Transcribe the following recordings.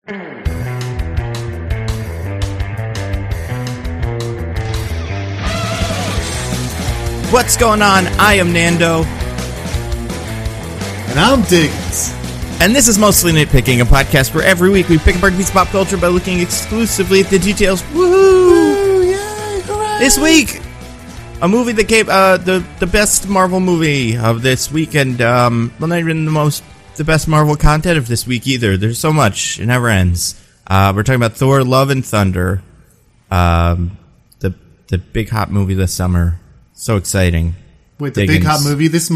What's going on? I am Nando. And I'm Diggins. And this is Mostly Nitpicking, a podcast where every week we pick apart a piece of pop culture by looking exclusively at the details. Woohoo! Yay, hooray! This week, a movie that gave the best Marvel movie of this week, and well, not even the best Marvel content of this week either. There's so much; it never ends. We're talking about Thor: Love and Thunder, the big hot movie this summer. So exciting! Wait, the Diggins. big hot movie this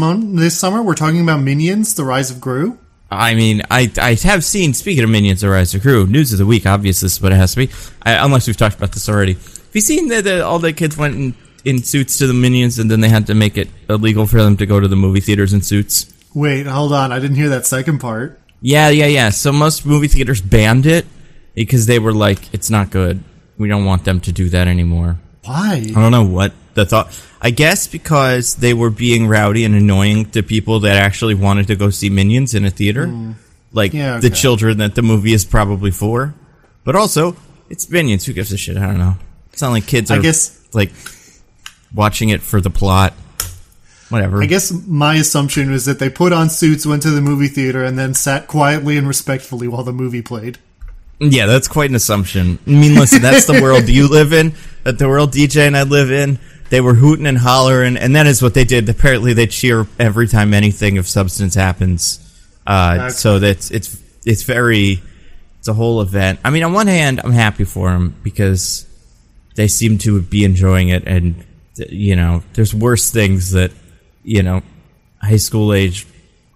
summer? We're talking about Minions: The Rise of Gru. I mean, I have seen, speaking of Minions, The Rise of Gru, news of the week, obviously, this is what it has to be, unless we've talked about this already. Have you seen that all the kids went in suits to the Minions, and then they had to make it illegal for them to go to the movie theaters in suits? Wait, hold on, I didn't hear that second part. Yeah. So most movie theaters banned it, because they were like, it's not good. We don't want them to do that anymore. Why? I don't know what the thought... I guess because they were being rowdy and annoying to people that actually wanted to go see Minions in a theater. The children that the movie is probably for. But also, it's Minions. Who gives a shit? I don't know. It's not like kids are, like, watching it for the plot. Whatever. I guess my assumption was that they put on suits, went to the movie theater, and then sat quietly and respectfully while the movie played. Yeah, that's quite an assumption. I mean, listen, that's the world you live in. That the world DJ and I live in. They were hooting and hollering, and that is what they did. Apparently, they cheer every time anything of substance happens. So that's it's a whole event. I mean, on one hand, I'm happy for them because they seem to be enjoying it, and there's worse things that high school age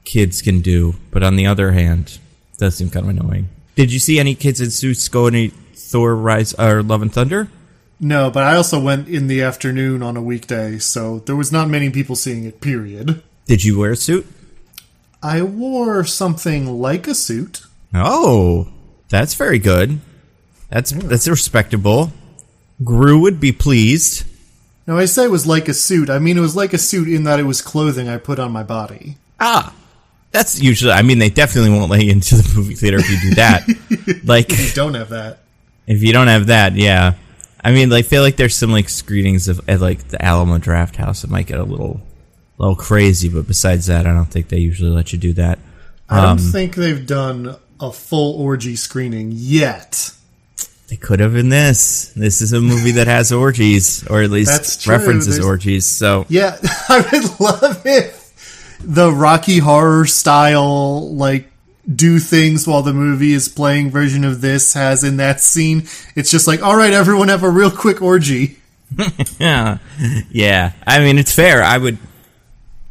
kids can do. But on the other hand, it does seem kind of annoying. Did you see any kids in suits go any Thor: Rise or Love and Thunder? No, but I also went in the afternoon on a weekday, so there was not many people seeing it, period. Did you wear a suit? I wore something like a suit. Oh, that's very good. That's respectable. Gru would be pleased. No, I say it was like a suit. I mean, it was like a suit in that it was clothing I put on my body. Ah, that's usually... I mean, they definitely won't let you into the movie theater if you do that. Like, if you don't have that. If you don't have that, yeah. I mean, I feel like there's some screenings at the Alamo Draft House that might get a little crazy, but besides that, I don't think they usually let you do that. I don't think they've done a full orgy screening yet. They could have in this. This is a movie that has orgies, or at least references orgies. So yeah, I would love it. The Rocky Horror style, do things while the movie is playing version of this has in that scene. It's just like, all right, everyone have a real quick orgy. Yeah. I mean, it's fair. I would,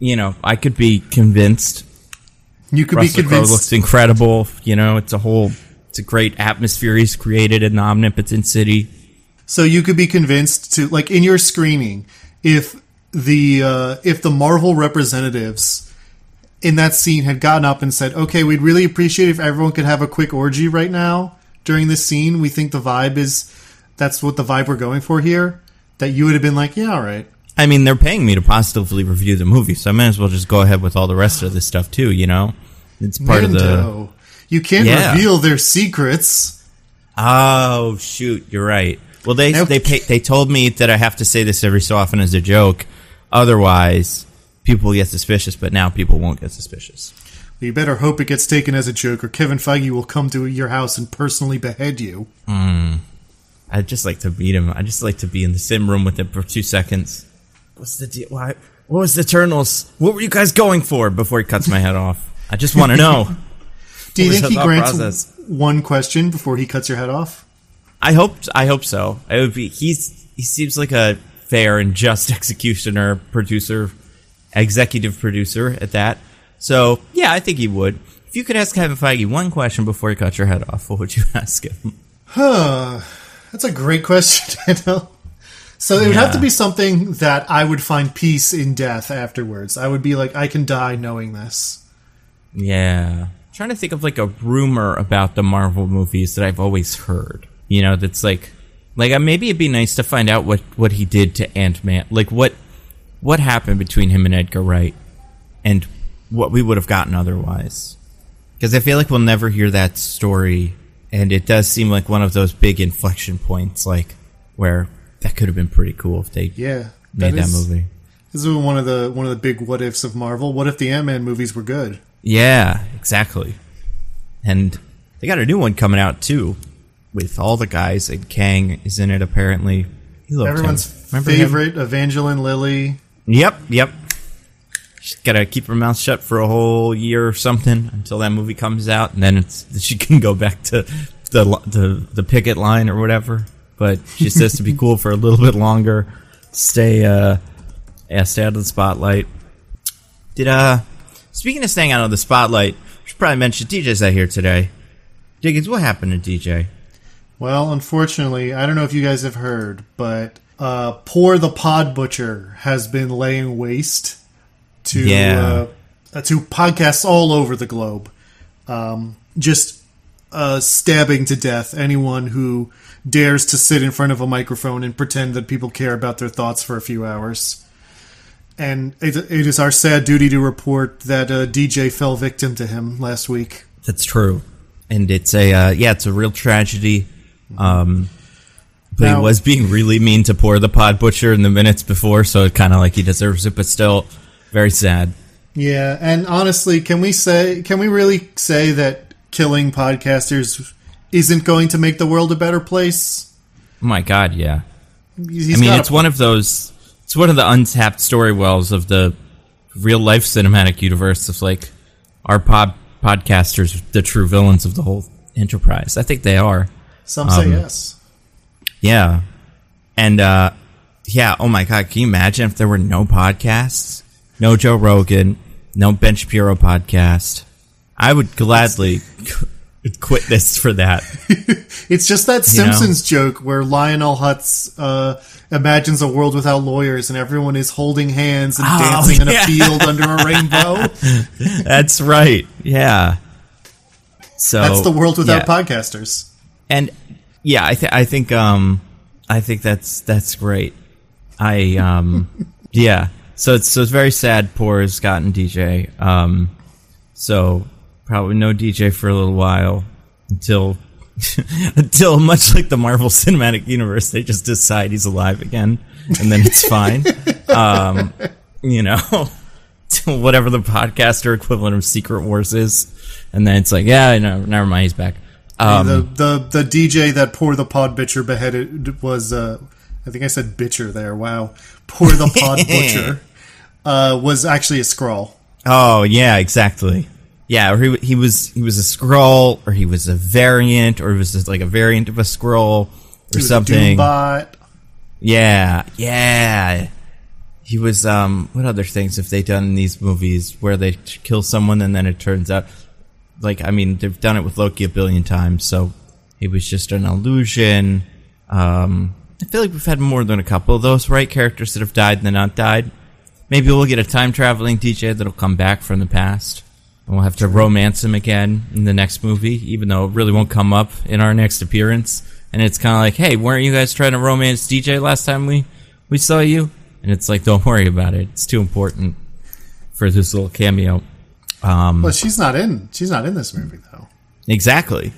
I could be convinced. You could Russell be convinced. Crowe looks incredible. It's a great atmosphere he's created in the omnipotent city. So you could be convinced to, in your screening, if the Marvel representatives in that scene had gotten up and said, okay, we'd really appreciate if everyone could have a quick orgy right now during this scene. We think that's what the vibe we're going for here. That you would have been like, yeah, all right. I mean, they're paying me to positively review the movie, so I might as well just go ahead with all the rest of this stuff too, It's part of the... You can't reveal their secrets. Oh, shoot, you're right. Well, they told me that I have to say this every so often as a joke. Otherwise... people will get suspicious, but now people won't get suspicious. You better hope it gets taken as a joke, or Kevin Feige will come to your house and personally behead you. I'd just like to meet him. I'd just like to be in the same room with him for 2 seconds. What's the deal? What was the Eternals? What were you guys going for before he cuts my head off? I just want to know. Do you think he grants one question before he cuts your head off? I hope so. It would be. He seems like a fair and just executioner, executive producer at that. So, yeah, I think he would. If you could ask Kevin Feige one question before he cuts your head off, what would you ask him? That's a great question, Daniel. So it would have to be something that I would find peace in death afterwards. I would be like, I can die knowing this. Yeah. I'm trying to think of a rumor about the Marvel movies that I've always heard. That's maybe it'd be nice to find out what he did to Ant-Man. What happened between him and Edgar Wright, and what we would have gotten otherwise. Because I feel like we'll never hear that story And it does seem like one of those big inflection points, like, where that could have been pretty cool if they made that movie. This is one of the big what ifs of Marvel. What if the Ant-Man movies were good? Yeah, exactly. And they got a new one coming out too, with all the guys. And Kang is in it apparently. Everyone's favorite, Evangeline Lilly. Yep. She's gotta keep her mouth shut for a whole year or something until that movie comes out, and then she can go back to the picket line or whatever. But she says to be cool for a little bit longer, stay out of the spotlight. Speaking of staying out of the spotlight, we should probably mention DJ's out here today. Diggins, what happened to DJ? Well, unfortunately, I don't know if you guys have heard, but Por the Pud Butcher has been laying waste to podcasts all over the globe. Just stabbing to death anyone who dares to sit in front of a microphone and pretend that people care about their thoughts for a few hours. And it is our sad duty to report that DJ fell victim to him last week. That's true. And it's a real tragedy. But he was being really mean to Por the Pud Butcher in the minutes before, so it kind of like he deserves it, but still very sad. Yeah, and honestly, can we really say that killing podcasters isn't going to make the world a better place? Oh my God, yeah. It's one of those. It's one of the untapped story wells of the real life cinematic universe of like our podcasters, the true villains of the whole enterprise. I think they are. Some say yes. Yeah. And, oh my God, can you imagine if there were no podcasts? No Joe Rogan, no Ben Shapiro podcast? I would gladly quit this for that. It's just that Simpsons joke where Lionel Hutz imagines a world without lawyers and everyone is holding hands and dancing in a field under a rainbow. That's right. Yeah. So that's the world without podcasters. And yeah, I think that's great. So it's very sad. Por's gotten DJ. So probably no DJ for a little while until much like the Marvel Cinematic Universe, they just decide he's alive again, and then it's fine. Whatever the podcaster equivalent of Secret Wars is, and then it's like, never mind, he's back. The DJ that Por the Pud Butcher beheaded was, I think I said bitcher there. Wow. Por the Pud Butcher was actually a Skrull. Oh yeah, exactly. Yeah, or he was a Skrull, or he was a variant, or he was just like a variant of a Skrull, or something. A Doombot. Yeah. He was. What other things have they done in these movies where they kill someone and then it turns out, they've done it with Loki a billion times. So he was just an illusion. I feel like we've had more than a couple of those, right? Characters that have died and then not died. Maybe we'll get a time-traveling DJ that'll come back from the past. And we'll have to romance him again in the next movie, even though it really won't come up in our next appearance. And it's kind of like, hey, weren't you guys trying to romance DJ last time we saw you? And it's like, don't worry about it. It's too important for this little cameo. Well, she's not in this movie, though. Exactly.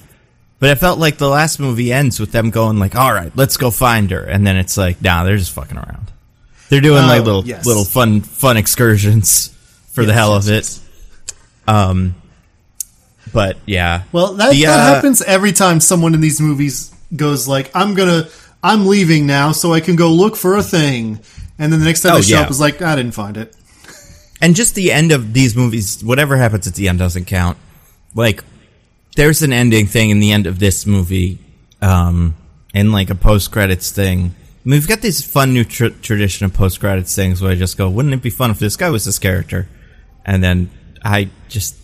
But it felt like the last movie ends with them going like, all right, let's go find her. And then it's like, nah, they're just fucking around. They're doing little fun excursions for the hell of it. But yeah. Well, that happens every time someone in these movies goes like, I'm leaving now so I can go look for a thing. And then the next time they show up is like, I didn't find it. And just the end of these movies, whatever happens at the end doesn't count. Like, there's an ending thing in the end of this movie, and like a post-credits thing. We've got this fun new tradition of post-credits things where I just go, wouldn't it be fun if this guy was this character? And then I just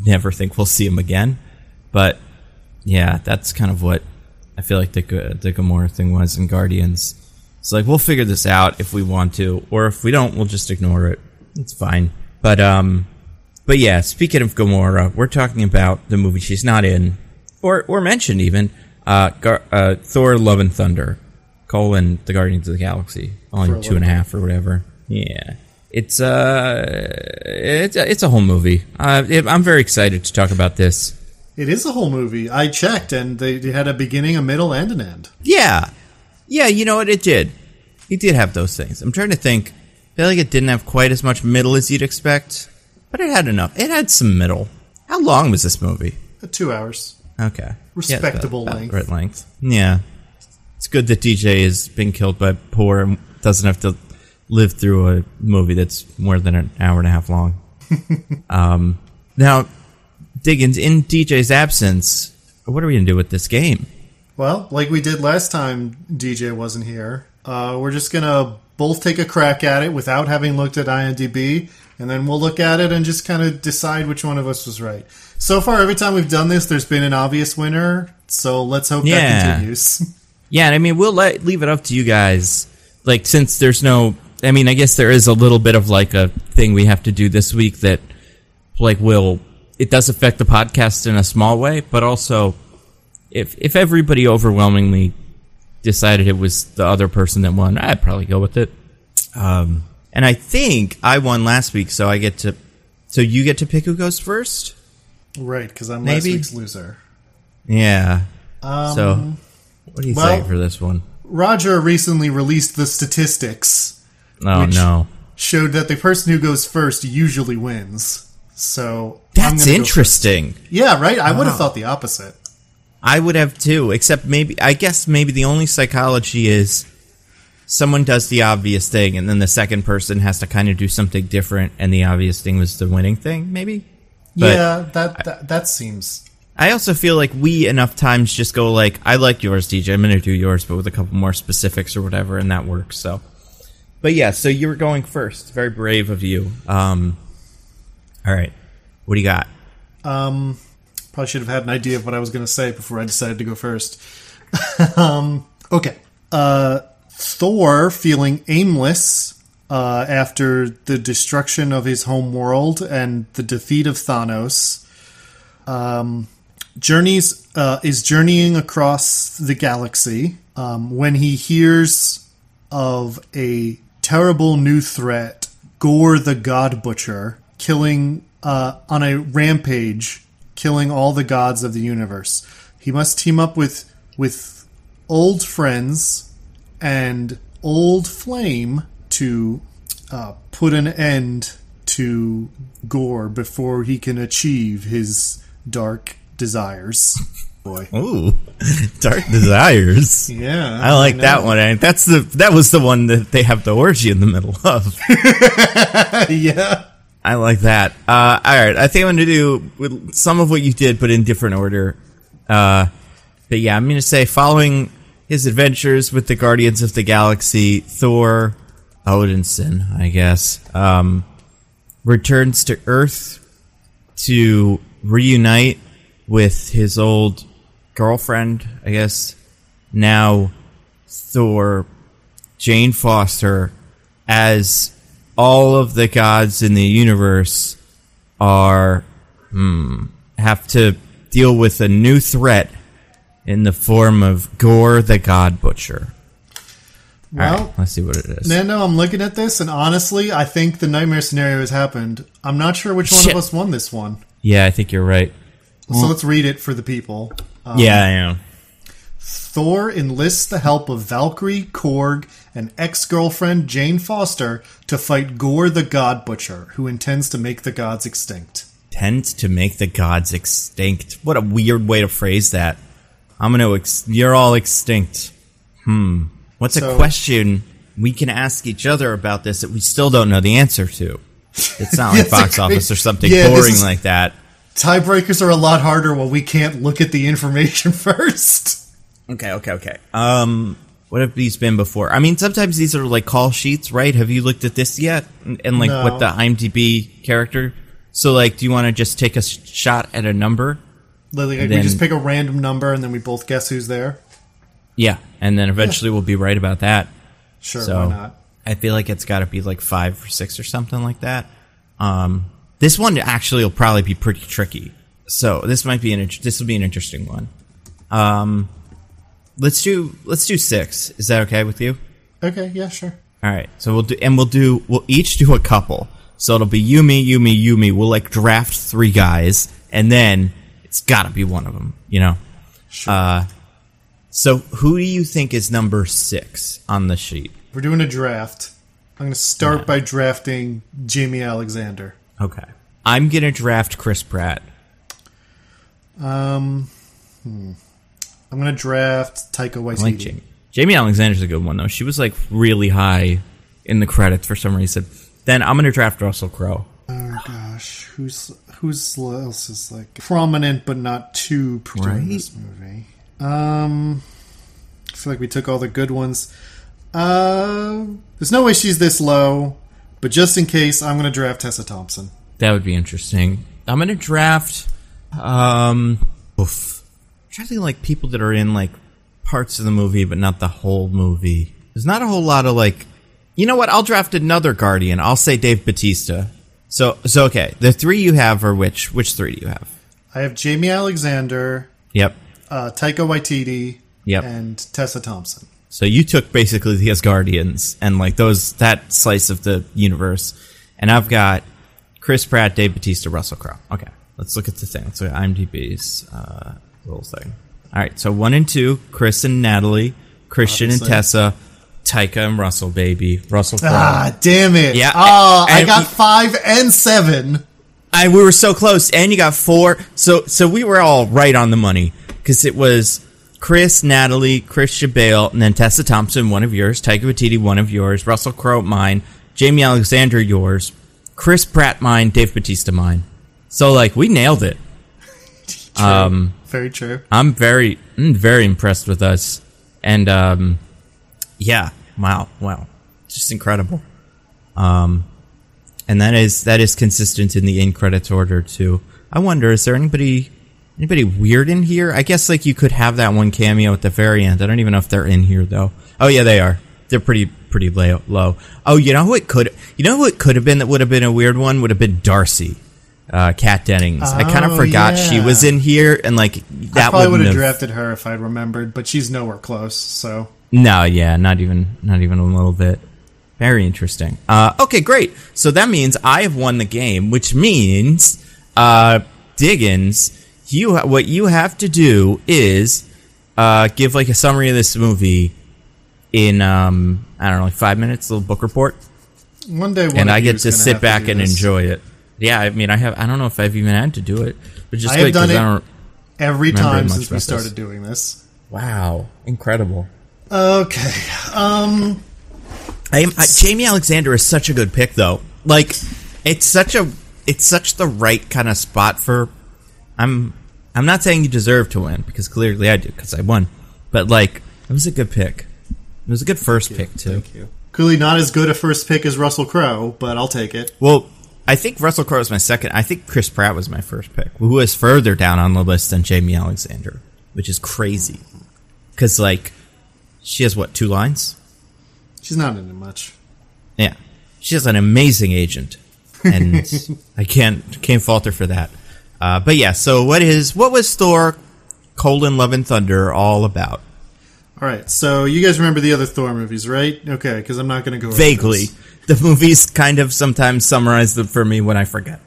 never think we'll see him again. But yeah, that's kind of what I feel like the Gamora thing was in Guardians. It's like, we'll figure this out if we want to, or if we don't, we'll just ignore it. It's fine. But yeah, speaking of Gamora, we're talking about the movie she's not in, or mentioned even, Thor: Love and Thunder, the Guardians of the Galaxy, on 2.5 or whatever. Yeah. It's a whole movie. I'm very excited to talk about this. It is a whole movie. I checked, and they had a beginning, a middle, and an end. Yeah. Yeah, you know what? It did. It did have those things. I'm trying to think. I feel like it didn't have quite as much middle as you'd expect, but it had enough. It had some middle. How long was this movie? 2 hours. Okay. Respectable length. Right length. Yeah. It's good that DJ has been killed by Por and doesn't have to live through a movie that's more than an hour and a half long. Now, Diggins, in DJ's absence, what are we going to do with this game? Well, like we did last time DJ wasn't here, we're just going to both take a crack at it without having looked at IMDb, and then we'll look at it and just kind of decide which one of us was right. So far, every time we've done this, there's been an obvious winner, so let's hope that continues. Yeah, and I mean, we'll leave it up to you guys. Like, since there's no... I mean, I guess there is a little bit of, like, a thing we have to do this week that, like, it does affect the podcast in a small way, but also, if everybody overwhelmingly decided it was the other person that won, I'd probably go with it. And I think I won last week, so you get to pick who goes first? Right, because I'm last week's loser. Yeah. So, what do you think for this one? Roger recently released the statistics. Oh, no. Showed that the person who goes first usually wins. So that's interesting. Yeah, right? I would have thought the opposite. I would have too, except I guess maybe the only psychology is someone does the obvious thing and then the second person has to kind of do something different, and the obvious thing was the winning thing, maybe? But yeah, that seems... I also feel like we enough times just go like, I like yours, DJ, I'm going to do yours, but with a couple more specifics or whatever, and that works, so... But yeah, so you were going first. Very brave of you. All right. What do you got? Probably should have had an idea of what I was going to say before I decided to go first. Okay. Thor, feeling aimless after the destruction of his home world and the defeat of Thanos, is journeying across the galaxy when he hears of a terrible new threat, Gore the God Butcher, killing on a rampage, killing all the gods of the universe. He must team up with old friends and Old Flame to put an end to Gore before he can achieve his dark desires. Boy. Ooh, dark desires. Yeah, I like that one. That was the one that they have the orgy in the middle of. Yeah, I like that. All right, I think I'm going to do with some of what you did, but in different order. But yeah, I'm going to say following his adventures with the Guardians of the Galaxy, Thor Odinson, I guess, returns to Earth to reunite with his old girlfriend, I guess, now Thor, Jane Foster, as all of the gods in the universe have to deal with a new threat in the form of Gore the God Butcher. Well, all right, let's see what it is. Nando, I'm looking at this, and honestly, I think the nightmare scenario has happened. I'm not sure which one of us won this one. Yeah, I think you're right. So let's read it for the people. Yeah, I am. Thor enlists the help of Valkyrie, Korg, and ex-girlfriend Jane Foster to fight Gore the God Butcher, who intends to make the gods extinct. Tends to make the gods extinct. What a weird way to phrase that. You're all extinct. What's a question we can ask each other about this that we still don't know the answer to? It's not like Box Office or something boring like that. Tiebreakers are a lot harder when we can't look at the information first. Okay. What have these been before? I mean, sometimes these are like call sheets, right? Have you looked at this yet? And like what the IMDb character? So like, do you want to just take a shot at a number? Lily, we just pick a random number and then we both guess who's there? Yeah, and then eventually we'll be right about that. Sure, so, why not? I feel like it's got to be like 5 or 6 or something like that. This one actually will probably be pretty tricky. So this might be this will be an interesting one. Let's do 6. Is that okay with you? Okay, yeah, sure. All right. So we'll each do a couple. So it'll be you, me. We'll like draft 3 guys, and then It's got to be one of them, you know? Sure. So who do you think is number 6 on the sheet? We're doing a draft. I'm going to start by drafting Jamie Alexander. Okay. I'm going to draft Chris Pratt. I'm going to draft Taika Waititi. I like Jamie. Jamie Alexander's a good one, though. She was, like, really high in the credits for some reason. Then I'm going to draft Russell Crowe. Oh, gosh. Who's else is, like, prominent but not too in this movie? I feel like we took all the good ones. There's no way she's this low, but just in case, I'm going to draft Tessa Thompson. That would be interesting. I'm going to draft, I'm trying to think, like, people that are in, like, parts of the movie, but not the whole movie. There's not a whole lot of, like, you know what? I'll draft another Guardian. I'll say Dave Bautista. So okay. The 3 you have are which? Which 3 do you have? I have Jamie Alexander. Yep. Taika Waititi. Yep. And Tessa Thompson. So you took basically the Asgardians and like that slice of the universe. And I've got Chris Pratt, Dave Bautista, Russell Crowe. Okay. Let's look at the thing. Let's look at IMDb's little thing. All right. So 1 and 2, Chris and Natalie, Christian and Tessa, Taika and Russell, baby. Russell Crowe. Ah, damn it. Yeah. I got 5 and 7. We were so close. And you got 4. So we were all right on the money. Because it was Chris, Natalie, Christian Bale, and then Tessa Thompson, one of yours. Taika Waititi, one of yours. Russell Crowe, mine. Jamie Alexander, yours. Chris Pratt, mine. Dave Bautista, mine. So, like, we nailed it. True. Very true. I'm very impressed with us. And, yeah. Wow. Just incredible. And that is consistent in the in credits order, too. I wonder, is there anybody weird in here? I guess like you could have that one cameo at the very end. I don't even know if they're in here though. Oh yeah, they are. They're pretty low. Oh, you know who it could have been that would have been a weird one? Would have been Darcy, Kat Dennings. I kind of forgot she was in here, and like that. I probably would have drafted her if I'd remembered, but she's nowhere close. So no, yeah, not even a little bit. Very interesting. Okay, great. So that means I have won the game, which means Diggins. What you have to do is give like a summary of this movie in I don't know, like 5 minutes, a little book report. One day, and I get to sit back and enjoy it. Yeah, I mean, I don't know if I've even had to do it, but just I have done it every time since we started doing this. Wow, incredible. Okay, Jamie Alexander is such a good pick, though. Like, it's such the right kind of spot for. I'm not saying you deserve to win, because clearly I do, because I won. But, like, it was a good pick. It was a good first pick, too. Thank you. Clearly not as good a first pick as Russell Crowe, but I'll take it. Well, I think Russell Crowe was my second. I think Chris Pratt was my first pick, who is further down on the list than Jamie Alexander, which is crazy. Because, like, she has, 2 lines? She's not in it much. Yeah. She has an amazing agent, and I can't fault her for that. But yeah, so what was Thor: Love and Thunder all about? All right, so you guys remember the other Thor movies, right? Okay, because I'm not going to go over vaguely. The movies kind of sometimes summarize them for me when I forget.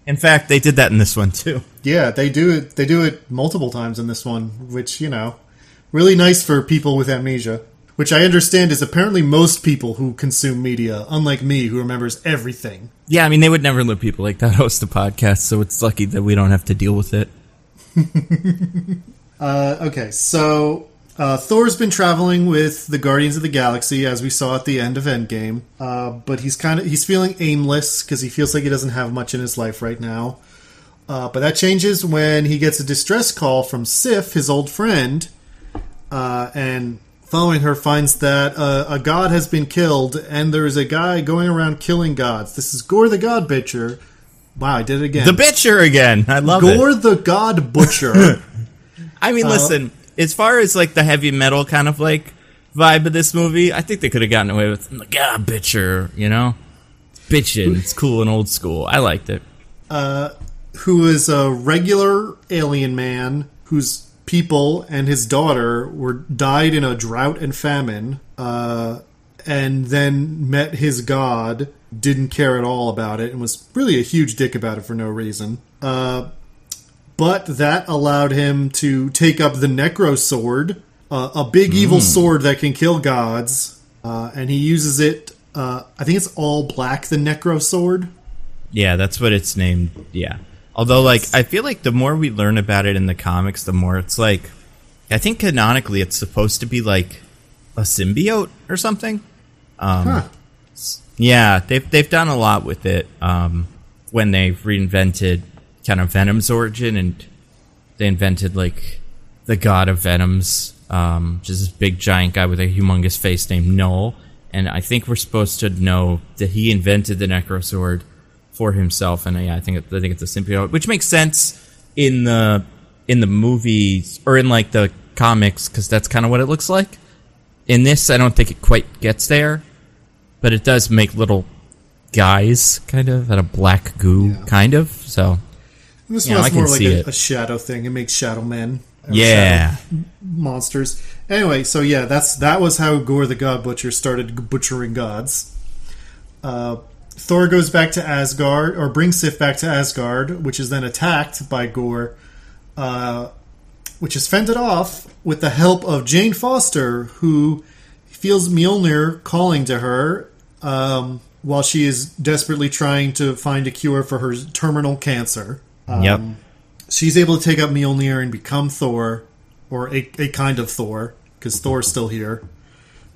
In fact, they did that in this one too. Yeah, they do it. They do it multiple times in this one, which really nice for people with amnesia. Which I understand is apparently most people who consume media, unlike me, who remembers everything. Yeah, I mean, they would never let people like that host a podcast, so it's lucky that we don't have to deal with it. Okay, so Thor's been traveling with the Guardians of the Galaxy, as we saw at the end of Endgame, but he's feeling aimless because he feels like he doesn't have much in his life right now. But that changes when he gets a distress call from Sif, his old friend, and following her finds that a god has been killed, and there is a guy going around killing gods. This is Gore the God Butcher. Wow, I did it again. The Butcher again. I love it. Gore the God Butcher. I mean, listen, as far as like the heavy metal kind of like vibe of this movie, I think they could have gotten away with the God Butcher, Bitchin'. It's cool and old school. I liked it. Who is a regular alien man whose people and his daughter died in a drought and famine, and then met his god, didn't care at all about it, and was really a huge dick about it for no reason. But but that allowed him to take up the Necro Sword, a big evil sword that can kill gods, and he uses it. I think it's all black, the Necro Sword. Yeah, that's what it's named. Yeah. Although, like, I feel like the more we learn about it in the comics, the more it's like, I think canonically it's supposed to be like a symbiote or something. Yeah, they've done a lot with it when they've reinvented kind of Venom's origin, and they invented like the god of Venoms, which is this big giant guy with a humongous face named Null. And I think we're supposed to know that he invented the Necro Sword for himself, and yeah, I think it's a symbiote, which makes sense in the movies or in like the comics, because that's kind of what it looks like. In this, I don't think it quite gets there, but it does make little guys kind of out of black goo, kind of. So this one's more like a shadow thing. It makes shadow men, shadow monsters. Anyway, so yeah, that was how Gore the God Butcher started butchering gods. Thor goes back to Asgard, or brings Sif back to Asgard, which is then attacked by Gore, which is fended off with the help of Jane Foster, who feels Mjolnir calling to her while she is desperately trying to find a cure for her terminal cancer. She's able to take up Mjolnir and become Thor, or a kind of Thor, because Thor's still here.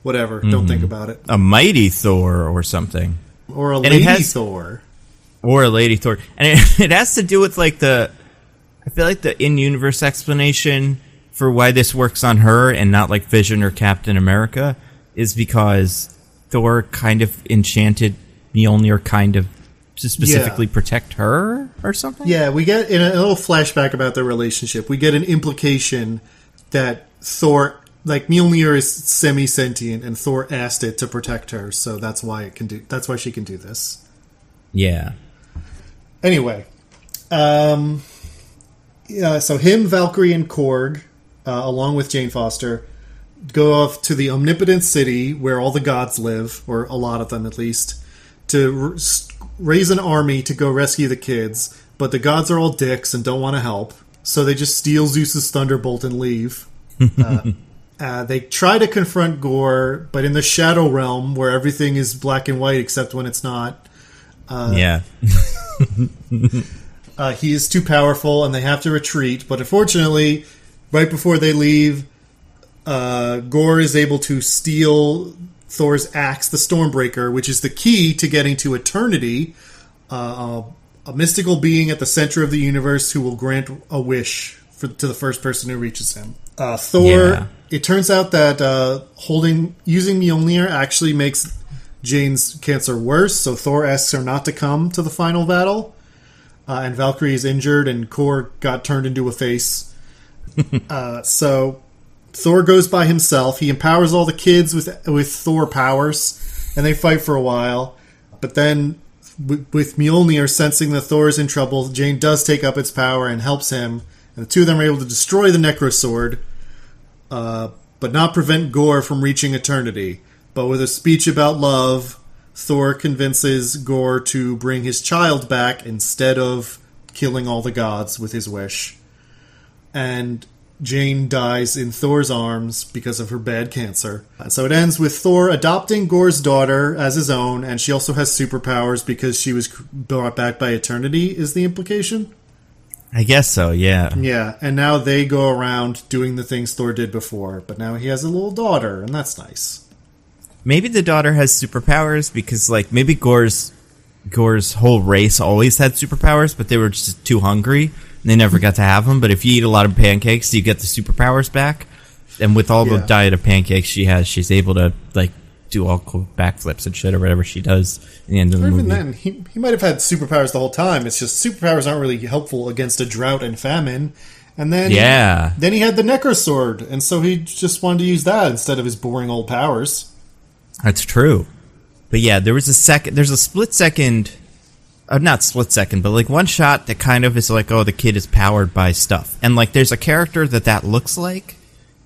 Whatever, don't think about it. A mighty Thor or something. Or a lady Thor. Or a lady Thor. And it has to do with, like, I feel like the in-universe explanation for why this works on her and not, like, Vision or Captain America is because Thor kind of enchanted Mjolnir kind of to specifically protect her or something? Yeah, we get, in a little flashback about their relationship, we get an implication that Thor... Like, Mjolnir is semi-sentient, and Thor asked it to protect her, so that's why she can do this. Yeah. Anyway, so him, Valkyrie, and Korg, along with Jane Foster, go off to the Omnipotent City, where all the gods live, or a lot of them at least, to raise an army to go rescue the kids, but the gods are all dicks and don't want to help, so they just steal Zeus's Thunderbolt and leave. They try to confront Gore, but in the Shadow Realm, where everything is black and white except when it's not. He is too powerful, and they have to retreat. But unfortunately, right before they leave, Gore is able to steal Thor's axe, the Stormbreaker, which is the key to getting to Eternity, a mystical being at the center of the universe who will grant a wish to the first person who reaches him. Thor... It turns out that using Mjolnir actually makes Jane's cancer worse, so Thor asks her not to come to the final battle. And Valkyrie is injured, and Korg got turned into a face. So Thor goes by himself. He empowers all the kids with Thor powers, and they fight for a while. But then, with Mjolnir sensing that Thor is in trouble, Jane does take up its power and helps him. And the two of them are able to destroy the Necro Sword, but not prevent Gore from reaching Eternity. But with a speech about love, Thor convinces Gore to bring his child back instead of killing all the gods with his wish. And Jane dies in Thor's arms because of her bad cancer. And so it ends with Thor adopting Gore's daughter as his own, and she also has superpowers because she was brought back by Eternity, is the implication? I guess so, yeah. Yeah, and now they go around doing the things Thor did before, but now he has a little daughter, and that's nice. Maybe the daughter has superpowers because, like, maybe Gore's whole race always had superpowers, but they were just too hungry, and they never got to have them. But if you eat a lot of pancakes, you get the superpowers back. And with all the diet of pancakes she has, she's able to, like, do all cool backflips and shit or whatever she does in the end of the movie. Even then, he might have had superpowers the whole time. It's just superpowers aren't really helpful against a drought and famine. And then, then he had the Necro Sword, and so he just wanted to use that instead of his boring old powers. That's true. But yeah, there's a split second, not split second, but like one shot that kind of is like, oh, the kid is powered by stuff. And like there's a character that looks like,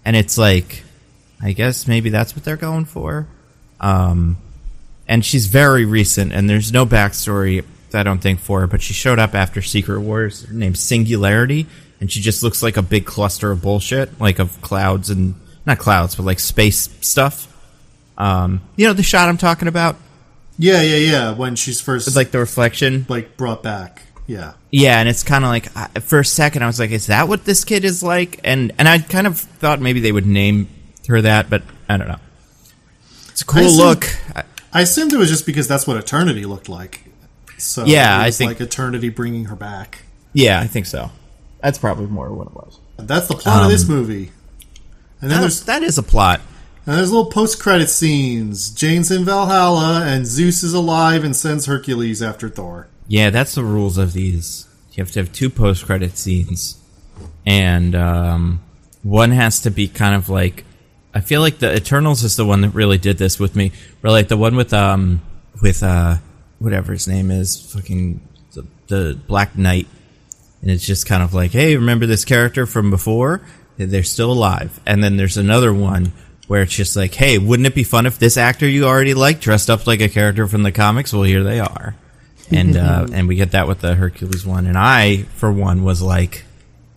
and it's like, I guess maybe that's what they're going for. And she's very recent, and there's no backstory, I don't think, for her, but she showed up after Secret Wars. Her name's Singularity, and she just looks like a big cluster of bullshit, like of clouds and not clouds, but like space stuff. The shot I'm talking about. Yeah. When she's first, it's like the reflection, like brought back. Yeah. Yeah, and it's kind of like for a second I was like, is that what this kid is like? And I kind of thought maybe they would name her that, but I don't know. It's a cool look. I assumed it was just because that's what Eternity looked like. So yeah, I think like Eternity bringing her back. Yeah, I think so. That's probably more what it was. That's the plot of this movie. And then that is a plot. And there's little post-credit scenes. Jane's in Valhalla, and Zeus is alive and sends Hercules after Thor. Yeah, that's the rules of these. You have to have 2 post-credit scenes. And one has to be kind of like... I feel like the Eternals is the one that really did this with me. Or like the one with whatever his name is, fucking the Black Knight. And it's just kind of like, hey, remember this character from before? They're still alive. And then there's another one where it's just like, hey, wouldn't it be fun if this actor you already like dressed up like a character from the comics? Well, here they are. And we get that with the Hercules one. And I, for one, was like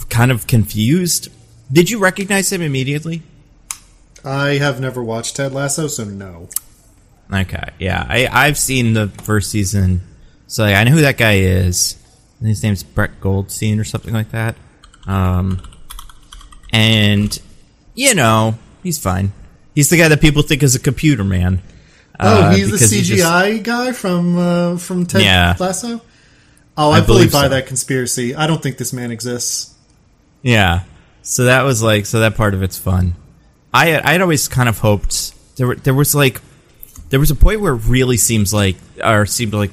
kind of confused. Did you recognize him immediately? I have never watched Ted Lasso, so no. Okay, yeah. I've seen the first season, so I know who that guy is. And his name's Brett Goldstein or something like that. And, he's fine. He's the guy that people think is a computer man. He's the CGI guy from Ted Lasso? Oh, I fully buy that conspiracy. I don't think this man exists. Yeah. So that was like, that part of it's fun. I'd always kind of hoped there was a point where it really seemed like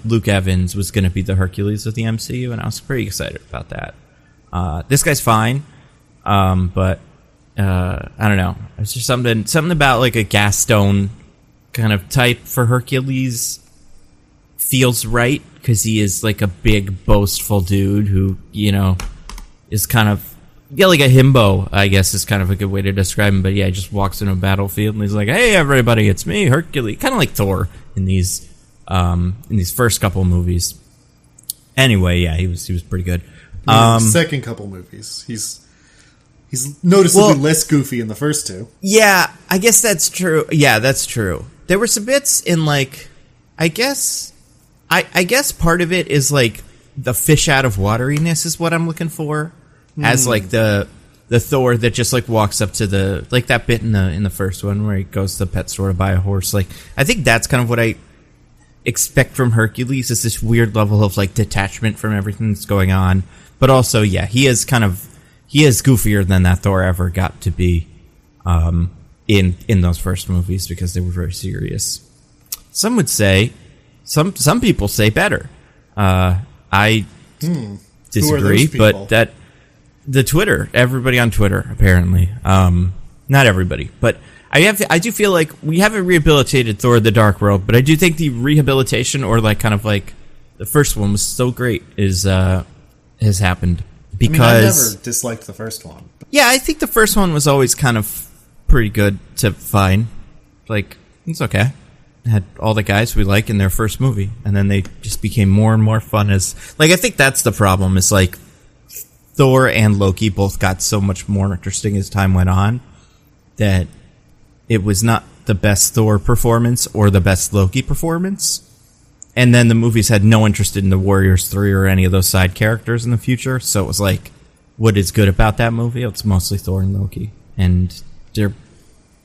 Luke Evans was going to be the Hercules of the MCU, and I was pretty excited about that. This guy's fine, but I don't know. It's just something about like a Gaston kind of type for Hercules feels right, because he is like a big boastful dude who is kind of like a himbo, I guess is kind of a good way to describe him. But yeah, he just walks into a battlefield and he's like, "Hey, everybody, it's me, Hercules." Kind of like Thor in these first couple movies. Anyway, yeah, he was pretty good. Second couple movies, he's noticeably less goofy in the first 2. Yeah, I guess that's true. Yeah, that's true. There were some bits in like, I guess part of it is like the fish out of wateriness is what I'm looking for. As like the Thor that just like walks up to the, like that bit in the first one where he goes to the pet store to buy a horse. Like, I think that's kind of what I expect from Hercules, is this weird level of like detachment from everything that's going on. But also, yeah, he is goofier than that Thor ever got to be in those first movies, because they were very serious. Some would say, some people say better. I disagree, but that. Everybody on Twitter, apparently. Not everybody, but I do feel like we haven't rehabilitated Thor: The Dark World, but I do think the rehabilitation, or like kind of like the first one was so great, has happened. Because I never disliked the first one. Yeah, I think the first one was always kind of pretty good to fine. Like, it's okay. It had all the guys we like in their first movie, and then they just became more and more fun as, like, I think that's the problem, is like Thor and Loki both got so much more interesting as time went on, that it was not the best Thor performance or the best Loki performance. And then the movies had no interest in the Warriors 3 or any of those side characters in the future. So it was like, what is good about that movie? It's mostly Thor and Loki. And they're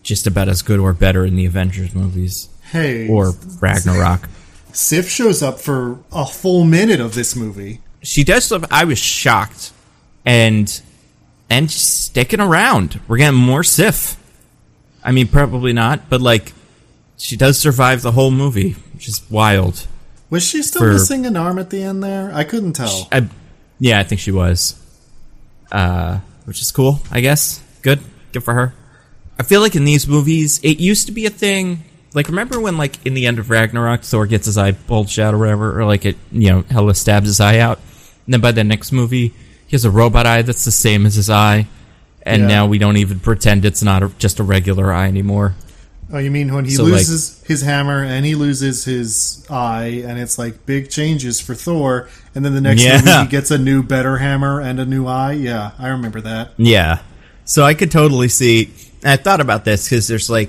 just about as good or better in the Avengers movies. Hey. Or Ragnarok. Sif shows up for a full minute of this movie. She does. I was shocked. And sticking around. We're getting more Sif. I mean, probably not, but like, she does survive the whole movie, which is wild. Was she still missing an arm at the end there? I couldn't tell. Yeah, I think she was. Which is cool, I guess. Good for her. I feel like in these movies, it used to be a thing. Like, remember when, like, in the end of Ragnarok, Thor gets his eye bulged out or whatever, or like Hela stabs his eye out, and then by the next movie, he has a robot eye that's the same as his eye, and now we don't even pretend it's not just a regular eye anymore. Oh, you mean when he loses his hammer and he loses his eye, and it's like big changes for Thor, and then the next movie he gets a new, better hammer and a new eye? Yeah, I remember that. Yeah. So I could totally see... I thought about this because there's a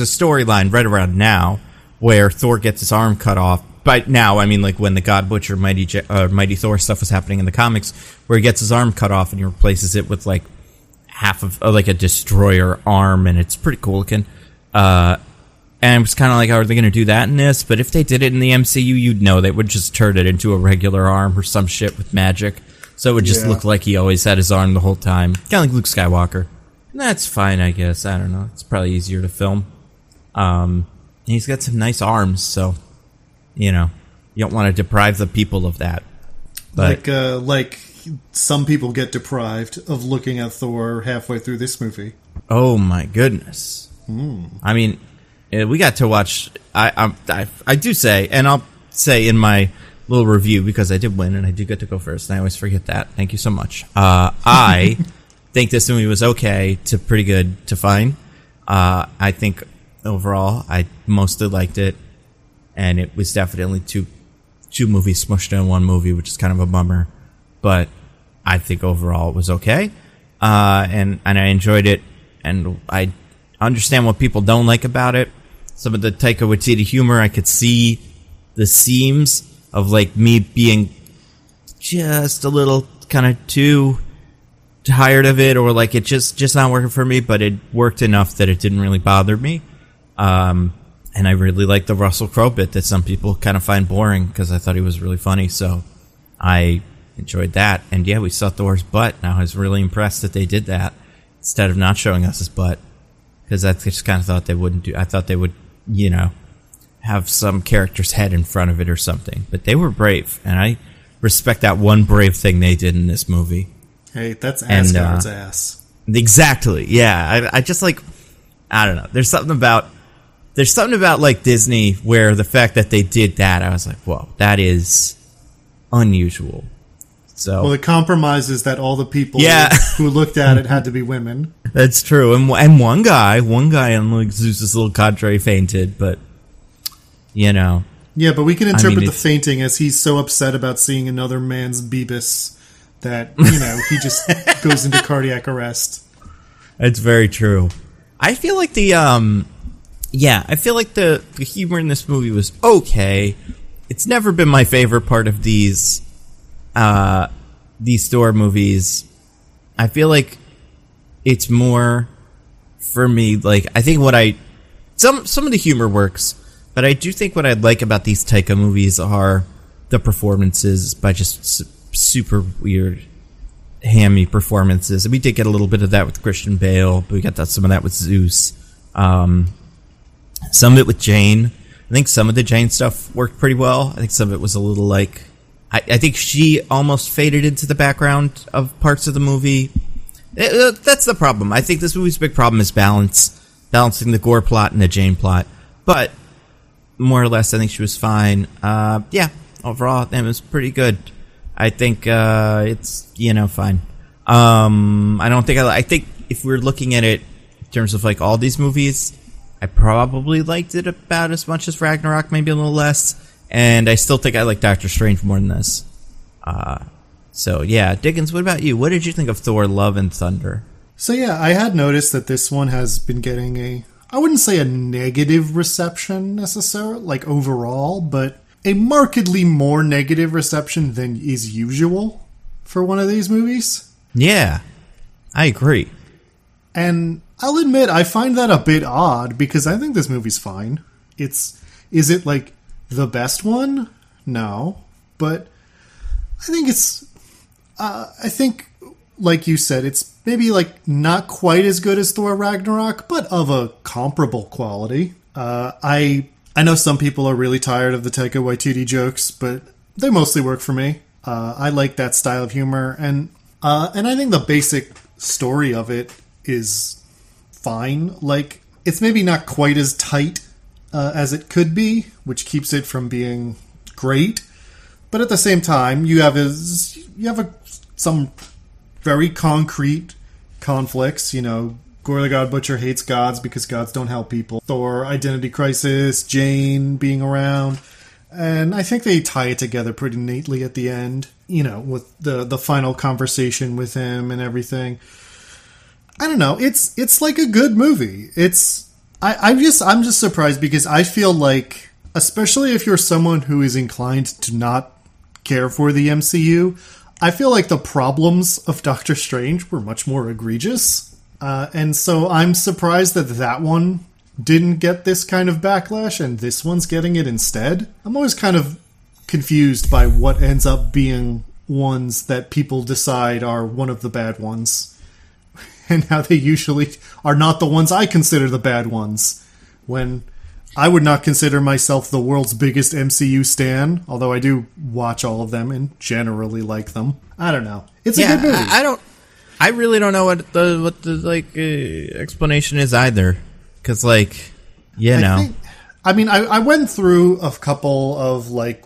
storyline right around now where Thor gets his arm cut off. By now, I mean like when the God Butcher, Mighty Thor stuff was happening in the comics, where he gets his arm cut off and he replaces it with like half of like a destroyer arm, and it's pretty cool looking. And it was kind of like, are they going to do that in this? But if they did it in the MCU, you'd know they would just turn it into a regular arm or some shit with magic. So it would just look like he always had his arm the whole time. Kind of like Luke Skywalker. And that's fine, I guess. I don't know. It's probably easier to film. He's got some nice arms, so, you know, you don't want to deprive the people of that. But, like some people get deprived of looking at Thor halfway through this movie. Oh, my goodness. I mean, we got to watch. I do say, and I'll say in my little review, because I did win and I do get to go first, and I always forget that. Thank you so much. I think this movie was okay to pretty good to fine. I think overall I mostly liked it, and it was definitely two movies smushed in one movie, which is kind of a bummer. But I think overall it was okay, and I enjoyed it, and I understand what people don't like about it. Some of the Taika Waititi humor, I could see the seams of like me being just a little kind of too tired of it, or like it just not working for me, but it worked enough that it didn't really bother me. And I really liked the Russell Crowe bit that some people kind of find boring, because I thought he was really funny, so I enjoyed that. And yeah, we saw Thor's butt. Now I was really impressed that they did that instead of not showing us his butt, because I just kind of thought they wouldn't do. I thought they would, you know, have some character's head in front of it or something. But they were brave, and I respect that one brave thing they did in this movie. Hey, that's Asgard's ass. Exactly. Yeah, I just like, I don't know. There's something about like Disney where the fact that they did that, I was like, whoa, that is unusual. So, well, the compromise is that all the people who looked at it had to be women. That's true. And one guy on like Zeus's little cadre fainted, but you know. Yeah, but we can interpret the fainting as he's so upset about seeing another man's Beebus that, you know, he just goes into cardiac arrest. That's very true. I feel like the humor in this movie was okay. It's never been my favorite part of these Thor movies. I feel like it's more for me, like, I think some of the humor works, but I do think what I like about these Taika movies are the performances by just super weird, hammy performances. And we did get a little bit of that with Christian Bale, but we got some of that with Zeus. Some of it with Jane. I think some of the Jane stuff worked pretty well. I think some of it was a little like... I think she almost faded into the background of parts of the movie. That's the problem. I think this movie's big problem is balancing the gore plot and the Jane plot. But more or less, I think she was fine. Overall, it was pretty good. I think it's, you know, fine. I think if we're looking at it in terms of like all these movies, I probably liked it about as much as Ragnarok, maybe a little less. And I still think I like Doctor Strange more than this. So yeah, Diggins, what about you? What did you think of Thor: Love and Thunder? So yeah, I had noticed that this one has been getting I wouldn't say a negative reception necessarily, like overall, but a markedly more negative reception than is usual for one of these movies. Yeah, I agree. And I'll admit, I find that a bit odd, because I think this movie's fine. Is it like the best one? No. But I think like you said, it's maybe like not quite as good as Thor Ragnarok, but of a comparable quality. I know some people are really tired of the Taika Waititi jokes, but they mostly work for me. I like that style of humor, and I think the basic story of it is fine. Like, it's maybe not quite as tight as it could be, which keeps it from being great. But at the same time, you have some very concrete conflicts. You know, Gore the God Butcher hates gods because gods don't help people. Thor, identity crisis, Jane being around. And I think they tie it together pretty neatly at the end, you know, with the final conversation with him and everything. I don't know. It's like a good movie. I'm just surprised because I feel like, especially if you're someone who is inclined to not care for the MCU, I feel like the problems of Doctor Strange were much more egregious. And so I'm surprised that one didn't get this kind of backlash and this one's getting it instead. I'm always kind of confused by what ends up being ones that people decide are one of the bad ones. And how they usually are not the ones I consider the bad ones. When I would not consider myself the world's biggest MCU stan, although I do watch all of them and generally like them. I don't know. It's a good movie. I really don't know what the explanation is either. Because, like, I went through a couple of, like,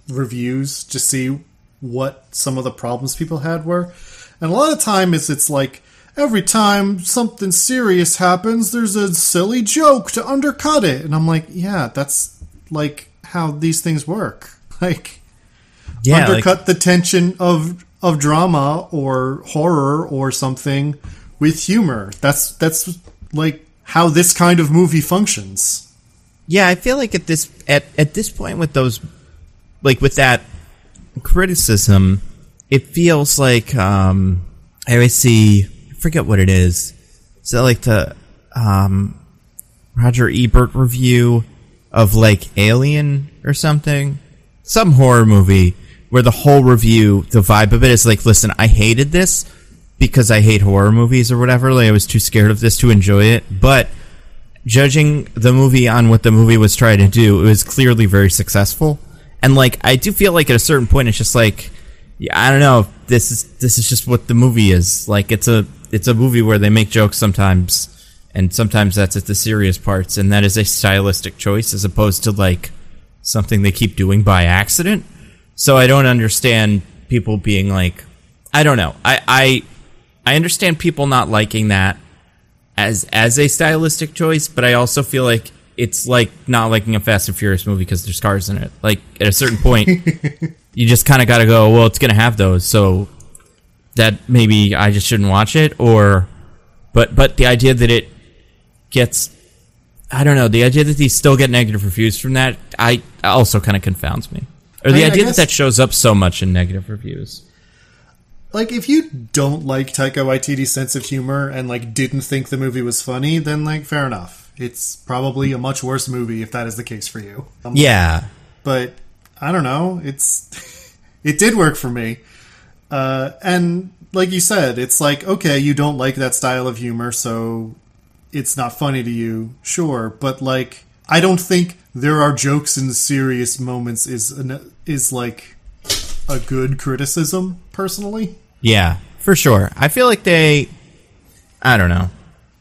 reviews to see what some of the problems people had were. And a lot of time it's like, every time something serious happens, there's a silly joke to undercut it. And I'm like, yeah, that's, like, how these things work. Like, undercut the tension of drama or horror or something with humor. That's like, how this kind of movie functions. Yeah, I feel like at this point with those, like with that criticism, it feels like I always see, I forget what it is. Is that like the Roger Ebert review of like Alien or something? Some horror movie where the whole review, the vibe of it is like, listen, I hated this because I hate horror movies or whatever. Like, I was too scared of this to enjoy it. But judging the movie on what the movie was trying to do, it was clearly very successful. And, like, I do feel like at a certain point, it's just like, yeah, I don't know. This is just what the movie is. Like, it's a movie where they make jokes sometimes, and sometimes that's at the serious parts, and that is a stylistic choice as opposed to, like, something they keep doing by accident. So I don't understand people being like, I don't know. I understand people not liking that as a stylistic choice, but I also feel like it's like not liking a Fast and Furious movie because there's cars in it. Like, at a certain point, you just kind of got to go, well, it's going to have those, so that maybe I just shouldn't watch it, but the idea that it gets, I don't know, the idea that these still get negative reviews from that, I also kind of confounds me. Or the idea that shows up so much in negative reviews. Like, if you don't like Taika Waititi's sense of humor and, like, didn't think the movie was funny, then, like, fair enough. It's probably a much worse movie if that is the case for you. Yeah. But, I don't know. It did work for me. And, like you said, it's like, okay, you don't like that style of humor, so it's not funny to you. Sure. But, like, I don't think there are jokes in serious moments is like a good criticism, personally. Yeah, for sure. I feel like I don't know.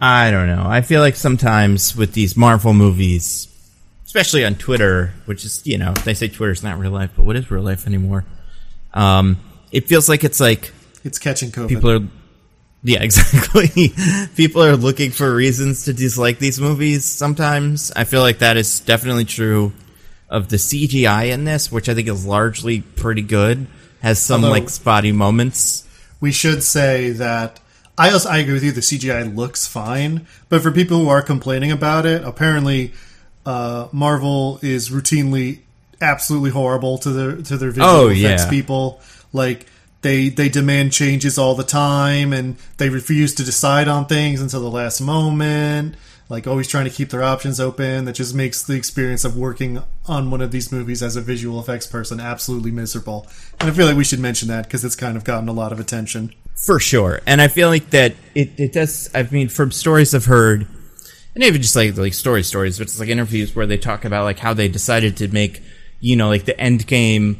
I feel like sometimes with these Marvel movies, especially on Twitter, which is, you know, they say Twitter's not real life, but what is real life anymore? It feels like it's catching COVID. People are, yeah, exactly. People are looking for reasons to dislike these movies sometimes. I feel like that is definitely true of the CGI in this, which I think is largely pretty good. Has some, like, spotty moments. We should say that I agree with you, the CGI looks fine, but for people who are complaining about it, apparently Marvel is routinely absolutely horrible to their visual effects people. Like, they demand changes all the time, and they refuse to decide on things until the last moment. Like, always trying to keep their options open. That just makes the experience of working on one of these movies as a visual effects person absolutely miserable. And I feel like we should mention that because it's kind of gotten a lot of attention. For sure. And I feel like that it does, I mean, from stories I've heard, and even just like stories, but it's like interviews where they talk about like how they decided to make, you know, like the Endgame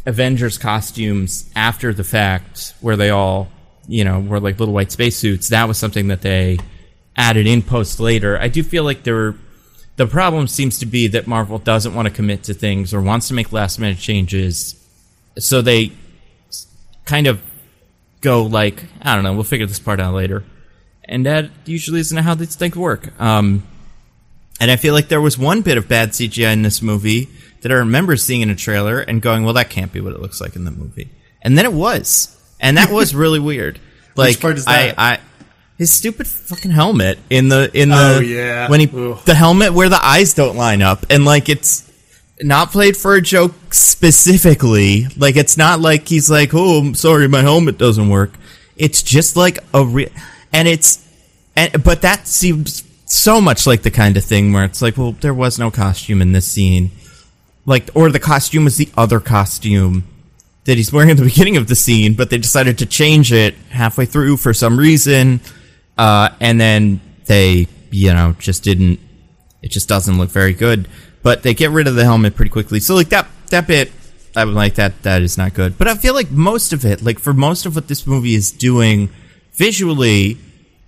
Avengers costumes after the fact, where they all, you know, were like little white spacesuits. That was something that they added in post later. I do feel like the problem seems to be that Marvel doesn't want to commit to things or wants to make last minute changes, so they kind of go like, I don't know, we'll figure this part out later. And that usually isn't how these things work. And I feel like there was one bit of bad CGI in this movie that I remember seeing in a trailer and going, well, that can't be what it looks like in the movie. And then it was. And that was really weird. Like, which part is that? His stupid fucking helmet in the oh, yeah. When the helmet where the eyes don't line up, and like it's not played for a joke specifically. Like, it's not like he's like, oh, I'm sorry, my helmet doesn't work. It's just like but that seems so much like the kind of thing where it's like, well, there was no costume in this scene. Like, or the costume was the other costume that he's wearing at the beginning of the scene, but they decided to change it halfway through for some reason. And then they, just didn't, it just doesn't look very good. But they get rid of the helmet pretty quickly. So, like, that bit, I would like that is not good. But I feel like most of it, like, for most of what this movie is doing visually,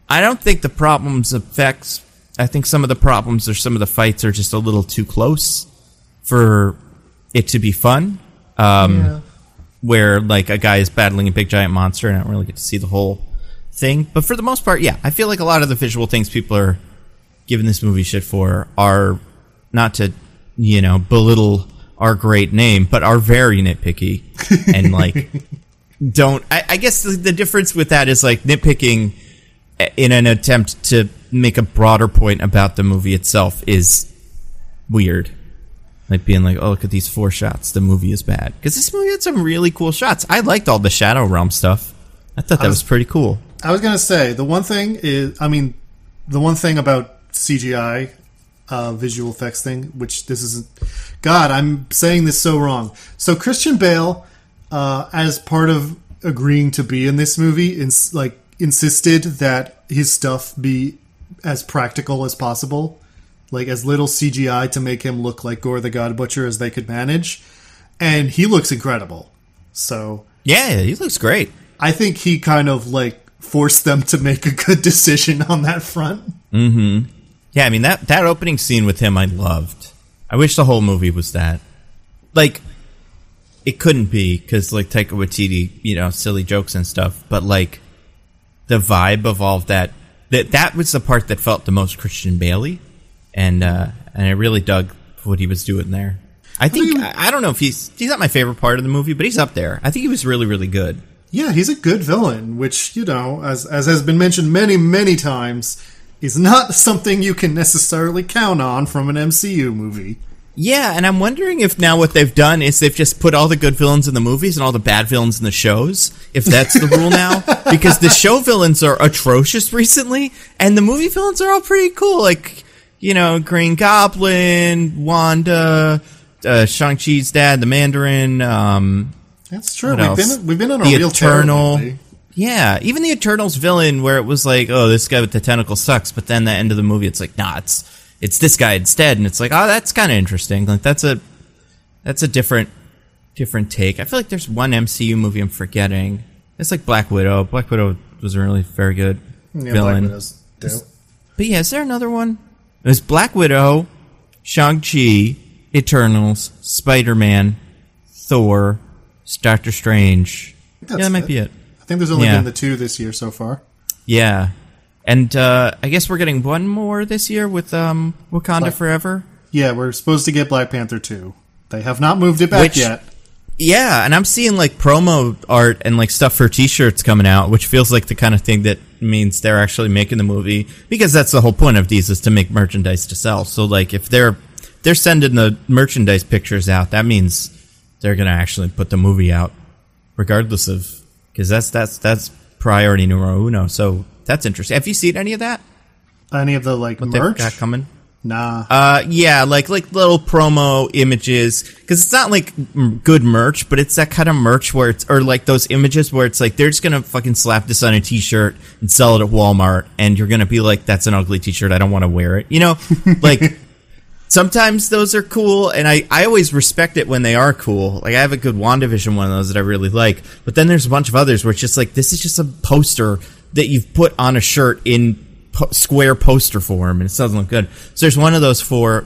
I don't think the problems affects, I think some of the problems or some of the fights are just a little too close for it to be fun. Where, like, a guy is battling a big giant monster and I don't really get to see the whole thing. But for the most part, yeah, I feel like a lot of the visual things people are giving this movie shit for are, not to, belittle our great name, but are very nitpicky. And, like, I guess the difference with that is, like, nitpicking in an attempt to make a broader point about the movie itself is weird. Like, being like, oh, look at these 4 shots, the movie is bad. Because this movie had some really cool shots. I liked all the Shadow Realm stuff. I thought that was pretty cool. I was going to say, the one thing about CGI, visual effects thing, which this isn't... God, I'm saying this so wrong. So Christian Bale, as part of agreeing to be in this movie, insisted that his stuff be as practical as possible. Like, as little CGI to make him look like Gore the God Butcher as they could manage. And he looks incredible. So... yeah, he looks great. I think he kind of, like, forced them to make a good decision on that front. Mm-hmm. Yeah, I mean, that opening scene with him I loved. I wish the whole movie was that. Like, it couldn't be, because, like, Taika Waititi, silly jokes and stuff. But, like, the vibe of all of that was the part that felt the most Christian Bale-y. And I really dug what he was doing there. I don't know if he's not my favorite part of the movie, but he's up there. I think he was really, really good. Yeah, he's a good villain, which, as has been mentioned many, many times, is not something you can necessarily count on from an MCU movie. Yeah, and I'm wondering if now what they've done is they've just put all the good villains in the movies and all the bad villains in the shows, if that's the rule now. Because the show villains are atrocious recently, and the movie villains are all pretty cool, like... Green Goblin, Wanda, Shang-Chi's dad, the Mandarin. That's true. We've been on a real Eternal. Terror movie. Yeah, even the Eternals villain, where it was like, oh, this guy with the tentacle sucks, but then the end of the movie, it's like, nah, it's this guy instead, and it's like, oh, that's kind of interesting. Like, that's a different take. I feel like there's one MCU movie I'm forgetting. It's like Black Widow. Black Widow was a really very good villain. Black Widow's dope. But yeah, is there another one? It was Black Widow, Shang-Chi, Eternals, Spider-Man, Thor, Doctor Strange. That might be it. I think there's only been the 2 this year so far. Yeah. And I guess we're getting one more this year with Wakanda Forever. Yeah, we're supposed to get Black Panther 2. They have not moved it back yet. Yeah, and I'm seeing like promo art and like stuff for t-shirts coming out, which feels like the kind of thing that means they're actually making the movie, because that's the whole point of these, is to make merchandise to sell. So like if they're sending the merchandise pictures out, that means they're going to actually put the movie out regardless of, because that's priority numero uno. So that's interesting. Have you seen any of that? Any of the like what merch they've got coming? Nah. Yeah, like little promo images, because it's not like good merch, but it's that kind of merch where it's, or like those images where it's like they're just gonna fucking slap this on a t-shirt and sell it at Walmart, and you're gonna be like, that's an ugly t-shirt, I don't want to wear it. Like sometimes those are cool, and I always respect it when they are cool. Like I have a good WandaVision one of those that I really like, but then there's a bunch of others where it's just like, this is just a poster that you've put on a shirt in square poster form, and it doesn't look good. So there's one of those for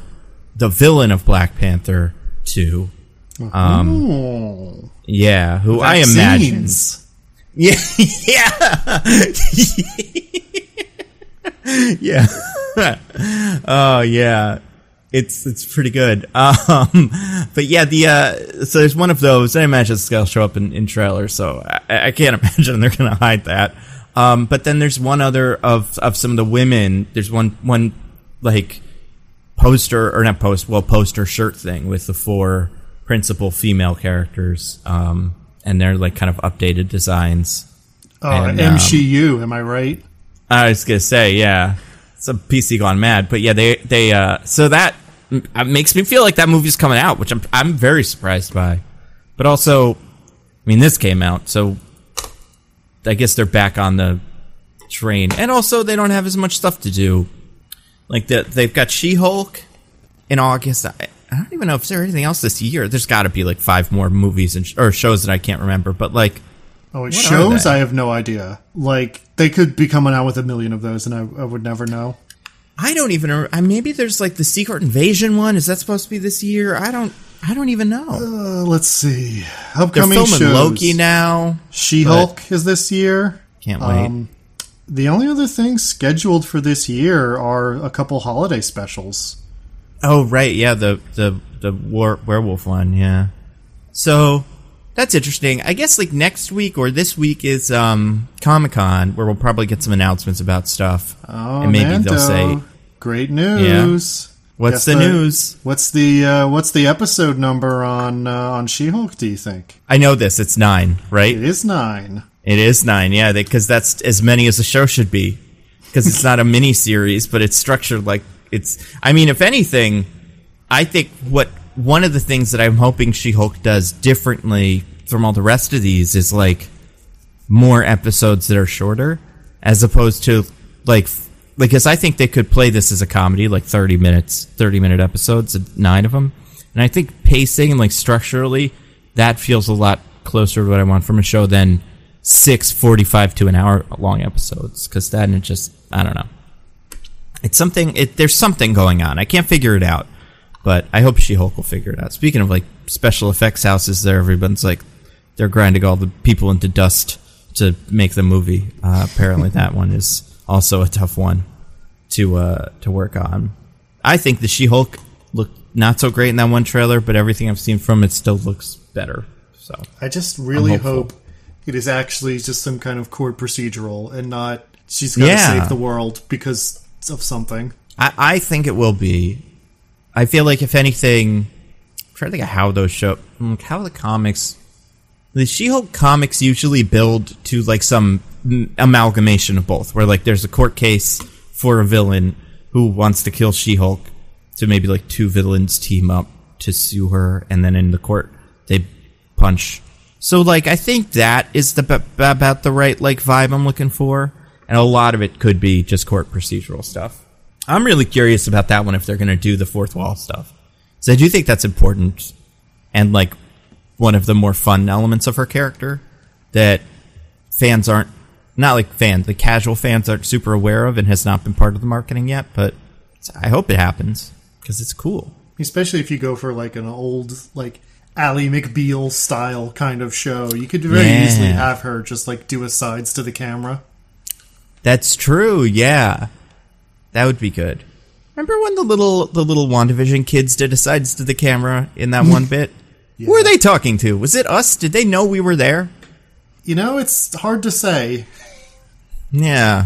the villain of Black Panther 2. Yeah, who Vaccines. I imagine. Yeah. Yeah. Oh yeah. It's pretty good. But yeah, so there's one of those. I imagine it's gonna show up in trailers, so I can't imagine they're gonna hide that. But then there's one other of some of the women. There's one like poster shirt thing with the 4 principal female characters. And they're like kind of updated designs. MCU, am I right? I was gonna say, yeah, it's a PC gone mad, but yeah, they so that makes me feel like that movie's coming out, which I'm very surprised by. But also, I mean, this came out, so I guess they're back on the train, and also they don't have as much stuff to do. Like they've got She-Hulk in August. I don't even know if there's anything else this year. There's got to be like 5 more movies or shows that I can't remember, but like. Oh, it shows? I have no idea. Like, they could be coming out with 1 million of those, and I would never know. I don't even know. Maybe there's like the Secret Invasion one. Is that supposed to be this year? I don't even know. Let's see. Upcoming They're filming shows. Loki now. She-Hulk is this year. Can't wait. The only other things scheduled for this year are a couple holiday specials. Oh, right. Yeah, the werewolf one, yeah. So that's interesting. I guess like next week or this week is Comic-Con, where we'll probably get some announcements about stuff. Oh, and maybe Nando. they'll say, great news. Yeah. What's the news? What's the episode number on She-Hulk, do you think? I know this. It's 9, right? It is 9. It is 9, yeah, because that's as many as a show should be. Because it's not a mini series, but it's structured like it's. I mean, if anything, I think one of the things that I'm hoping She-Hulk does differently from all the rest of these is like more episodes that are shorter, as opposed to like because I think they could play this as a comedy, like 30-minute episodes, 9 of them, and I think pacing and like structurally that feels a lot closer to what I want from a show than 6 45 to an hour long episodes, because then it just, I don't know. It's something. There's something going on. I can't figure it out, but I hope She-Hulk will figure it out. Speaking of like special effects houses, there everyone's like they're grinding all the people into dust to make the movie. Apparently, that one is also a tough one to work on. I think the She-Hulk looked not so great in that one trailer, but everything I've seen from it still looks better. So I just really hope it is actually just some kind of court procedural and not she's got to save the world because of something. I think it will be. I feel like if anything, I'm trying to think of how those how the comics, the She-Hulk comics usually build to like some amalgamation of both, where like there's a court case for a villain who wants to kill She-Hulk, so maybe like 2 villains team up to sue her, and then in the court they punch. So like I think that is about the right like vibe I'm looking for. And a lot of it could be just court procedural stuff. I'm really curious about that one, if they're going to do the fourth wall stuff. So I do think that's important. And like one of the more fun elements of her character that fans aren't, not like fans, the casual fans aren't super aware of and has not been part of the marketing yet. But I hope it happens because it's cool. Especially if you go for like an old, like Ally McBeal style kind of show. You could very easily have her just like do asides to the camera. That's true, yeah. That would be good. Remember when the little WandaVision kids did asides to the camera in that one bit? Yeah. Who were they talking to? Was it us? Did they know we were there? You know, it's hard to say. Yeah.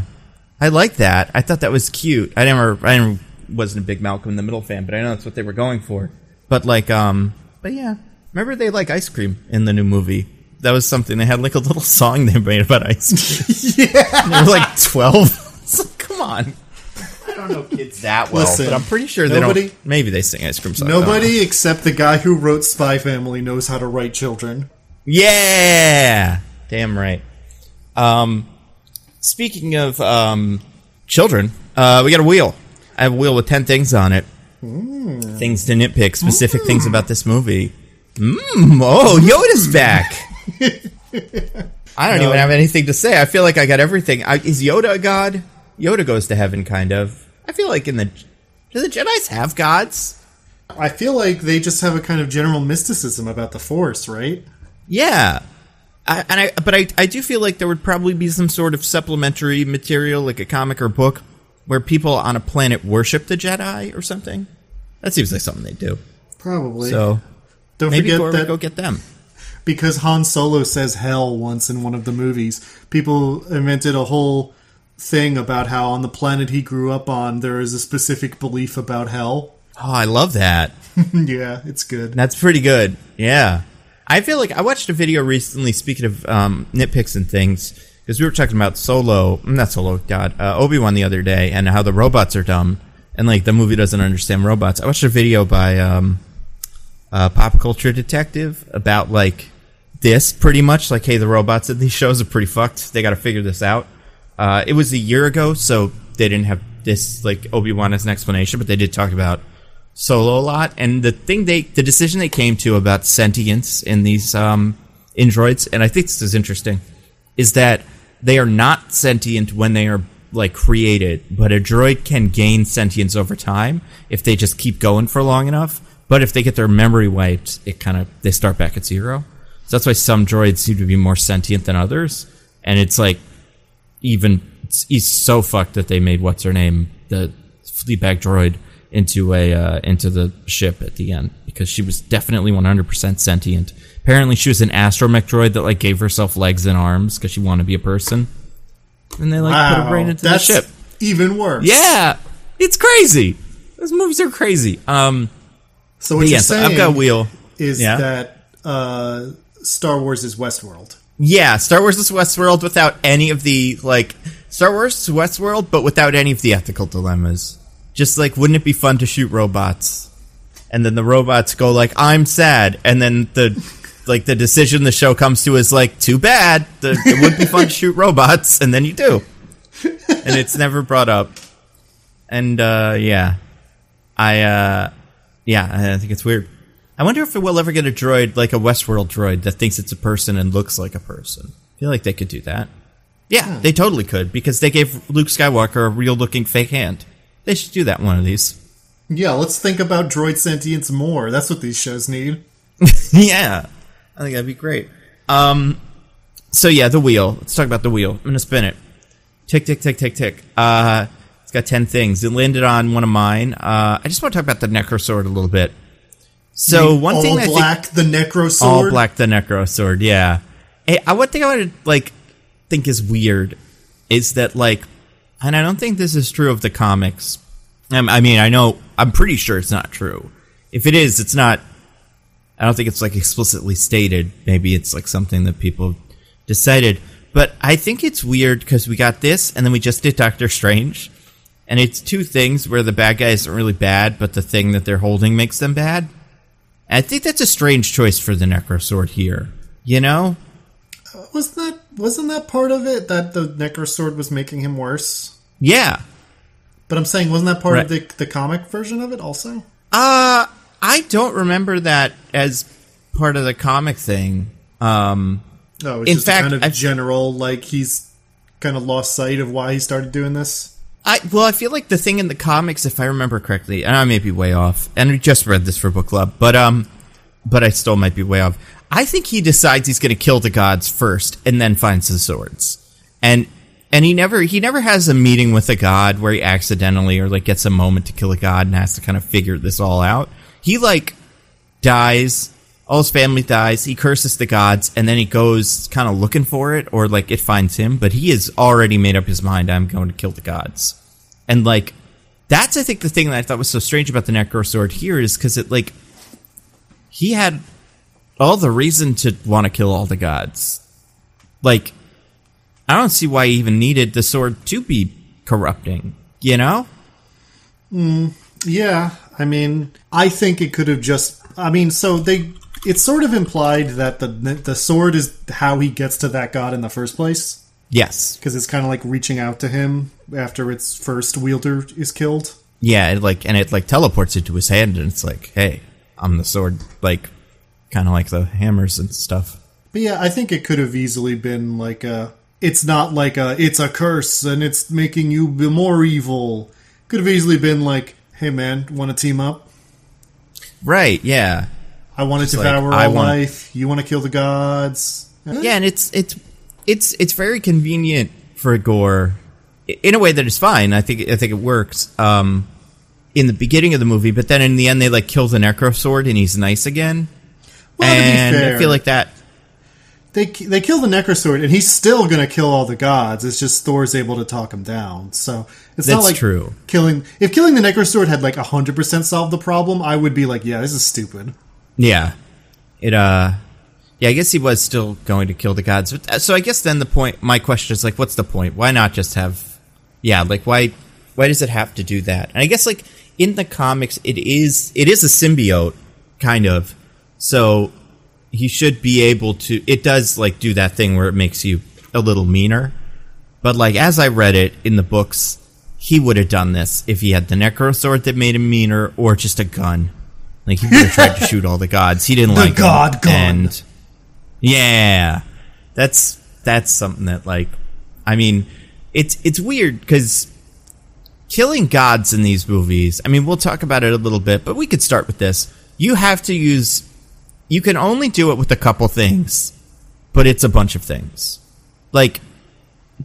I like that. I thought that was cute. I never wasn't a big Malcolm in the Middle fan, but I know that's what they were going for. But like, but yeah. Remember they like ice cream in the new movie? That was something. They had like a little song they made about ice cream. Yeah. And they were like 12. So, come on. I don't know kids that well, but I'm pretty sure they don't. Maybe they sing ice cream songs. Nobody except the guy who wrote Spy Family knows how to write children. Yeah. Damn right. Speaking of children, we got a wheel. I have a wheel with 10 things on it. Things to nitpick, specific things about this movie. Oh, Yoda's back. I don't even have anything to say. I feel like I got everything. Is Yoda a god? Yoda goes to heaven, kind of. I feel like do the Jedis have gods? I feel like they just have a kind of general mysticism about the Force, right? Yeah. But I do feel like there would probably be some sort of supplementary material, like a comic or book, where people on a planet worship the Jedi or something. That seems like something they do. Probably. So don't maybe forget Thor that would go get them. Because Han Solo says hell once in one of the movies. People invented a whole thing about how on the planet he grew up on, there is a specific belief about hell. Oh, I love that. Yeah, it's good. That's pretty good. Yeah. I feel like I watched a video recently, speaking of nitpicks and things, because we were talking about Obi-Wan the other day, and how the robots are dumb, and like the movie doesn't understand robots. I watched a video by Pop Culture Detective about like this, pretty much like, hey, the robots in these shows are pretty fucked. They got to figure this out. It was a year ago, so they didn't have this like Obi-Wan as an explanation, but they did talk about Solo a lot. And the decision they came to about sentience in these androids, and I think this is interesting, is that they are not sentient when they are like created, but a droid can gain sentience over time if they just keep going for long enough. But if they get their memory wiped, they start back at zero. So that's why some droids seem to be more sentient than others. And it's like, he's so fucked that they made what's her name, the Fleabag droid, into the ship at the end, because she was definitely 100% sentient. Apparently, she was an astromech droid that like gave herself legs and arms because she wanted to be a person, and they like put her brain into the ship. Even worse. Yeah, it's crazy. Those movies are crazy. So what you're saying I've got a wheel. Is that Star Wars is Westworld? Yeah, Star Wars is Westworld without any of the like Star Wars is Westworld, but without any of the ethical dilemmas. Just like, wouldn't it be fun to shoot robots? And then the robots go like, "I'm sad," and then the decision the show comes to is like, "Too bad. It would be fun to shoot robots," and then you do, and it's never brought up. And I think it's weird. I wonder if we'll ever get a droid, like a Westworld droid, that thinks it's a person and looks like a person. I feel like they could do that. Yeah, they totally could, because they gave Luke Skywalker a real-looking fake hand. They should do that in one of these. Yeah, let's think about droid sentience more. That's what these shows need. Yeah, I think that'd be great. So yeah, the wheel. Let's talk about the wheel. I'm going to spin it. Tick, tick, tick, tick, tick. It's got 10 things. It landed on one of mine. I just want to talk about the Necrosword a little bit. So one thing, all black, the Necrosword. All black, the Necrosword. Yeah. Hey, one thing I would like think is weird is that like, and I don't think this is true of the comics. I mean, I'm pretty sure it's not true. If it is, it's not. I don't think it's like explicitly stated. Maybe it's like something that people decided. But I think it's weird because we got this, and then we just did Doctor Strange. And it's two things where the bad guy isn't really bad, but the thing that they're holding makes them bad. And I think that's a strange choice for the Necrosword here. You know? Wasn't that part of it, that the Necrosword was making him worse? Yeah. But I'm saying, wasn't that part of the comic version of it also? I don't remember that as part of the comic thing. It's just kind of general, like he's kind of lost sight of why he started doing this? I feel like the thing in the comics, if I remember correctly, and I may be way off, and we just read this for book club, but I still might be way off. I think he decides he's going to kill the gods first, and then finds the swords. And he never has a meeting with a god where he accidentally or like gets a moment to kill a god and has to kind of figure this all out. He like dies, all his family dies, he curses the gods, and then he goes kind of looking for it, or like it finds him, but he has already made up his mind, I'm going to kill the gods. And like, that's I think the thing that I thought was so strange about the Necrosword here is because it like, he had all the reason to want to kill all the gods. Like, I don't see why he even needed the sword to be corrupting, you know? Yeah, I mean, I think it could have just... I mean, so it's sort of implied that the sword is how he gets to that god in the first place. Yes. Because it's kind of like reaching out to him after its first wielder is killed. Yeah, it teleports into his hand, and it's like, hey, I'm the sword, like, kind of like the hammers and stuff. But yeah, I think it could have easily been like it's not like it's a curse and it's making you be more evil. Could have easily been like, hey man, want to team up? Right, yeah. I want to devour all life. You want to kill the gods? Yeah, and it's very convenient for Gore in a way that is fine. I think it works in the beginning of the movie, but then in the end they like kill the Necro Sword and he's nice again. Well, and to be fair, I feel like that they kill the Necro Sword and he's still going to kill all the gods. It's just Thor's able to talk him down. So it's not like true. If killing the Necro Sword had like 100% solved the problem, I would be like, yeah, this is stupid. Yeah. I guess he was still going to kill the gods. So I guess then my question is like, what's the point? Why not just have, why does it have to do that? And I guess like in the comics, it is a symbiote kind of. So he should be able to, it does like do that thing where it makes you a little meaner. But like, as I read it in the books, he would have done this if he had the Necro Sword that made him meaner or just a gun. Like he would have tried to shoot all the gods. He didn't like the god gun. And yeah, that's something that like, I mean, it's weird because killing gods in these movies, I mean, we'll talk about it a little bit, but we could start with this. You can only do it with a couple things, but it's a bunch of things. Like,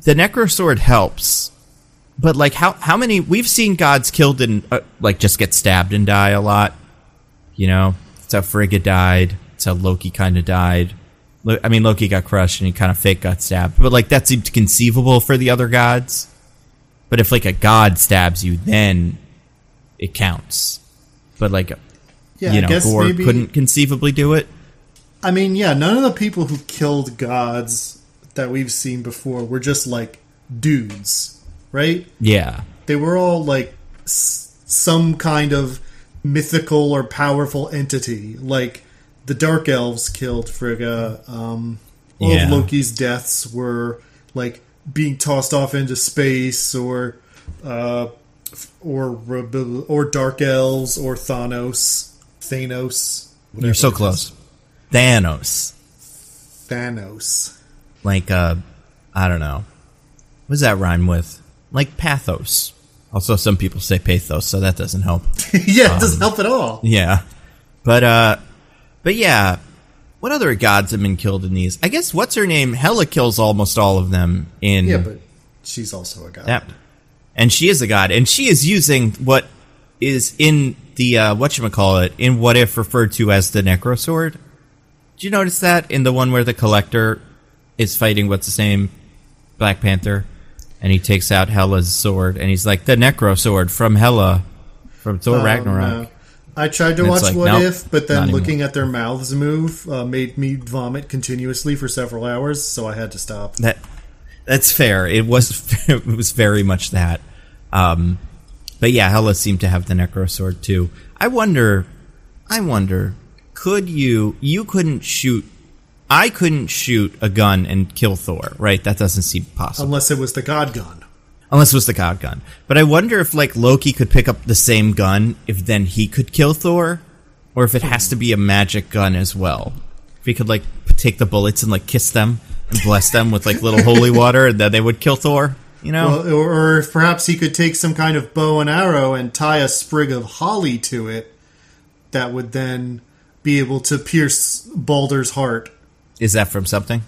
the Necro Sword helps, but like how many, we've seen gods killed and like just get stabbed and die a lot. You know, it's how Frigga died. It's how Loki kind of died. I mean, Loki got crushed and he kind of fake got stabbed. But, like, that seemed conceivable for the other gods. But if, like, a god stabs you, then it counts. But, like, Gore couldn't conceivably do it. I mean, yeah, none of the people who killed gods that we've seen before were just, like, dudes, right? Yeah. They were all, like, some kind of mythical or powerful entity. Like, the Dark Elves killed Frigga. All of Loki's deaths were like being tossed off into space, or Dark Elves, or Thanos. You're so close. Thanos. Like I don't know. What does that rhyme with? Like pathos. Also, some people say pathos, so that doesn't help. Yeah, it doesn't help at all. Yeah, But yeah, what other gods have been killed in these? I guess, what's her name? Hela kills almost all of them in... Yeah, but she's also a god. And she is a god. And she is using what is in the, whatchamacallit, in What If referred to as the Necro Sword. Did you notice that in the one where the Collector is fighting, what's his name? Black Panther. And he takes out Hela's sword, and he's like, the Necro Sword from Hela, from Thor Ragnarok. No. I tried to watch What If, but then looking at their mouths move made me vomit continuously for several hours, so I had to stop. That's fair. It was very much that. But yeah, Hela seemed to have the Necro Sword too. I wonder, could you couldn't shoot, I couldn't shoot a gun and kill Thor, right? That doesn't seem possible. Unless it was the god gun. But I wonder if, like, Loki could pick up the same gun, if then he could kill Thor, or if it has to be a magic gun as well. If he could, like, take the bullets and, like, kiss them and bless them with, like, little holy water, and then they would kill Thor, you know? Well, or if perhaps he could take some kind of bow and arrow and tie a sprig of holly to it that would then be able to pierce Baldur's heart. Is that from something?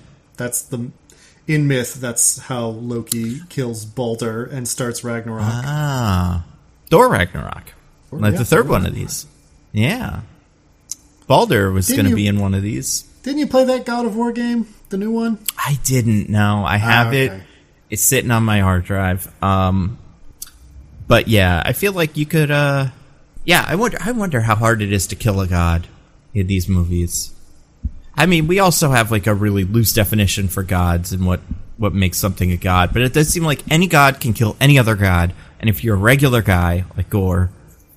In myth, that's how Loki kills Baldur and starts Ragnarok. Thor Ragnarok. The third one of these. Yeah. Baldur was going to be in one of these. Didn't you play that God of War game? The new one? I didn't, no. I have it. It's sitting on my hard drive. But yeah, I feel like you could... I wonder how hard it is to kill a god in these movies. I mean, we also have like a really loose definition for gods and what makes something a god, but it does seem like any god can kill any other god, and if you're a regular guy, like Gore,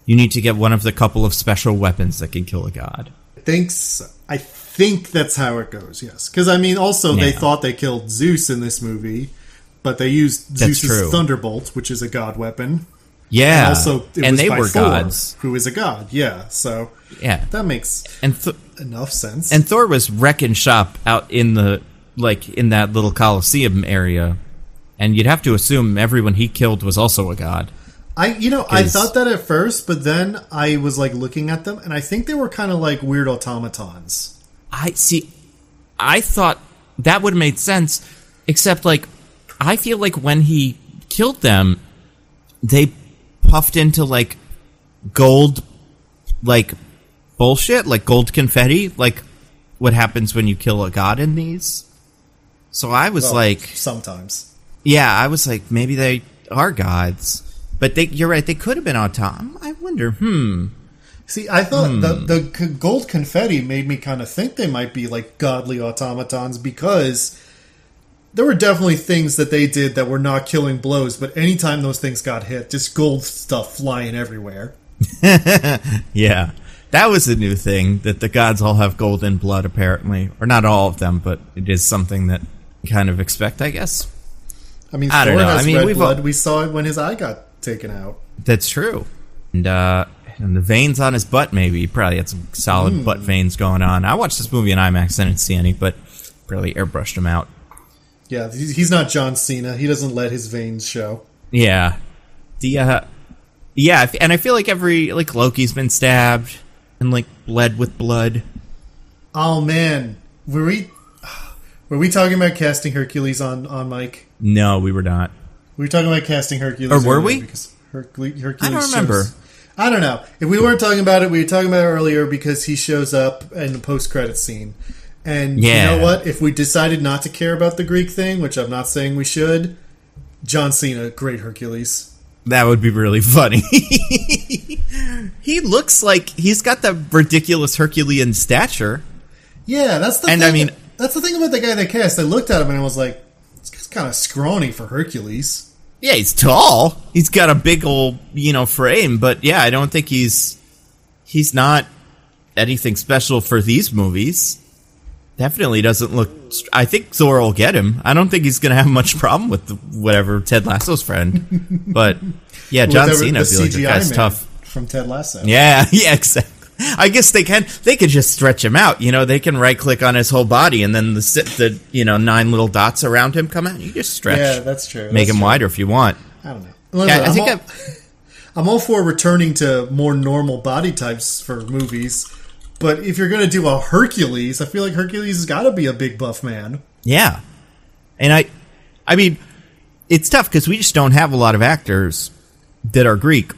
you need to get one of the couple of special weapons that can kill a god. I think that's how it goes, yes. Because, I mean, also, they thought they killed Zeus in this movie, but they used Zeus's Thunderbolt, which is a god weapon. Yeah, and also, they were Thor, gods. Who is a god, yeah, so... Yeah, that makes enough sense. And Thor was wrecking shop out in the in that little Colosseum area, and you'd have to assume everyone he killed was also a god. I thought that at first, but then I was like looking at them, and I think they were kind of like weird automatons. I thought that would have made sense, except like I feel like when he killed them, they puffed into, like, gold, like, bullshit, like gold confetti, like what happens when you kill a god in these. So I was sometimes. Yeah, I was like, maybe they are gods. But you're right, they could have been automatons. I wonder, See, I thought the gold confetti made me kind of think they might be like godly automatons, because there were definitely things that they did that were not killing blows, but anytime those things got hit, just gold stuff flying everywhere. Yeah. That was a new thing, that the gods all have golden blood, apparently. Or not all of them, but it is something that you kind of expect, I guess. I mean, Thor has red blood. We saw it when his eye got taken out. That's true. And the veins on his butt, maybe. He probably had some solid butt veins going on. I watched this movie in IMAX, I didn't see any, but barely airbrushed him out. Yeah, he's not John Cena. He doesn't let his veins show. Yeah. Yeah, and I feel like Loki's been stabbed and, like, bled with blood. Oh, man. Were we talking about casting Hercules on Mike? No, we were not. We were talking about casting Hercules. Or were we? Because Hercules I don't remember. I don't know. If we weren't talking about it, we were talking about it earlier because he shows up in the post-credit scene. And you know what? If we decided not to care about the Greek thing, which I'm not saying we should, John Cena, great Hercules. That would be really funny. He looks like he's got the ridiculous Herculean stature. Yeah, that's the thing. That's the thing about the guy they cast. I looked at him and I was like, this guy's kind of scrawny for Hercules. Yeah, he's tall. He's got a big old, frame. But yeah, I don't think he's not anything special for these movies. Definitely doesn't look... I think Thor will get him. I don't think he's going to have much problem with whatever Ted Lasso's friend. But yeah, John Cena, I feel like the guy's tough. From Ted Lasso. Yeah, exactly. I guess they could just stretch him out. They can right click on his whole body and then the 9 little dots around him come out. You just stretch. Yeah, that's true. Make him wider if you want. I don't know. Listen, I'm all for returning to more normal body types for movies. But if you're going to do a Hercules, I feel like Hercules has got to be a big buff man. Yeah. And I mean, it's tough because we just don't have a lot of actors that are Greek.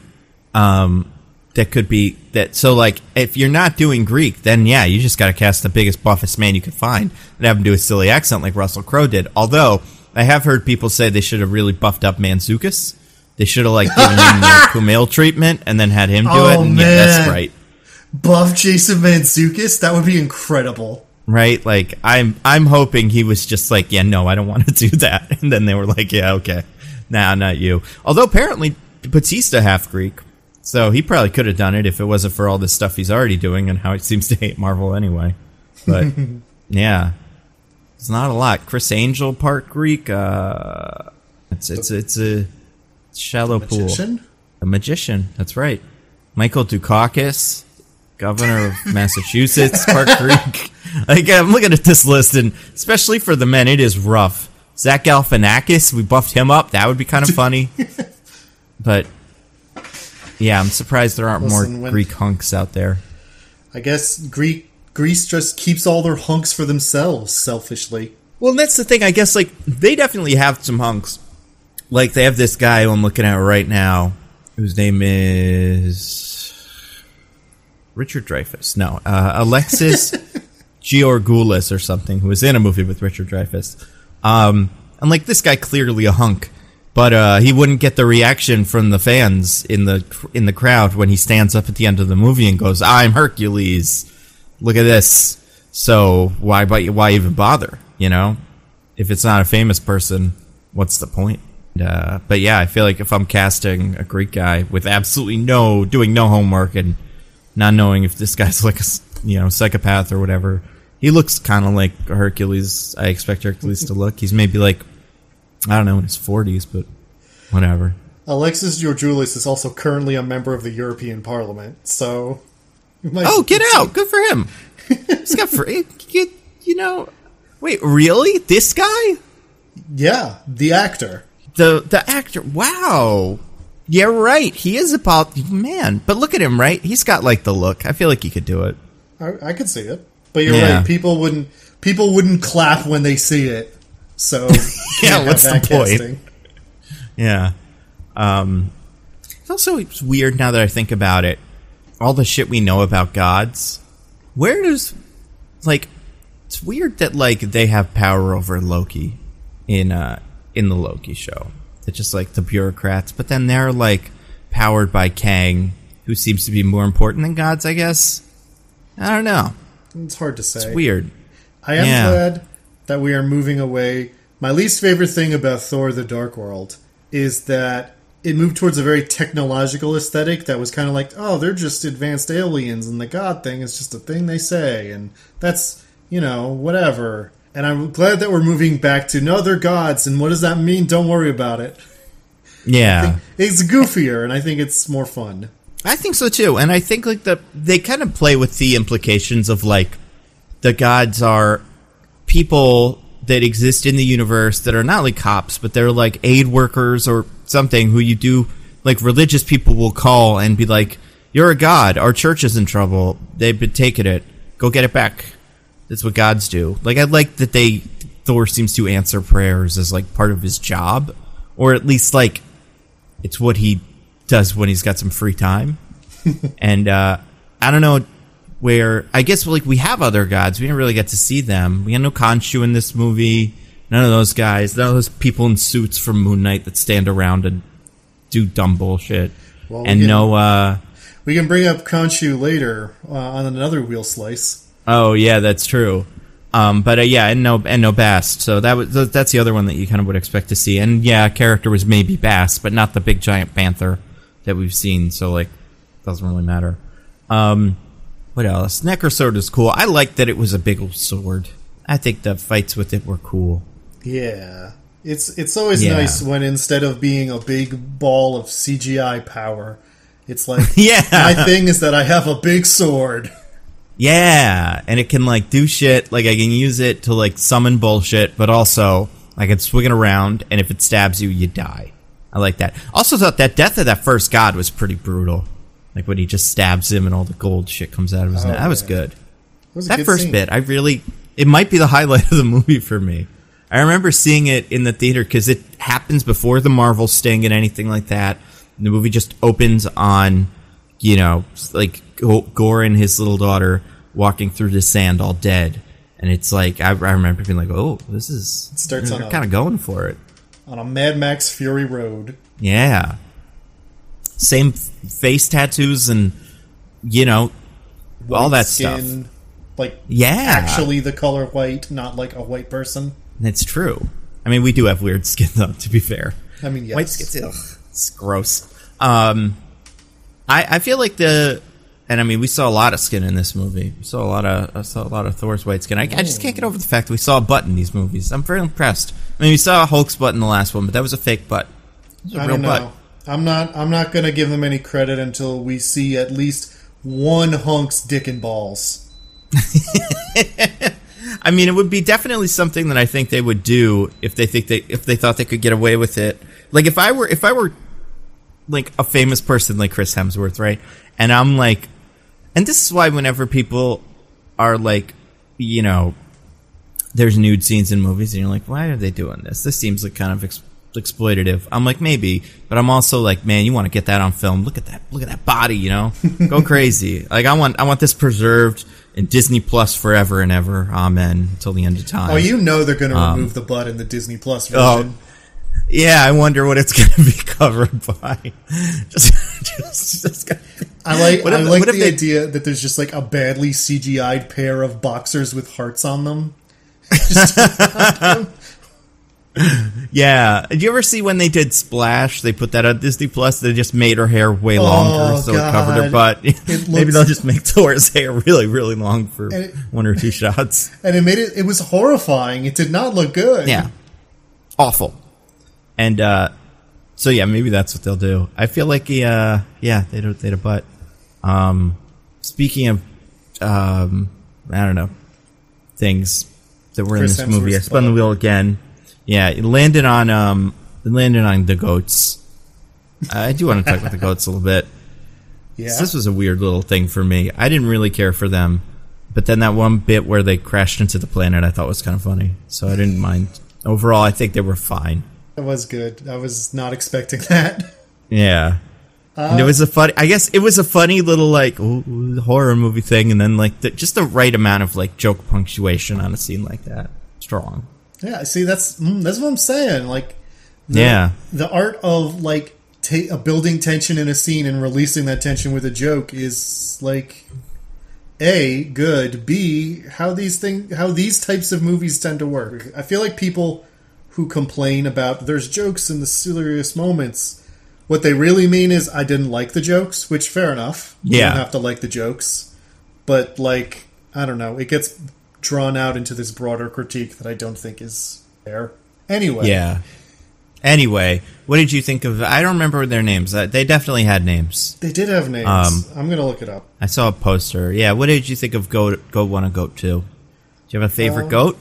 That could be that. So, like, if you're not doing Greek, then yeah, you just got to cast the biggest, buffest man you could find and have him do a silly accent like Russell Crowe did. Although, I have heard people say they should have really buffed up Mantzoukas. They should have, like, given him the Kumail treatment and then had him do it. And man. Yeah, that's right. Buff Jason Mantzoukas? That would be incredible. Right? Like, I'm hoping he was just like, yeah, no, I don't want to do that. And then they were like, yeah, okay. Nah, not you. Although apparently Bautista half Greek. So he probably could have done it if it wasn't for all this stuff he's already doing and how he seems to hate Marvel anyway. But, yeah. It's not a lot. Chris Angel, part Greek. It's a shallow pool. A magician. That's right. Michael Dukakis, governor of Massachusetts, part Greek. Like, I'm looking at this list, and especially for the men, it is rough. Zach Galifianakis, we buffed him up. That would be kind of funny. But, yeah, I'm surprised there aren't more Greek hunks out there. I guess Greece just keeps all their hunks for themselves, selfishly. Well, and that's the thing. I guess, like, they definitely have some hunks. Like, they have this guy who I'm looking at right now, whose name is Richard Dreyfuss. No, Alexis Georgoulis or something, who was in a movie with Richard Dreyfuss. And, like, this guy clearly a hunk. But he wouldn't get the reaction from the fans in the crowd when he stands up at the end of the movie and goes, "I'm Hercules. Look at this." So why even bother? If it's not a famous person, what's the point? But yeah, I feel like if I'm casting a Greek guy with absolutely doing no homework and not knowing if this guy's like a psychopath or whatever, he looks kind of like Hercules. I expect Hercules to look. He's maybe like, I don't know, in his 40s, but whatever. Alexis Georgoulis is also currently a member of the European Parliament, so... get out! Good for him! He's got free... Wait, really? This guy? Yeah, the actor. The actor, wow. Yeah, right. He is man. But look at him, right? He's got, like, the look. I feel like he could do it. I could see it. But you're right. People wouldn't clap when they see it. So, yeah, what's the point? Casting. Yeah. It's also weird now that I think about it. All the shit we know about gods. Where does, like, it's weird that, like, they have power over Loki in the Loki show. It's just, like, the bureaucrats. But then they're, like, powered by Kang, who seems to be more important than gods, I guess. I don't know. It's hard to say. It's weird. I am glad that we are moving away. My least favorite thing about Thor: The Dark World is that it moved towards a very technological aesthetic that was kind of like, oh, they're just advanced aliens, and the god thing is just a thing they say, and that's, you know, whatever. And I'm glad that we're moving back to, no, they're gods, and what does that mean? Don't worry about it. Yeah. It's goofier, and I think it's more fun. I think so, too. And I think, like, they kind of play with the implications of, like, the gods are people that exist in the universe that are not like cops, but they're like aid workers or something who you do, like, religious people will call and be like, you're a god, our church is in trouble, they've been taking it, go get it back. That's what gods do. Like, I like that Thor seems to answer prayers as, like, part of his job, or at least, like, it's what he does when he's got some free time. And I don't know where, I guess, like, we have other gods. We didn't really get to see them. We had no Khonshu in this movie. None of those guys. None of those people in suits from Moon Knight that stand around and do dumb bullshit. Well, and we can bring up Khonshu later on another wheel slice. Oh yeah, that's true. But yeah, and no Bast. So that's the other one that you kind of would expect to see. And yeah, character was maybe Bast, but not the big giant panther that we've seen. So, like, doesn't really matter. What else? Necrosword is cool. I like that it was a big old sword. I think the fights with it were cool. Yeah. It's always nice when instead of being a big ball of CGI power, it's like, my thing is that I have a big sword. Yeah, and it can, like, do shit. Like, I can use it to, like, summon bullshit, but also I can swing it around, and if it stabs you, you die. I like that. Also thought that death of that first god was pretty brutal. Like, when he just stabs him and all the gold shit comes out of his neck. That was good. That first scene. It might be the highlight of the movie for me. I remember seeing it in the theater because it happens before the Marvel sting and anything like that. And the movie just opens on, you know, like, Gore and his little daughter walking through the sand all dead. And it's like, I remember being like, oh, this is... It starts on kind of going for it. On a Mad Max Fury Road. Yeah. Same face tattoos and, you know, white all that skin, stuff. Like, actually the color white, not like a white person. It's true. I mean, we do have weird skin, though, to be fair. I mean, yes. White skin, it's gross. I feel like and I mean, we saw a lot of skin in this movie. I saw a lot of Thor's white skin. I just can't get over the fact that we saw a butt in these movies. I'm very impressed. I mean, we saw Hulk's butt in the last one, but that was a fake butt. It was a real butt. I'm not going to give them any credit until we see at least one hunk's dick and balls. I mean, it would be definitely something that I think they would do if they thought they could get away with it. Like, if I were like a famous person like Chris Hemsworth, right? And I'm like, and this is why whenever people are like, you know, there's nude scenes in movies and you're like, why are they doing this? This seems like kind of exploitative. I'm like, maybe, but I'm also like, man, you want to get that on film. Look at that body, you know? Go crazy. Like, I want this preserved in Disney Plus forever and ever. Amen. Until the end of time. Oh, you know they're going to remove the butt in the Disney Plus version. Yeah, I wonder what it's going to be covered by. I like the idea that there's just like a badly CGI'd pair of boxers with hearts on them. Yeah. Did you ever see when they did Splash? They put that on Disney Plus. They just made her hair way longer, so it covered her butt. Maybe they'll just make Thor's hair really, really long for one or two shots. And it was horrifying. It did not look good. Yeah. Awful. And so yeah, maybe that's what they'll do. I feel like they'd a butt. Speaking of I don't know, things that were in this movie, I spun the wheel again. Yeah, it landed on the goats. I do want to talk about the goats a little bit. Yeah. So this was a weird little thing for me. I didn't really care for them, but then that one bit where they crashed into the planet I thought was kind of funny, so I didn't mind. Overall, I think they were fine. That was good. I was not expecting that. Yeah. And it was I guess it was a funny little, like, horror movie thing, and then, like, just the right amount of, like, joke punctuation on a scene like that. Strong. Yeah, see, that's what I'm saying. Like, the art of, like, building tension in a scene and releasing that tension with a joke is, like, A, good, B, how these types of movies tend to work. I feel like people who complain about there's jokes in the serious moments, what they really mean is I didn't like the jokes, which fair enough. You don't have to like the jokes. But, like, I don't know, it gets drawn out into this broader critique that I don't think is fair. Anyway. Yeah. Anyway, what did you think of... I don't remember their names. They definitely had names. They did have names. I'm going to look it up. I saw a poster. Yeah, what did you think of Goat 1 and Goat 2? Do you have a favorite goat?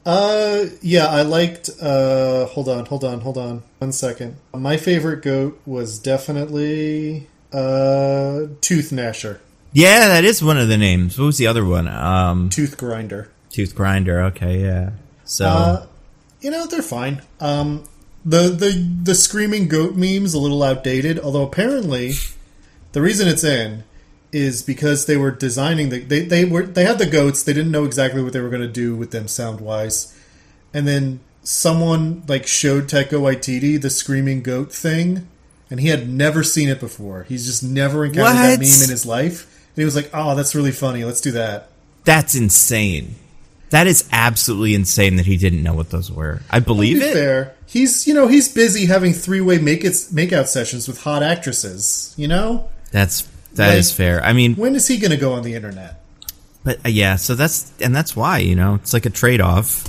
Yeah, I liked... Hold on. 1 second. My favorite goat was definitely... Tooth Gnasher. Yeah, that is one of the names. What was the other one? Tooth Grinder. Tooth Grinder, okay, yeah. So... they're fine. The screaming goat meme's a little outdated, although apparently the reason it's in is because they were designing they had the goats, they didn't know exactly what they were going to do with them sound wise, and then someone like showed Taika Waititi the screaming goat thing, and he had never seen it before. He's just never encountered that meme in his life, and he was like, "Oh, that's really funny. Let's do that." That's insane. That is absolutely insane that he didn't know what those were. I believe it. Fair. He's busy having 3-way makeout sessions with hot actresses. That is fair. I mean, when is he going to go on the internet? But yeah, so that's why, it's like a trade-off.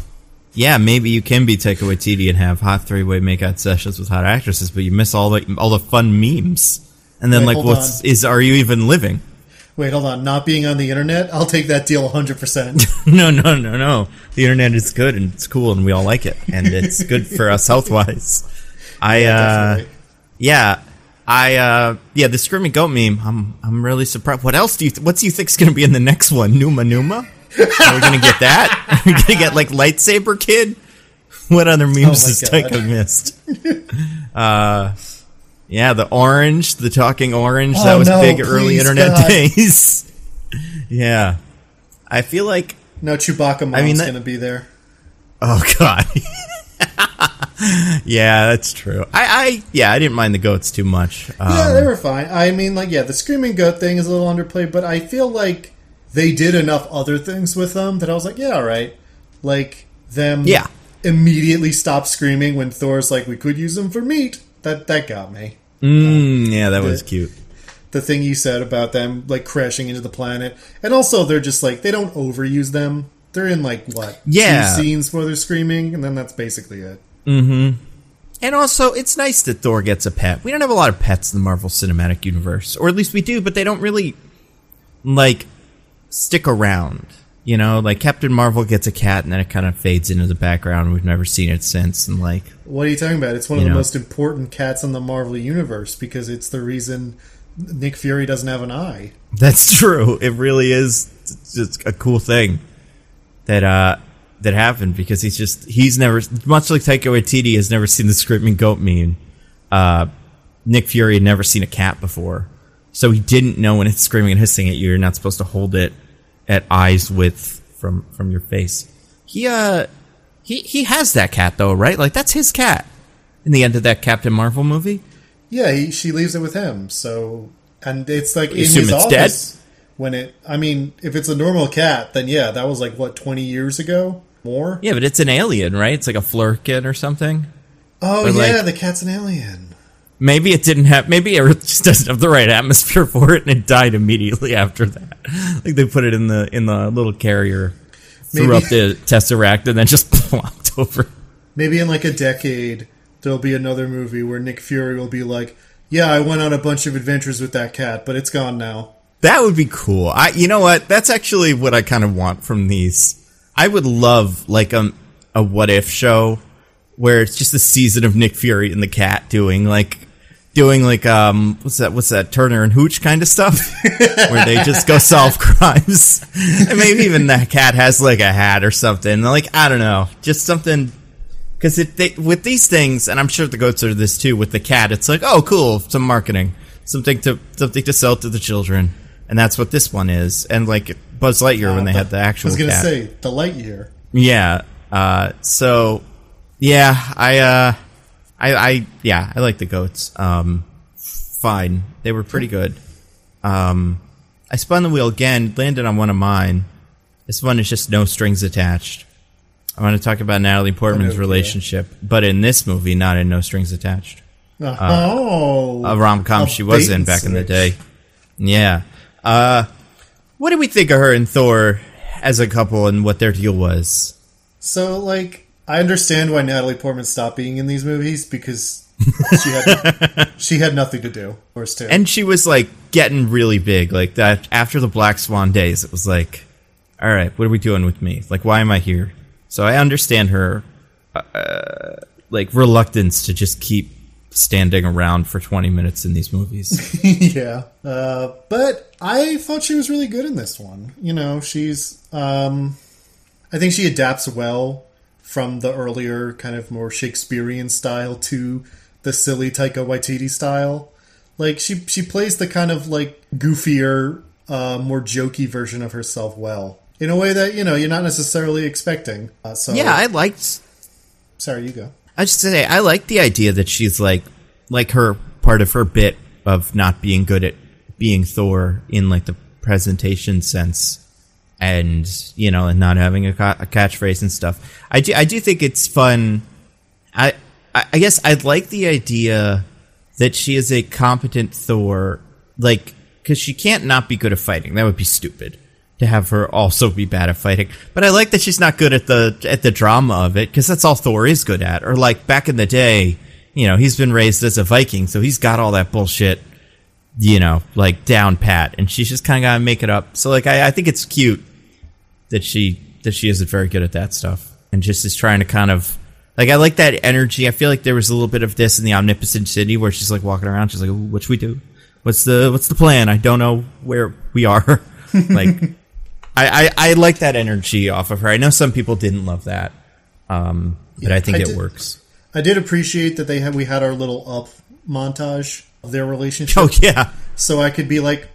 Yeah, maybe you can be Taika Waititi and have hot 3-way makeout sessions with hot actresses, but you miss all the fun memes. And then are you even living? Wait, hold on. Not being on the internet? I'll take that deal 100%. No. The internet is good and it's cool and we all like it. And it's good for us health-wise. The screaming goat meme, I'm really surprised. What else do you think is going to be in the next one? Numa? Are we going to get that? Are we going to get, like, Lightsaber Kid? What other memes has Taika missed? Yeah, the talking orange. That was big early internet days. Yeah. I feel like... No, Chewbacca Mom's going to be there. Oh, God. Yeah, that's true. I didn't mind the goats too much. Yeah, they were fine. I mean, the screaming goat thing is a little underplayed, but I feel like they did enough other things with them that I was like, yeah, all right. Like, them immediately stop screaming when Thor's like, we could use them for meat. That got me. That was cute. The thing you said about them, like, crashing into the planet. And also, they're just, like, they don't overuse them. They're in, like, 2 scenes where they're screaming, and then that's basically it. Mm-hmm. And also, it's nice that Thor gets a pet. We don't have a lot of pets in the Marvel Cinematic Universe. Or at least we do, but they don't really, like, stick around. Like, Captain Marvel gets a cat, and then it kind of fades into the background. We've never seen it since, and, like... What are you talking about? It's one of the most important cats in the Marvel Universe, because it's the reason Nick Fury doesn't have an eye. That's true. It really is just a cool thing that happened, because he's never, much like Taika Waititi has never seen the screaming goat meme, Nick Fury had never seen a cat before. So he didn't know when it's screaming and hissing at you, you're not supposed to hold it at eyes width from your face. He has that cat though, right? Like, that's his cat in the end of that Captain Marvel movie. Yeah, she leaves it with him. So, and it's like in his office. Dead? If it's a normal cat, then yeah, that was 20 years ago? More? Yeah, but it's an alien, right? It's like a flurkin or something. Oh, yeah, the cat's an alien. Maybe Earth just doesn't have the right atmosphere for it, and it died immediately after that. Like, they put it in the little carrier, threw up the Tesseract, and then just plopped over. Maybe in a decade, there'll be another movie where Nick Fury will be like, yeah, I went on a bunch of adventures with that cat, but it's gone now. That would be cool. You know what? That's actually what I kind of want from these. I would love, a what-if show where it's just a season of Nick Fury and the cat doing what's that Turner and Hooch kind of stuff where they just go solve crimes, and maybe even that cat has a hat or something, I don't know, just something Because with these things, and I'm sure the goats are this too, with the cat, it's like, oh, cool, some marketing. Something to sell to the children. And that's what this one is. And like Buzz Lightyear when they had the actual cat. I was going to say, the Lightyear. Yeah. So, yeah, I like the goats. Fine. They were pretty good. I spun the wheel again, landed on one of mine. This one is just no strings attached. I want to talk about Natalie Portman's relationship, but in this movie, not in No Strings Attached. A rom-com she was in back in the day. Yeah. What do we think of her and Thor as a couple and what their deal was? So, like, I understand why Natalie Portman stopped being in these movies because she had nothing to do. And she was, like, getting really big. Like, that after the Black Swan days, it was like, all right, what are we doing with me? Like, why am I here? So I understand her, like, reluctance to just keep standing around for 20 minutes in these movies. Yeah. But I thought she was really good in this one. You know, she's... I think she adapts well from the earlier kind of more Shakespearean style to the silly Taika Waititi style. Like, she plays the kind of, like, goofier, more jokey version of herself well. In a way that, you know, you're not necessarily expecting. Yeah, I liked... Sorry, you go. I just say I like the idea that she's like her part of her bit of not being good at being Thor in like the presentation sense, and you know, and not having a catchphrase and stuff. I do think it's fun. I guess I like the idea that she is a competent Thor, like because she can't not be good at fighting. That would be stupid to have her also be bad at fighting. But I like that she's not good at the drama of it, because that's all Thor is good at. Or like back in the day, you know, he's been raised as a Viking, so he's got all that bullshit, you know, like down pat, and she's just kind of got to make it up. So like I think it's cute that she isn't very good at that stuff and just is trying to kind of like, I like that energy. I feel like there was a little bit of this in the Omnipotent City where she's like walking around, she's like, what should we do? What's the plan? I don't know where we are. Like I like that energy off of her. I know some people didn't love that, but I think it works. I did appreciate that we had our little up montage of their relationship. Oh, yeah. So I could be like,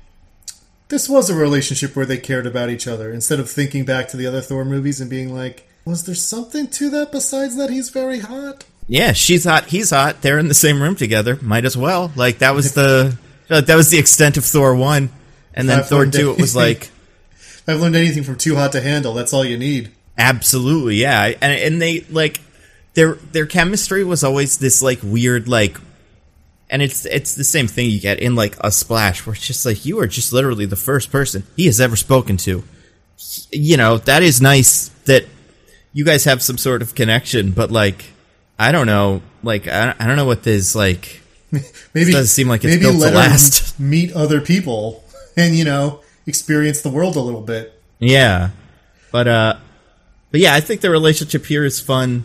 this was a relationship where they cared about each other, instead of thinking back to the other Thor movies and being like, was there something to that besides that he's very hot? Yeah, she's hot, he's hot. They're in the same room together. Might as well. Like, that was the extent of Thor 1. And then Thor 2, it was like... I've learned anything from Too Hot to Handle. That's all you need. Absolutely, yeah. And they, like, their chemistry was always this, like, weird, like... And it's the same thing you get in, like, A Splash, where it's just like, you are just literally the first person he has ever spoken to. You know, that is nice that you guys have some sort of connection, but, like, I don't know. Like, I don't know what this, like... Maybe, it doesn't seem like it's built to last. Meet other people and, you know, experience the world a little bit. Yeah. But yeah, I think the relationship here is fun.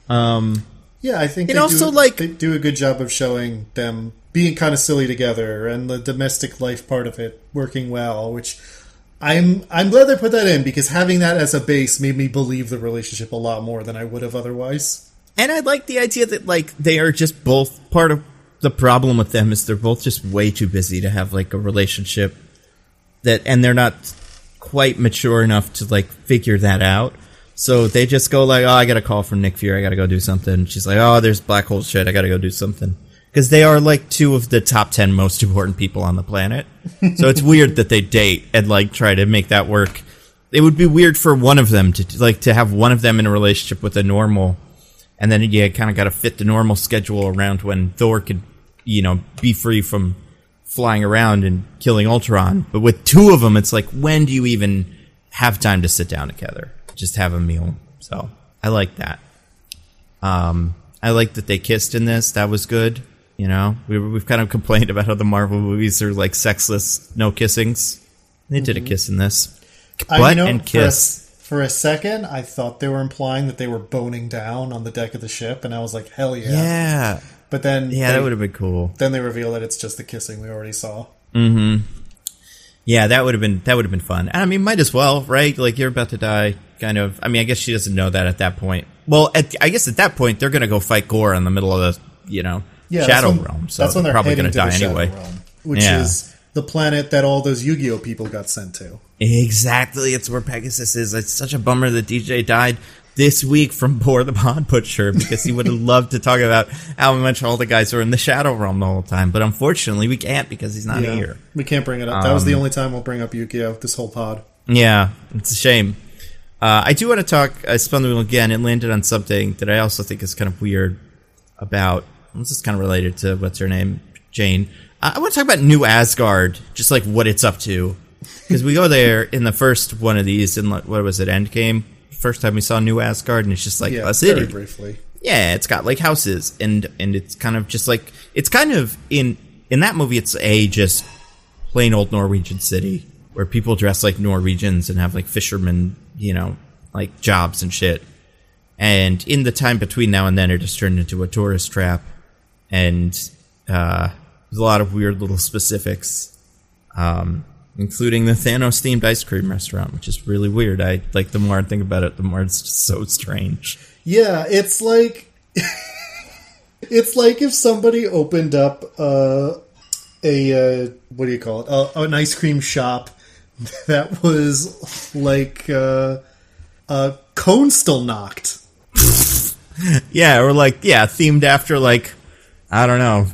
Yeah, I think they do a good job of showing them being kind of silly together and the domestic life part of it working well, which I'm glad they put that in, because having that as a base made me believe the relationship a lot more than I would have otherwise. And I like the idea that, like, they are just both part of the problem with them is they're both just way too busy to have, like, a relationship and they're not quite mature enough to, like, figure that out. So they just go like, oh, I got a call from Nick Fury, I gotta go do something. She's like, oh, there's black hole shit, I gotta go do something. Because they are, like, 2 of the top 10 most important people on the planet. So it's weird that they date and, like, try to make that work. It would be weird for one of them to have one of them in a relationship with a normal, and then you kind of got to fit the normal schedule around when Thor could, you know, be free from flying around and killing Ultron. But with 2 of them, it's like, when do you even have time to sit down together? Just have a meal. So I like that. I like that they kissed in this. That was good. You know, we've kind of complained about how the Marvel movies are like sexless, no kissings. They did a kiss in this. Butt and kiss. For a second, I thought they were implying that they were boning down on the deck of the ship, and I was like, hell yeah. Yeah. But then... Yeah, that would have been cool. Then they reveal that it's just the kissing we already saw. Mm-hmm. Yeah, that would have been fun. I mean, might as well, right? Like, you're about to die, kind of. I mean, I guess she doesn't know that at that point. Well, I guess at that point, they're going to go fight Gore in the middle of the, Shadow Realm. So that's when they're probably going to die anyway. Realm, which is the planet that all those Yu-Gi-Oh people got sent to. Exactly. It's where Pegasus is. It's such a bummer that DJ died this week from Por the Pud Butcher, because he would have loved to talk about how much all the guys were in the Shadow Realm the whole time. But unfortunately, we can't because he's not here. We can't bring it up. That was the only time we'll bring up Yu-Gi-Oh! This whole pod. Yeah, it's a shame. I do want to talk, I spun the wheel again, it landed on something that I also think is kind of weird about, this is kind of related to, what's her name, Jane. I want to talk about New Asgard, just like what it's up to. Because we go there in the first one of these, in what was it, Endgame? First time we saw New Asgard, and it's just like a city. Very briefly. Yeah, it's got like houses, and it's kind of just like, it's kind of, in that movie, it's a just plain old Norwegian city, where people dress like Norwegians and have like fishermen, like jobs and shit. And in the time between now and then, it just turned into a tourist trap. And there's a lot of weird little specifics, including the Thanos-themed ice cream restaurant, which is really weird. The more I think about it, the more it's just so strange. Yeah, it's like it's like if somebody opened up what do you call it? An ice cream shop that was like cone still knocked. Yeah, or themed after I don't know,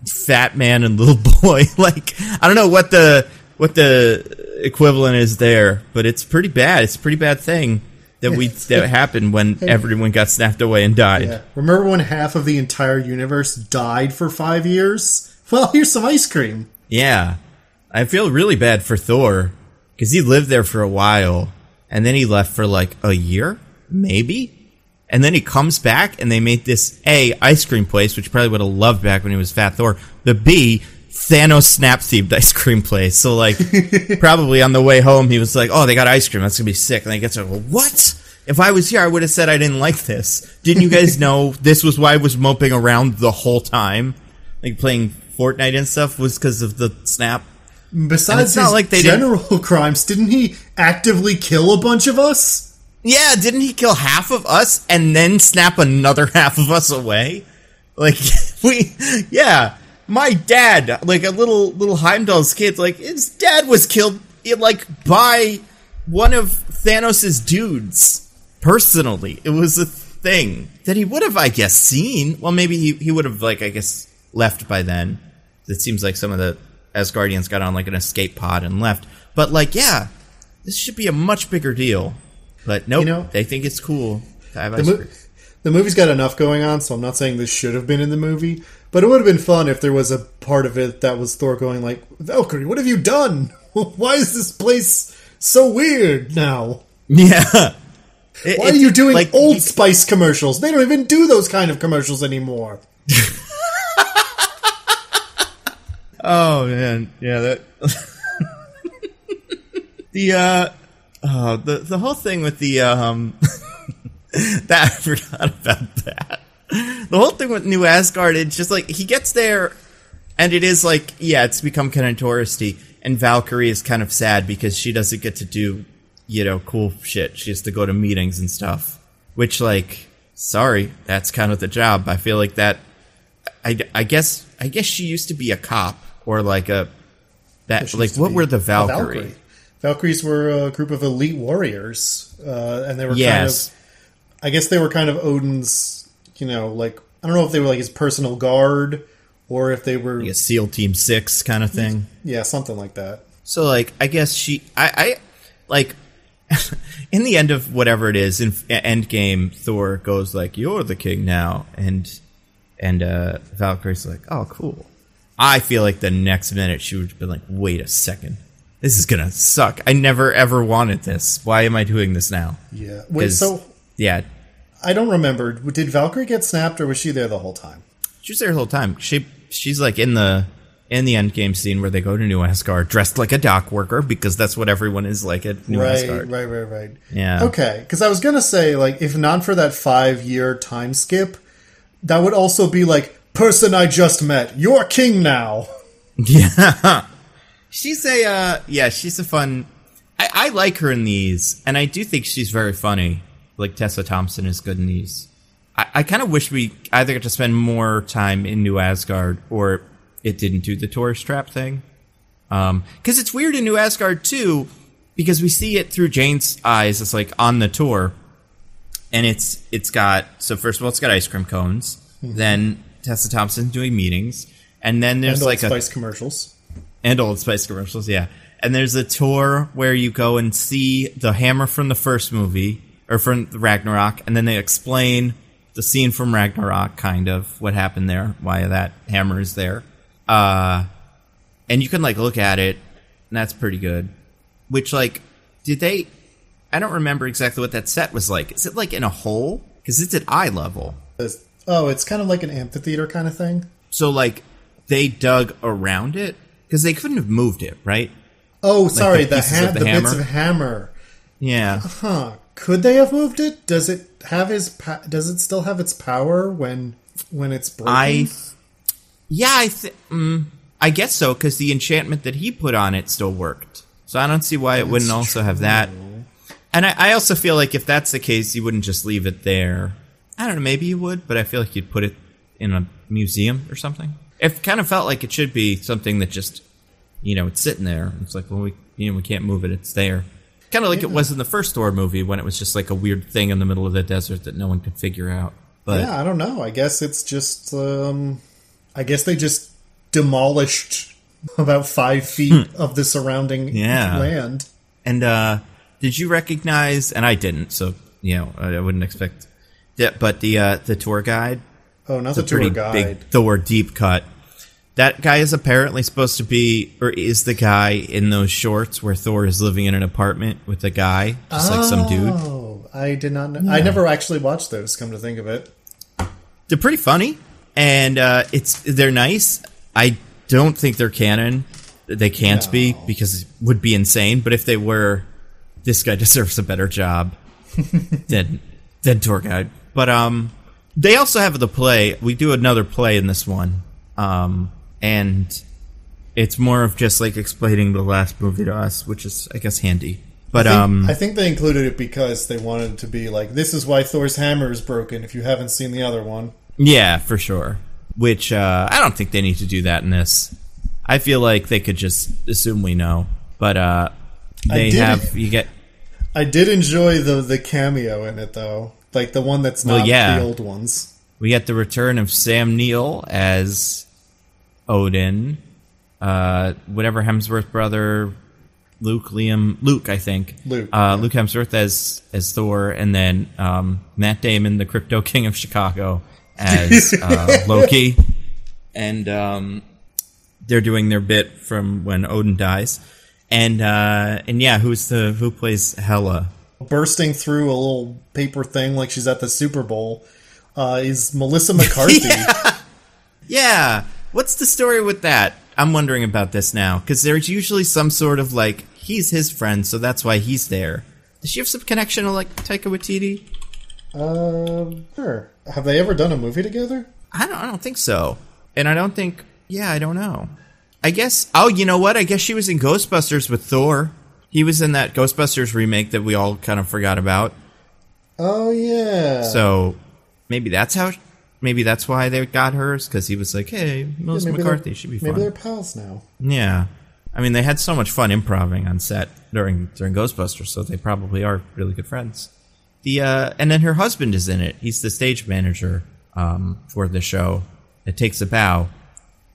Fat Man and Little Boy. I don't know what the equivalent is there, but it's pretty bad. It's a pretty bad thing that happened when everyone got snapped away and died. Yeah. Remember when half of the entire universe died for 5 years? Well, here's some ice cream. Yeah. I feel really bad for Thor, because he lived there for a while, and then he left for a year, maybe? And then he comes back, and they made this A, ice cream place, which he probably would have loved back when he was Fat Thor, the B, Thanos snap-themed ice cream place. So, probably on the way home, he was like, oh, they got ice cream, that's gonna be sick. And then he gets what? If I was here, I would have said I didn't like this. Didn't you guys know this was why I was moping around the whole time? Playing Fortnite and stuff was because of the snap. Besides his general crimes, didn't he actively kill a bunch of us? Yeah, didn't he kill half of us and then snap another half of us away? My dad, a little Heimdall's kid, his dad was killed, by one of Thanos' dudes, personally. It was a thing that he would have, I guess, seen. Well, maybe he would have, left by then. It seems like some of the Asgardians got on, an escape pod and left. But, this should be a much bigger deal. But nope, they think it's cool to have ice cream. The movie's got enough going on, so I'm not saying this should have been in the movie. But it would have been fun if there was a part of it that was Thor going Valkyrie, what have you done? Why is this place so weird now? Yeah. Why are you doing Old Spice commercials? They don't even do those kind of commercials anymore. Oh, man. Yeah, the whole thing with the that I forgot about that. The whole thing with New Asgard, it's just he gets there, and it is it's become kind of touristy, and Valkyrie is kind of sad because she doesn't get to do cool shit. She has to go to meetings and stuff, which sorry, that's kind of the job. I feel like that. I guess she used to be a cop or what were the Valkyrie? Valkyries were a group of elite warriors, and they were kind of, I guess they were kind of Odin's, I don't know if they were his personal guard, or if they were a SEAL Team 6 kind of thing. Yeah, something like that. So, I guess she, in the end of whatever it is, in Endgame, Thor goes you're the king now, and Valkyrie's oh, cool. I feel the next minute she would have been wait a second. This is gonna suck. I never ever wanted this. Why am I doing this now? Yeah. Wait, yeah. I don't remember. Did Valkyrie get snapped, or was she there the whole time? She was there the whole time. She's in the Endgame scene where they go to New Asgard dressed like a dock worker, because that's what everyone is at New Asgard. Right. Yeah. Okay, because I was gonna say if not for that 5-year time skip, that would also be person I just met, you're king now. Yeah. She's she's a fun... I like her in these, and I do think she's very funny. like Tessa Thompson is good in these. I kind of wish we either got to spend more time in New Asgard or it didn't do the tourist trap thing. Because it's weird in New Asgard, too, because we see it through Jane's eyes. It's like on the tour. And it's got, so first of all, it's got ice cream cones. Mm-hmm. Then Tessa Thompson doing meetings. And then there's like Old Spice commercials. And Old Spice commercials, yeah. And there's a tour where you go and see the hammer from the first movie, or from Ragnarok, and then they explain the scene from Ragnarok, kind of, what happened there, why that hammer is there. And you can, like, look at it, and that's pretty good. Which, like, I don't remember exactly what that set was like. Is it, like, in a hole? Because it's at eye level. It's kind of like an amphitheater kind of thing. So, like, they dug around it? Because they couldn't have moved it, right? Oh, sorry, like the bits of hammer. Yeah. Huh. Could they have moved it? Does it still have its power when it's broken? I guess so, because the enchantment that he put on it still worked. So I don't see why it wouldn't also have that. And I also feel like if that's the case, you wouldn't just leave it there. I don't know, maybe you would, but I feel like you'd put it in a museum or something. It kind of felt like it should be something that just, it's sitting there. It's like, well, we can't move it. It's there. Kind of like it was in the first Thor movie when it was just like a weird thing in the middle of the desert that no one could figure out. But yeah, I don't know. I guess it's just, I guess they just demolished about 5 feet of the surrounding land. And did you recognize, and I didn't, so, I wouldn't expect that, but the tour guide? Oh, not the tour guide. Big Thor deep cut. That guy is apparently supposed to be, or is the guy in those shorts where Thor is living in an apartment with a guy, just like some dude. Oh, I did not know. Yeah. I never actually watched those, come to think of it. They're pretty funny, and they're nice. I don't think they're canon. They can't be, because it would be insane, but if they were, this guy deserves a better job than tour guide. But they also have the play. We do another play in this one. And it's more of just like explaining the last movie to us, which is, I guess, handy. But I think they included it because they wanted it to be like, this is why Thor's hammer is broken if you haven't seen the other one. Yeah, for sure. Which I don't think they need to do that in this. I feel like they could just assume we know. But I did enjoy the cameo in it, though. Like the one that's not the old ones. We get the return of Sam Neill as Odin, whatever Hemsworth brother, Luke, I think. Luke Hemsworth as Thor, and then Matt Damon, the Crypto King of Chicago, as Loki. And they're doing their bit from when Odin dies. And yeah, who plays Hela? Bursting through a little paper thing like she's at the Super Bowl is Melissa McCarthy. Yeah. What's the story with that? I'm wondering about this now, because there's usually some sort of, like, he's his friend, so that's why he's there. Does she have some connection to, like, Taika Waititi? Sure. Have they ever done a movie together? I don't think so. And I don't think... Yeah, I don't know. I guess... Oh, you know what? I guess she was in Ghostbusters with Thor. He was in that Ghostbusters remake that we all kind of forgot about. Oh, yeah. So, maybe that's why they got hers, because he was like, hey, Melissa McCarthy should be fun. Maybe they're pals now. Yeah. I mean, they had so much fun improvising on set during Ghostbusters, so they probably are really good friends. And then her husband is in it. He's the stage manager for the show. It takes a bow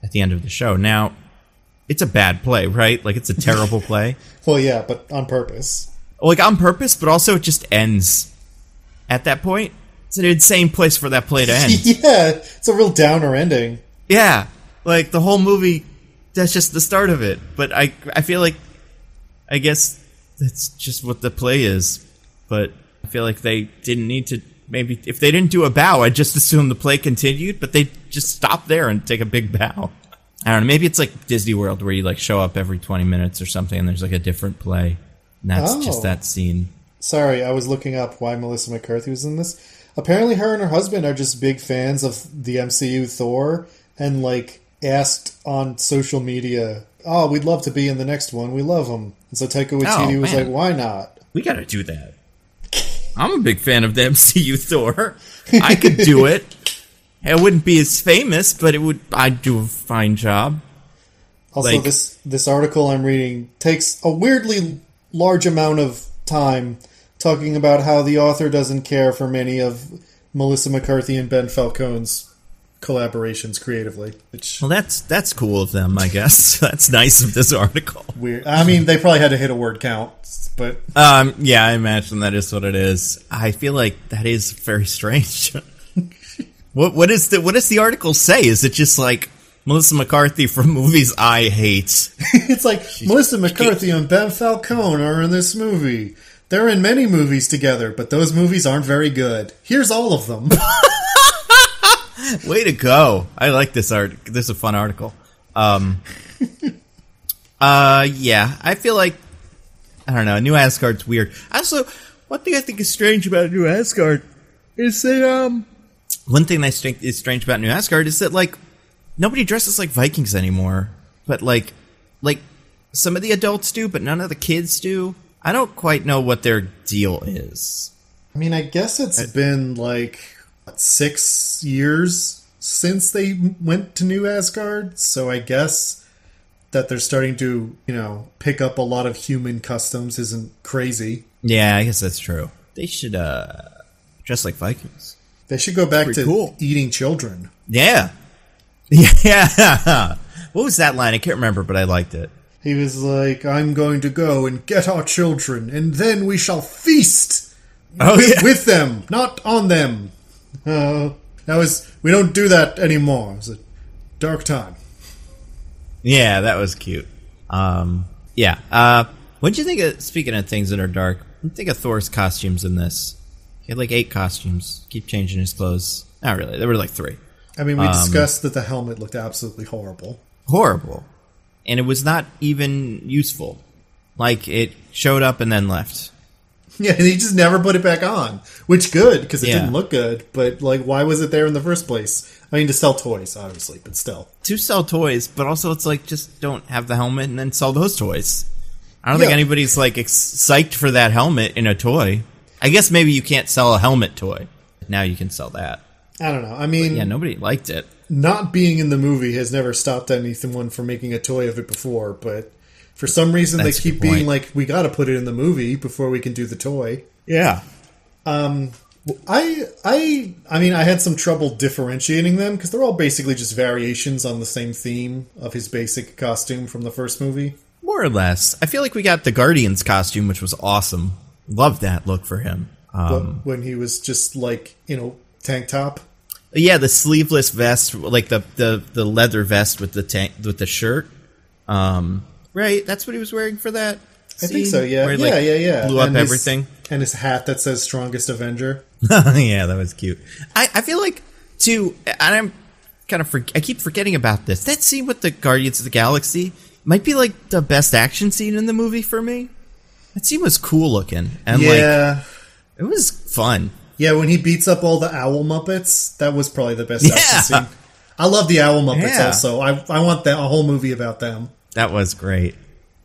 at the end of the show. Now, it's a bad play, right? Like, it's a terrible play. Well, yeah, but on purpose. Like, on purpose, but also it just ends at that point. It's an insane place for that play to end. Yeah, it's a real downer ending. Yeah, like the whole movie, that's just the start of it. But I feel like, I guess that's just what the play is. But I feel like they didn't need to, maybe, if they didn't do a bow, I'd just assume the play continued, but they just stopped there and take a big bow. I don't know, maybe it's like Disney World where you like show up every 20 minutes or something and there's like a different play. And that's just that scene. Sorry, I was looking up why Melissa McCarthy was in this. Apparently her and her husband are just big fans of the MCU Thor and, like, asked on social media, oh, we'd love to be in the next one. We love him. And so Taika Waititi was like, why not? We gotta do that. I'm a big fan of the MCU Thor. I could do it. It wouldn't be as famous, but I'd do a fine job. Also, like, this article I'm reading takes a weirdly large amount of time talking about how the author doesn't care for many of Melissa McCarthy and Ben Falcone's collaborations creatively. Well, that's cool of them, I guess. That's nice of this article. Weird. I mean, they probably had to hit a word count, but yeah, I imagine that is what it is. I feel like that is very strange. What does the article say? Is it just like Melissa McCarthy from movies I hate? It's like Melissa McCarthy and Ben Falcone are in this movie. They're in many movies together, but those movies aren't very good. Here's all of them. Way to go. I like this art. This is a fun article. Yeah, I feel like, I don't know, New Asgard's weird. Also, one thing I think is strange about New Asgard is that, one thing I think is strange about New Asgard is that, like, nobody dresses like Vikings anymore. But, like some of the adults do, but none of the kids do. I don't quite know what their deal is. I mean, I guess it's been, like, 6 years since they went to New Asgard, so I guess that they're starting to, pick up a lot of human customs isn't crazy. Yeah, I guess that's true. They should dress like Vikings. They should go back to eating children. Yeah. Yeah. What was that line? I can't remember, but I liked it. He was like, I'm going to go and get our children, and then we shall feast with them, not on them. We don't do that anymore. It was a dark time. Yeah, that was cute. Yeah. What'd you think of, speaking of things that are dark, what do you think of Thor's costumes in this? He had like 8 costumes. Keep changing his clothes. Not really. There were like 3. I mean, we discussed that the helmet looked absolutely horrible. Horrible. And it was not even useful. Like, it showed up and then left. Yeah, and he just never put it back on. Which good, because it didn't look good. But, like, why was it there in the first place? I mean, to sell toys, obviously, but still. To sell toys, but also it's like, just don't have the helmet and then sell those toys. I don't think anybody's, like, psyched for that helmet in a toy. I guess maybe you can't sell a helmet toy. Now you can sell that. I don't know. I mean... But yeah, nobody liked it. Not being in the movie has never stopped anyone from making a toy of it before, but for some reason they keep being like, we gotta put it in the movie before we can do the toy. Yeah. I mean, I had some trouble differentiating them, because they're all basically just variations on the same theme of his basic costume from the first movie. More or less. I feel like we got the Guardians costume, which was awesome. Loved that look for him. When he was just like, tank top. Yeah, the sleeveless vest, like the leather vest with the shirt. Right, that's what he was wearing for that scene? I think so, yeah. Where he, yeah. blew up everything. And his hat that says Strongest Avenger. Yeah, that was cute. I feel like, too, and I'm kind of... I keep forgetting about this. That scene with the Guardians of the Galaxy might be, like, the best action scene in the movie for me. That scene was cool looking. And, it was fun. Yeah, when he beats up all the owl Muppets, that was probably the best action scene. I love the owl Muppets also. I want a whole movie about them. That was great.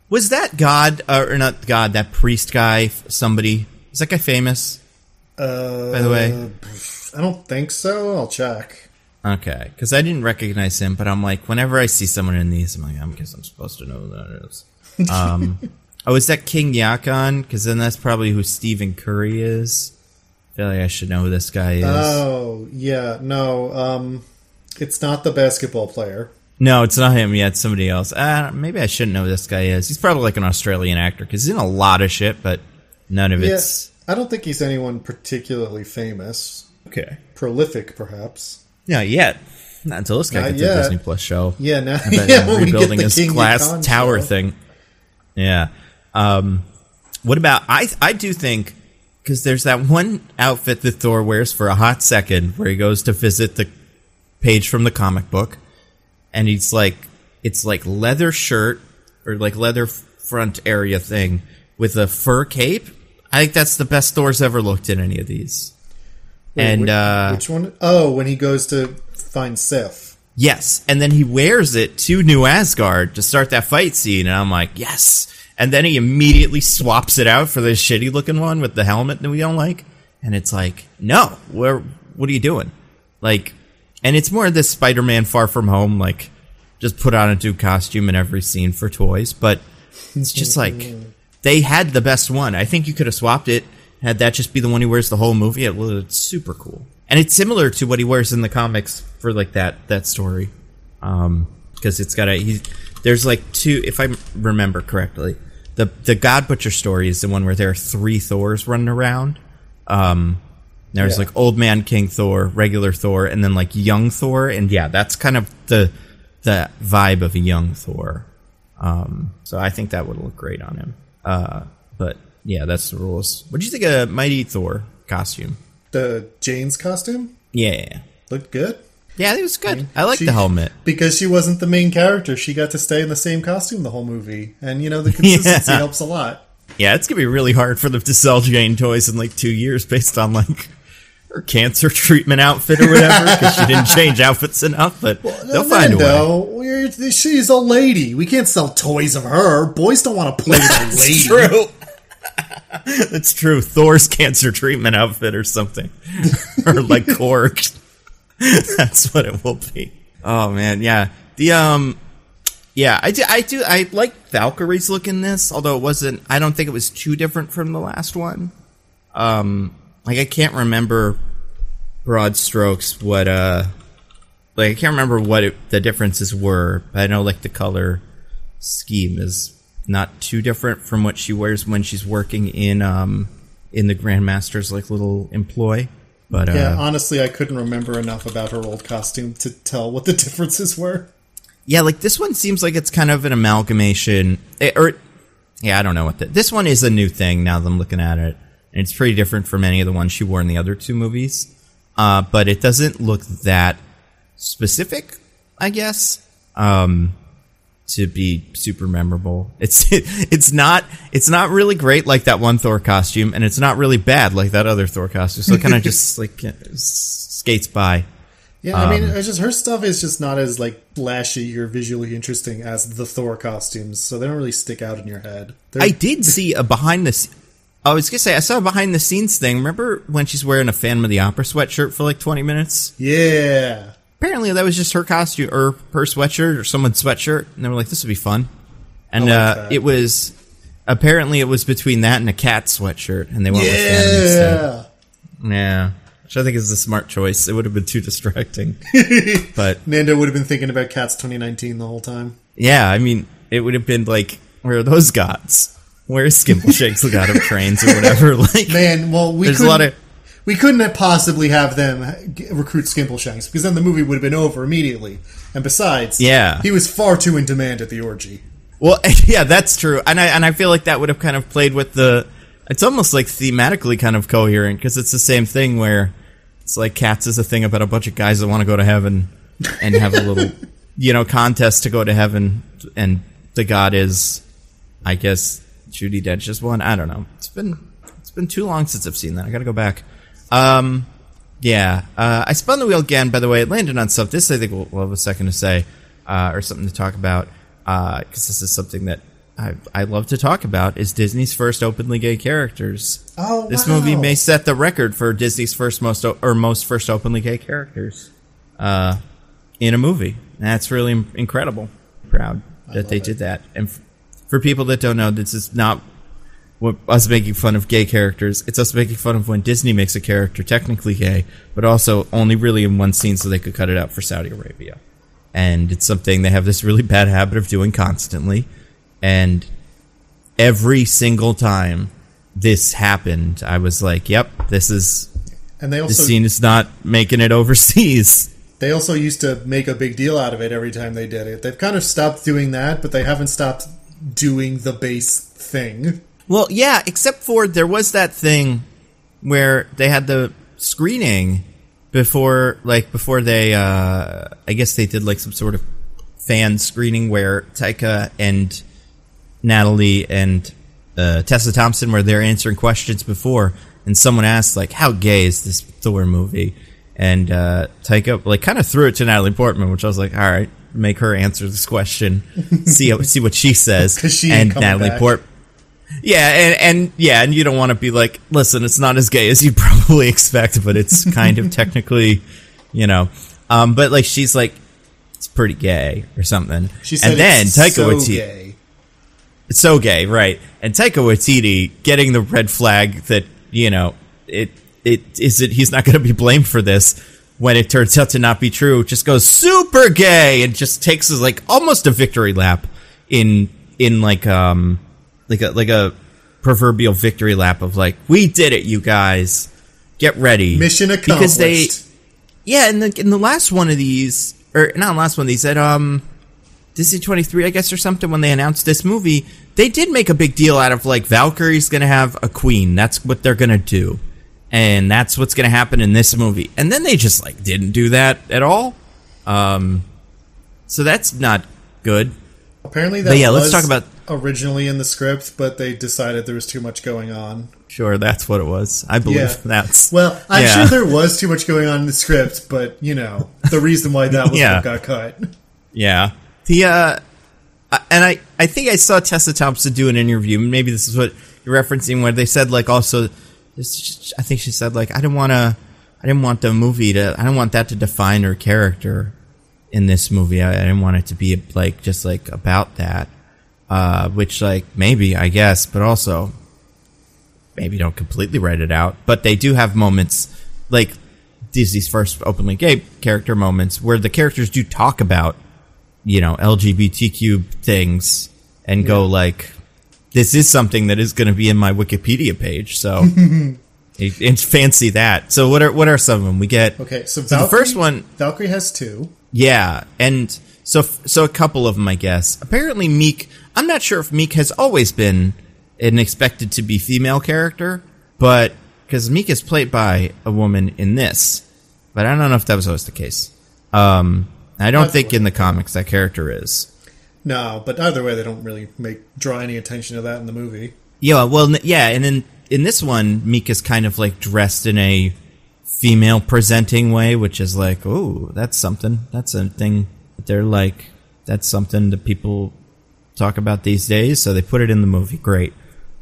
Was that God, or not God, that priest guy, somebody? Is that guy famous? By the way? I don't think so. I'll check. Okay, because I didn't recognize him, but I'm like, whenever I see someone in these, I'm like, I guess I'm supposed to know who that is. Oh, is that King Yakon? Because then that's probably who Stephen Curry is. I feel like I should know who this guy is. Oh, yeah. No, it's not the basketball player. No, it's not him. Yeah, it's somebody else. Maybe I shouldn't know who this guy is. He's probably like an Australian actor, because he's in a lot of shit, but none of it's... I don't think he's anyone particularly famous. Okay. Prolific, perhaps. Not yet. Not until this guy gets a Disney Plus show. Yeah, now when rebuilding his glass tower thing. Yeah. What about... I do think... Because there's that one outfit that Thor wears for a hot second where he goes to visit the page from the comic book. And he's like, it's like leather shirt or like leather front area thing with a fur cape. I think that's the best Thor's ever looked in any of these. Wait, which one? Oh, when he goes to find Sif. Yes. And then he wears it to New Asgard to start that fight scene. And I'm like, yes. And then he immediately swaps it out for the shitty looking one with the helmet that we don't like. And it's like, no, what are you doing? Like, and it's more this Spider-Man Far From Home, like, just put on a Duke costume in every scene for toys. But it's just like, they had the best one. I think you could have swapped it, had that just be the one he wears the whole movie. It's super cool. And it's similar to what he wears in the comics for, like, that story. Because it's got there's like two, if I remember correctly, the God Butcher story is the one where there are 3 Thors running around. There's like Old Man King Thor, regular Thor, and then like young Thor, and that's kind of the vibe of a young Thor. So I think that would look great on him. But yeah, that's the rules. What do you think of Mighty Thor costume? The Jane's costume? Yeah. Looked good. Yeah, it was good. I like the helmet. Because she wasn't the main character, she got to stay in the same costume the whole movie. And, the consistency helps a lot. Yeah, it's going to be really hard for them to sell Jane toys in like 2 years based on like her cancer treatment outfit or whatever, because she didn't change outfits enough, but they'll find a way. She's a lady. We can't sell toys of her. Boys don't want to play with a lady. True. That's true. Thor's cancer treatment outfit or something. Or like Korg. That's what it will be. Oh man, yeah. I like Valkyrie's look in this, although I don't think it was too different from the last one. Like I can't remember broad strokes I can't remember what the differences were, but I know like the color scheme is not too different from what she wears when she's working in the Grandmaster's like little employ. But honestly, I couldn't remember enough about her old costume to tell what the differences were. Yeah, like this one seems like it's kind of an amalgamation, I don't know what this one is a new thing now that I'm looking at it, and it's pretty different from any of the ones she wore in the other 2 movies. But it doesn't look that specific, I guess, to be super memorable. It's not really great like that one Thor costume, and it's not really bad like that other Thor costume. So it kind of just like skates by. Yeah, I mean, it's just her stuff is just not as like flashy or visually interesting as the Thor costumes, so they don't really stick out in your head. I did see a behind the. I was gonna say I saw a behind the scenes thing. Remember when she's wearing a Phantom of the Opera sweatshirt for like 20 minutes? Yeah. Apparently that was just her costume or her sweatshirt or someone's sweatshirt, and they were like, "This would be fun." And it was between that and a cat sweatshirt, and they went with Phantom instead. Yeah. Which I think is a smart choice. It would have been too distracting. But Nando would have been thinking about Cats 2019 the whole time. Yeah, I mean, it would have been like, where are those gods? Where's Skimbleshanks, the god of trains or whatever? Like, man, well, we couldn't possibly have them recruit Skimbleshanks, because then the movie would have been over immediately. And besides, he was far too in demand at the orgy. Well, yeah, that's true. And I feel like that would have kind of played with it's almost like thematically kind of coherent, because it's the same thing where it's like Cats is a thing about a bunch of guys that want to go to heaven and have a little, contest to go to heaven, and the god is, I guess, Judi Dench's one. I don't know. It's been too long since I've seen that. I got to go back. I spun the wheel again. By the way, it landed on stuff. This I think we'll have a second to say, or something to talk about, because this is something that I love to talk about, is Disney's first openly gay characters. Oh, this movie may set the record for Disney's most first openly gay characters in a movie. And that's really incredible. I'm proud that they did that. And for people that don't know, this is not us making fun of gay characters. It's us making fun of when Disney makes a character technically gay, but also only really in one scene so they could cut it out for Saudi Arabia. And it's something they have this really bad habit of doing constantly. And every single time this happened, I was like, yep, this scene is not making it overseas. They also used to make a big deal out of it every time they did it. They've kind of stopped doing that, but they haven't stopped doing the base thing. Well, yeah, except for there was that thing where they had the screening before they, I guess they did like some sort of fan screening where Taika and Natalie and Tessa Thompson were there answering questions before, and someone asked like, how gay is this Thor movie? And Taika like kind of threw it to Natalie Portman, which I was like, all right, make her answer this question, see what she says. Because she and Natalie Portman. Yeah, and you don't want to be like, listen, it's not as gay as you probably expect, but it's kind of technically, but like she's like, it's pretty gay or something. She said, and then it's Taika so Waititi, gay. It's so gay, right? And Taika Waititi getting the red flag that he's not going to be blamed for this when it turns out to not be true. Just goes super gay and just takes us like almost a victory lap in like a proverbial victory lap of like, we did it, you guys, get ready, mission accomplished. Because in the last one of these, or not last one of these, at Disney 23, I guess, or something, when they announced this movie, they did make a big deal out of like Valkyrie's gonna have a queen. That's what they're gonna do, and that's what's gonna happen in this movie. And then they just like didn't do that at all. So that's not good. Apparently that let's talk about originally in the script, but they decided there was too much going on. Sure, that's what it was. I believe that's... Well, I'm sure there was too much going on in the script, but, the reason why that was what got cut. Yeah. And I think I saw Tessa Thompson do an interview, maybe this is what you're referencing, where they said, like, also... I think she said, like, I didn't want that to define her character in this movie. I didn't want it to be, like, just, like, about that. Which, like, maybe, I guess, but also maybe don't completely write it out. But they do have moments, like Disney's first openly gay character moments, where the characters do talk about, LGBTQ things and go like, this is something that is going to be in my Wikipedia page. So it's fancy that. So what are some of them? We get... Okay, so the first one... Valkyrie has 2. Yeah, and so a couple of them, I guess. Apparently Meek... I'm not sure if Meek has always been an expected to be female character, but... Because Meek is played by a woman in this. But I don't know if that was always the case. I don't think in the comics that character is. No, but either way, they don't really draw any attention to that in the movie. Yeah, well, yeah, and in this one, Meek is kind of like dressed in a female presenting way, which is like, oh, that's something. That's a thing that they're like, that's something that people talk about these days, so they put it in the movie. Great.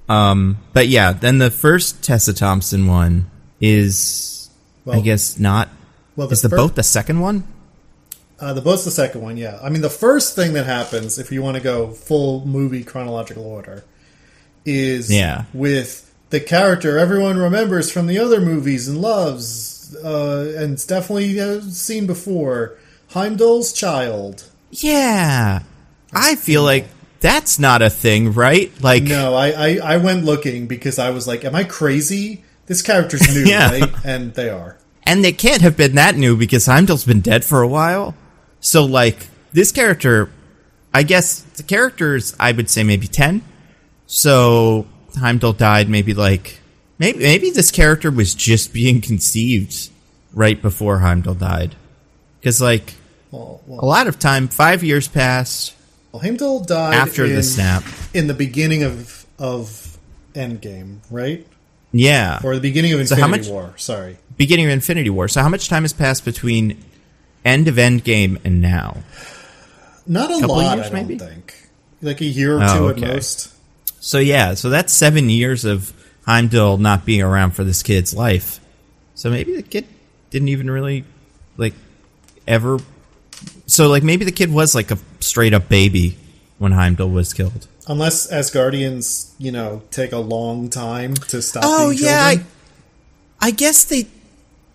But yeah, then the first Tessa Thompson one is, I guess, not. Well, is the boat the second one? The boat's the second one, yeah. I mean, the first thing that happens, if you want to go full movie chronological order, is with the character everyone remembers from the other movies and loves, and it's definitely seen before, Heimdall's child. Yeah. I feel like that's not a thing, right? Like, no, I went looking because I was like, am I crazy? This character's new, right? And they are. And they can't have been that new because Heimdall's been dead for a while. So, like, this character, I guess the character's, I would say, maybe 10. So, Heimdall died maybe this character was just being conceived right before Heimdall died. Because, like, a lot of time, 5 years passed. Well, Heimdall died after the snap. In the beginning of Endgame, right? Yeah. Or the beginning of Infinity War, sorry. Beginning of Infinity War. So how much time has passed between end of Endgame and now? Not a lot, I don't think. Like a year or two at most. So yeah, so that's 7 years of Heimdall not being around for this kid's life. So maybe the kid didn't even really, like, ever... So, like, maybe the kid was, like, a straight-up baby when Heimdall was killed. Unless Asgardians, take a long time to stop being children. Oh, yeah, I guess they...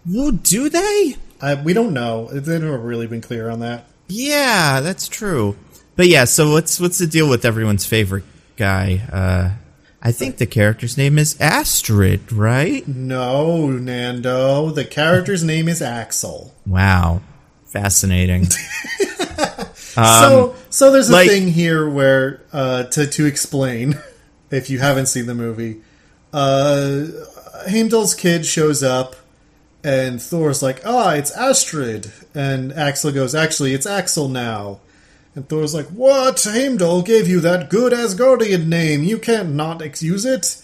Well, do they? We don't know. They've never really been clear on that. Yeah, that's true. But yeah, so what's the deal with everyone's favorite guy? I think the character's name is Astrid, right? No, Nando. The character's name is Axel. Wow. Fascinating. So there's a thing here where, to explain, if you haven't seen the movie, Heimdall's kid shows up, and Thor's like, it's Astrid. And Axel goes, actually, it's Axel now. And Thor's like, what? Heimdall gave you that good Asgardian name. You can't not use it.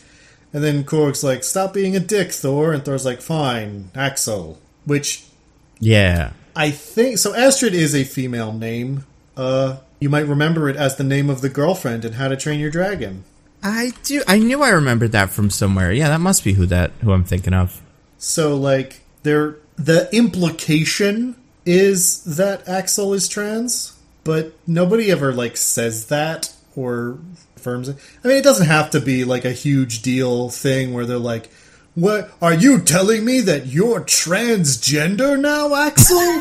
And then Korg's like, stop being a dick, Thor. And Thor's like, fine, Axel. Which... Yeah. I think... So Astrid is a female name. You might remember it as the name of the girlfriend in How to Train Your Dragon. I knew I remembered that from somewhere. Yeah, that must be who I'm thinking of. So, like, the implication is that Axel is trans, but nobody ever, like, says that or affirms it. I mean, it doesn't have to be, like, a huge deal thing where they're like, what, are you telling me that you're transgender now, Axel?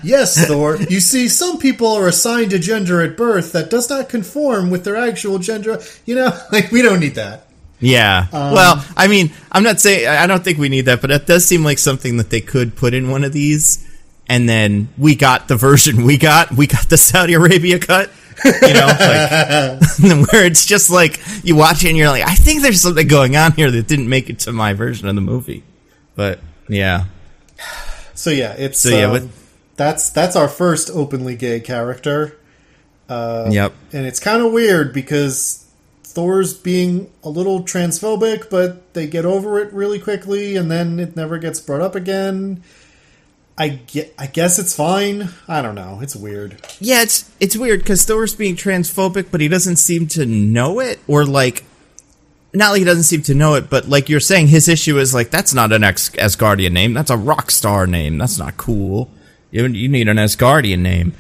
Yes, Thor. You see, some people are assigned a gender at birth that does not conform with their actual gender. You know, like, we don't need that. Yeah. Well, I mean, I'm not saying, I don't think we need that, but it does seem like something that they could put in one of these, and then we got the version we got the Saudi Arabia cut. You know, like, where it's just like, you watch it and you're like, I think there's something going on here that didn't make it to my version of the movie. But, yeah. So, yeah, that's our first openly gay character. Yep. And it's kind of weird because Thor's being a little transphobic, but they get over it really quickly, and then it never gets brought up again. I guess it's fine. I don't know. It's weird. Yeah, it's weird because Thor's being transphobic, but he doesn't seem to know it, or like, not like he doesn't seem to know it, but like you're saying, his issue is like, that's not an Asgardian name. That's a rock star name. That's not cool. You need an Asgardian name.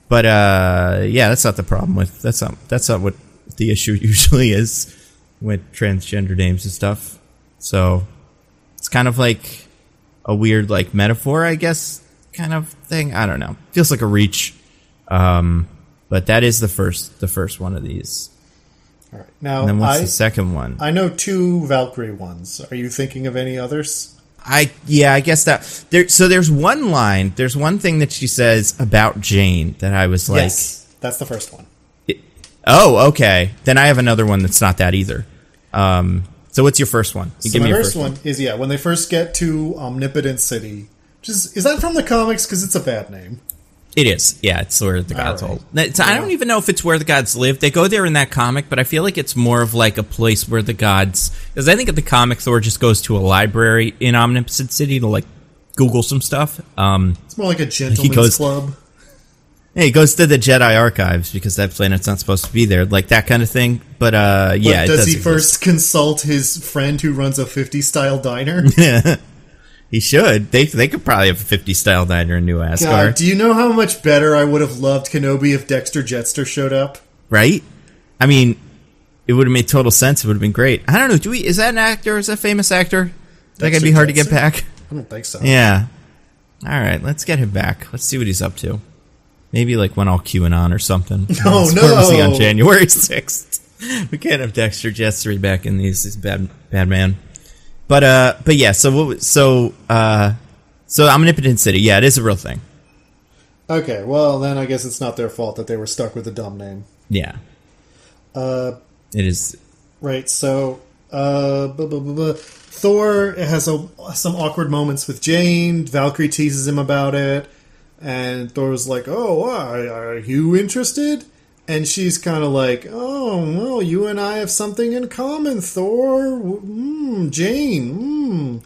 But yeah, that's not the problem with that's not what the issue usually is with transgender names and stuff. So it's kind of like a weird, like, metaphor, I guess, kind of thing. I don't know. Feels like a reach. But that is the first one of these. All right. Now, and then what's the second one? I know 2 Valkyrie ones. Are you thinking of any others? I guess that there's one line, there's one thing that she says about Jane that I was like, yes, that's the first one. Oh, okay. Then I have another one that's not that either. So what's your first one? So my first one is, when they first get to Omnipotent City. Is that from the comics? Because it's a bad name. It is. Yeah, it's where the gods hold. I don't even know if it's where the gods live. They go there in that comic, but I feel like it's more of like a place where the gods... Because I think in the comic, Thor just goes to a library in Omnipotent City to, like, Google some stuff. It's more like a gentleman's club. Yeah, he goes to the Jedi archives because that planet's not supposed to be there, like that kind of thing. But yeah, does he first consult his friend who runs a 50 style diner? Yeah, he should. They could probably have a 50 style diner in New Asgard. God, do you know how much better I would have loved Kenobi if Dexter Jettster showed up? Right? I mean, it would have made total sense. It would have been great. I don't know. Is that an actor? Is that a famous actor? That could be hard to get back. I don't think so. Yeah. All right, let's get him back. Let's see what he's up to. Maybe like when all QAnon or something. Oh, no. On January 6th. We can't have Dexter Jettster back in these bad man. But yeah, so Omnipotent City, yeah, it is a real thing. Okay, well then I guess it's not their fault that they were stuck with a dumb name. Yeah. It is. Right, so Thor has some awkward moments with Jane. Valkyrie teases him about it. And Thor was like, oh, are you interested? And she's kind of like, oh, well, you and I have something in common, Thor. Jane.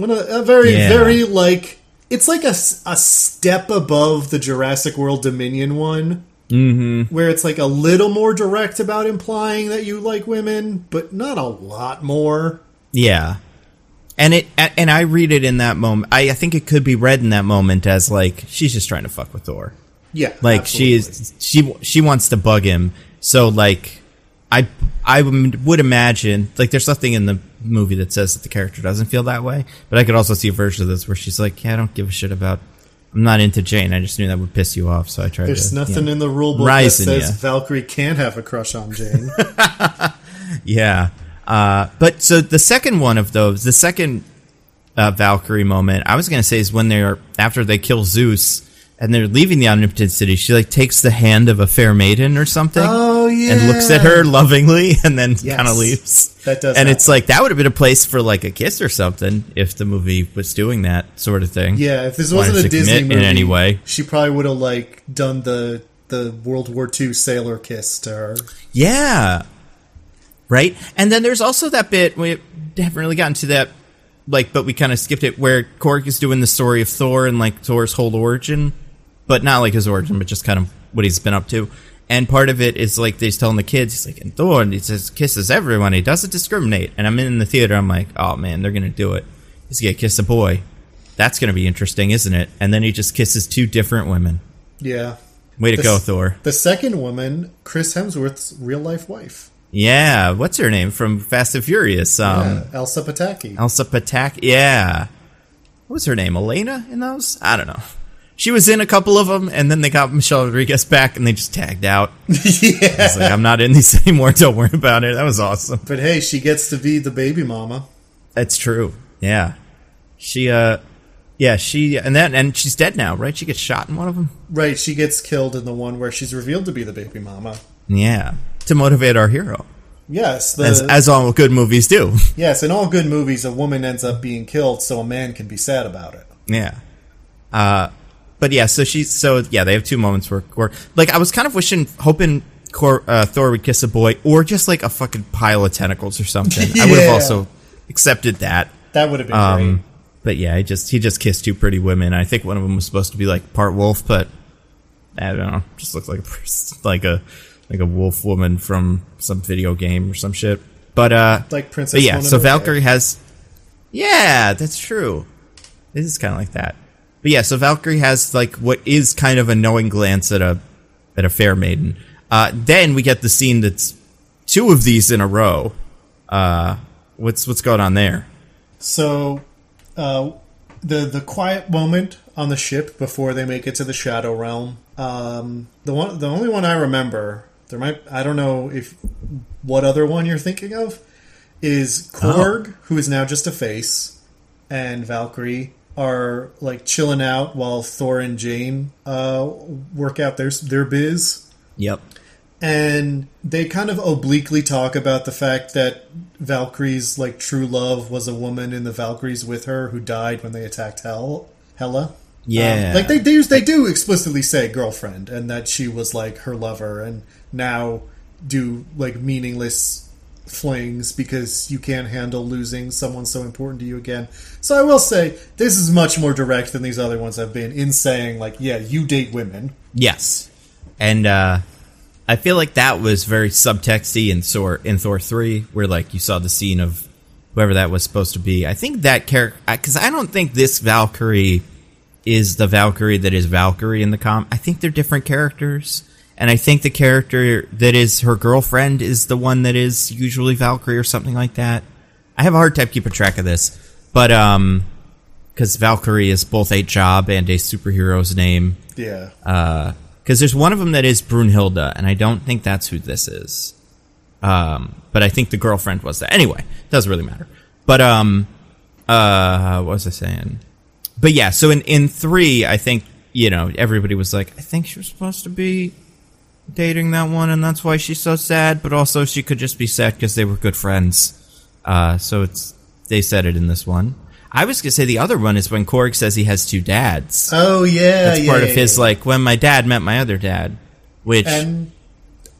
A very, like, it's like a step above the Jurassic World Dominion one. Mm-hmm. Where it's like a little more direct about implying that you like women, but not a lot more. Yeah. And I read it in that moment. I think it could be read in that moment as like she's just trying to fuck with Thor. Yeah, like absolutely. she wants to bug him. So like I would imagine like there's nothing in the movie that says that the character doesn't feel that way. But I could also see a version of this where she's like, yeah, I don't give a shit about. I'm not into Jane. I just knew that would piss you off, so I tried. There's nothing in the rule book that says Valkyrie can't have a crush on Jane. Yeah. But so the second one of those, the second Valkyrie moment, I was going to say is when after they kill Zeus and they're leaving the Omnipotent City, she like takes the hand of a fair maiden or something. Oh, yeah. And looks at her lovingly and then kind of leaves. That does And happen. it's like, that would have been a place for like a kiss or something if the movie was doing that sort of thing. Yeah, if this wasn't a Disney movie, in any way. She probably would have like done the World War II sailor kiss to her. Yeah. Right? And then there's also that bit, we haven't really gotten to that, like, but we kind of skipped it, where Korg is doing the story of Thor and, like, Thor's whole origin, but not, like, his origin, but just kind of what he's been up to. And part of it is like he's telling the kids, he's like, and Thor, and he says, kisses everyone. He doesn't discriminate. And I'm in the theater. I'm like, oh man, they're gonna do it. He's gonna kiss a boy. That's gonna be interesting, isn't it? And then he just kisses 2 different women. Yeah. Way to go, Thor. The second woman, Chris Hemsworth's real life wife. Yeah. What's her name from Fast and Furious? Elsa Pataki. Elsa Pataki. Yeah. What was her name? Elena in those? I don't know. She was in a couple of them, and then they got Michelle Rodriguez back, and they just tagged out. Yeah. I was like, I'm not in these anymore. Don't worry about it. That was awesome. But hey, she gets to be the baby mama. That's true. Yeah. And she's dead now, right? She gets shot in one of them? Right, she gets killed in the one where she's revealed to be the baby mama. Yeah. To motivate our hero. Yes. As all good movies do. Yes, in all good movies, a woman ends up being killed so a man can be sad about it. Yeah. But yeah, they have 2 moments where like, I was kind of hoping Thor would kiss a boy, or just like a fucking pile of tentacles or something. Yeah. I would have also accepted that. That would have been great. But yeah, he just kissed 2 pretty women. I think one of them was supposed to be like part wolf, but I don't know, just looks like a wolf woman from some video game or some shit. But like Princess. But yeah, so Valkyrie has. Yeah, that's true. It is kind of like that. But yeah, so Valkyrie has like what is kind of a knowing glance at a fair maiden. Then we get the scene that's 2 of these in a row. What's going on there? So, the quiet moment on the ship before they make it to the Shadow Realm. The only one I remember, I don't know what other one you're thinking of, is Korg, who is now just a face, and Valkyrie are like chilling out while Thor and Jane work out their biz. Yep. And they kind of obliquely talk about the fact that Valkyrie's like true love was a woman in the Valkyries with her who died when they attacked Hela. Yeah. Like they do explicitly say girlfriend, and that she was like her lover, and now do like meaningless flings because you can't handle losing someone so important to you again. So I will say this is much more direct than these other ones have been in saying like, yeah, you date women. Yes. And I feel like that was very subtexty in Thor 3, where like you saw the scene of whoever that was supposed to be. I think that character, because I don't think this Valkyrie is the Valkyrie that is Valkyrie in the I think they're different characters. And I think the character that is her girlfriend is the one that is usually Valkyrie or something like that. I have a hard time keeping track of this. But, because Valkyrie is both a job and a superhero's name. Yeah. Because there's one of them that is Brunhilde, and I don't think that's who this is. But I think the girlfriend was that. Anyway, doesn't really matter. But, what was I saying? But yeah, so in 3, I think, everybody was like, I think she was supposed to be dating that one, and that's why she's so sad, but also she could just be sad because they were good friends. So they said it in this one. I was going to say the other one is when Korg says he has 2 dads. Oh, yeah. That's part of his, like, when my dad met my other dad, which... And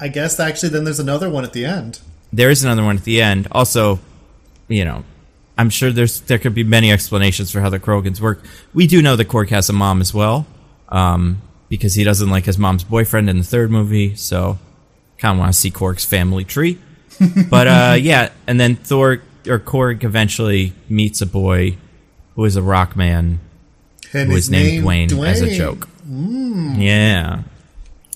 I guess, actually, then there's another one at the end. There is another one at the end. Also, I'm sure there could be many explanations for how the Krogans work. We do know that Korg has a mom as well, because he doesn't like his mom's boyfriend in the 3rd movie, so kind of want to see Korg's family tree. But, yeah, and then Korg eventually meets a boy who is a rock man who is named Dwayne as a joke. Yeah.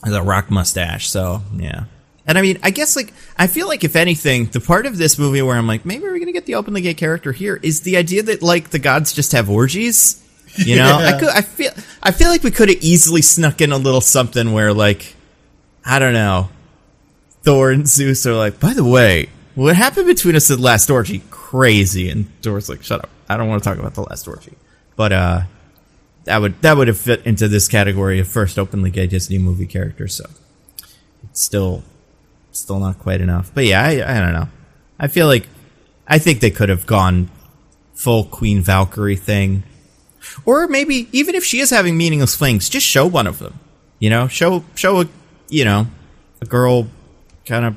Has a rock mustache, so, yeah. And I mean, I guess, like, I feel like if anything, the part of this movie where I'm like, maybe we're going to get the openly gay character here is the idea that, like, the gods just have orgies. You know? I feel like we could have easily snuck in a little something where, like, I don't know, Thor and Zeus are like, by the way, what happened between us at the last orgy? Crazy. And Thor's like, shut up. I don't want to talk about the last orgy. But that would have fit into this category of first openly gay Disney movie character, so it's still not quite enough. But yeah, I don't know. I think they could have gone full Queen Valkyrie thing. Or maybe, even if she is having meaningless flings, just show one of them. Show a girl kind of,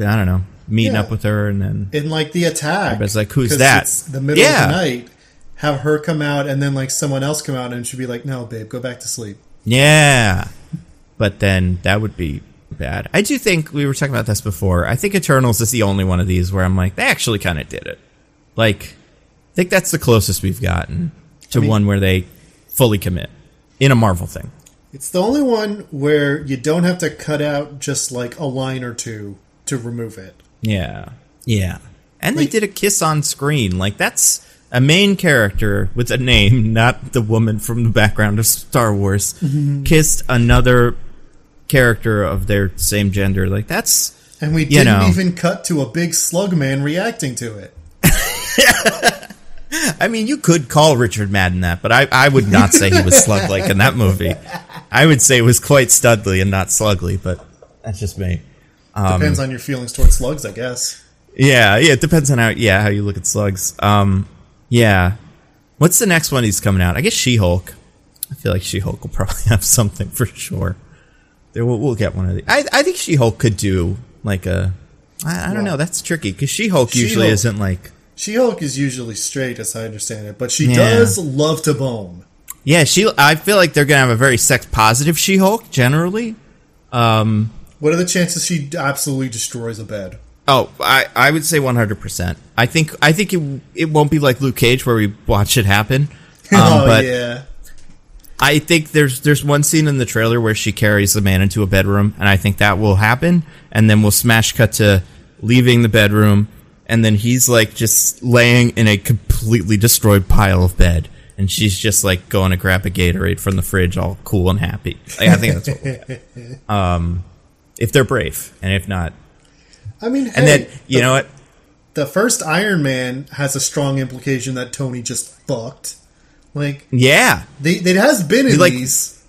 I don't know, meeting up with her, and then in like the attack, it's like, who's that? It's the middle of the night. Have her come out, and then like someone else come out, and she'd be like, "No, babe, go back to sleep." Yeah, but then that would be bad. I do think, we were talking about this before, I think Eternals is the only one of these where I'm like, they actually kind of did it. Like, I think that's the closest we've gotten to one where they fully commit in a Marvel thing. It's the only one where you don't have to cut out just like a line or two to remove it. Yeah. Yeah. And they did a kiss on screen. Like, that's a main character with a name, not the woman from the background of Star Wars, kissed another character of their same gender. Like, that's... And we didn't even cut to a big slug man reacting to it. I mean, you could call Richard Madden that, but I would not say he was slug-like in that movie. I would say it was quite studly and not slugly, but that's just me. Depends on your feelings towards slugs, I guess. Yeah, it depends on how you look at slugs. Yeah. What's the next one he's coming out? I guess She-Hulk. I feel like She-Hulk will probably have something for sure. We'll get one of these. I think She-Hulk could do like a... I don't know, that's tricky, because She-Hulk usually isn't like... She-Hulk is usually straight, as I understand it, but she does love to bone. Yeah, I feel like they're going to have a very sex-positive She-Hulk, generally. What are the chances she absolutely destroys a bed? Oh, I would say 100%. I think it won't be like Luke Cage where we watch it happen. But yeah. I think there's one scene in the trailer where she carries the man into a bedroom, and I think that will happen. And then we'll smash cut to leaving the bedroom, and then he's like just laying in a completely destroyed pile of bed, and she's just like going to grab a Gatorade from the fridge, all cool and happy. Like, I think that's what we'll get. If they're brave, and if not. I mean, and then, you know what? The first Iron Man has a strong implication that Tony just fucked. Like, yeah. It has been in these.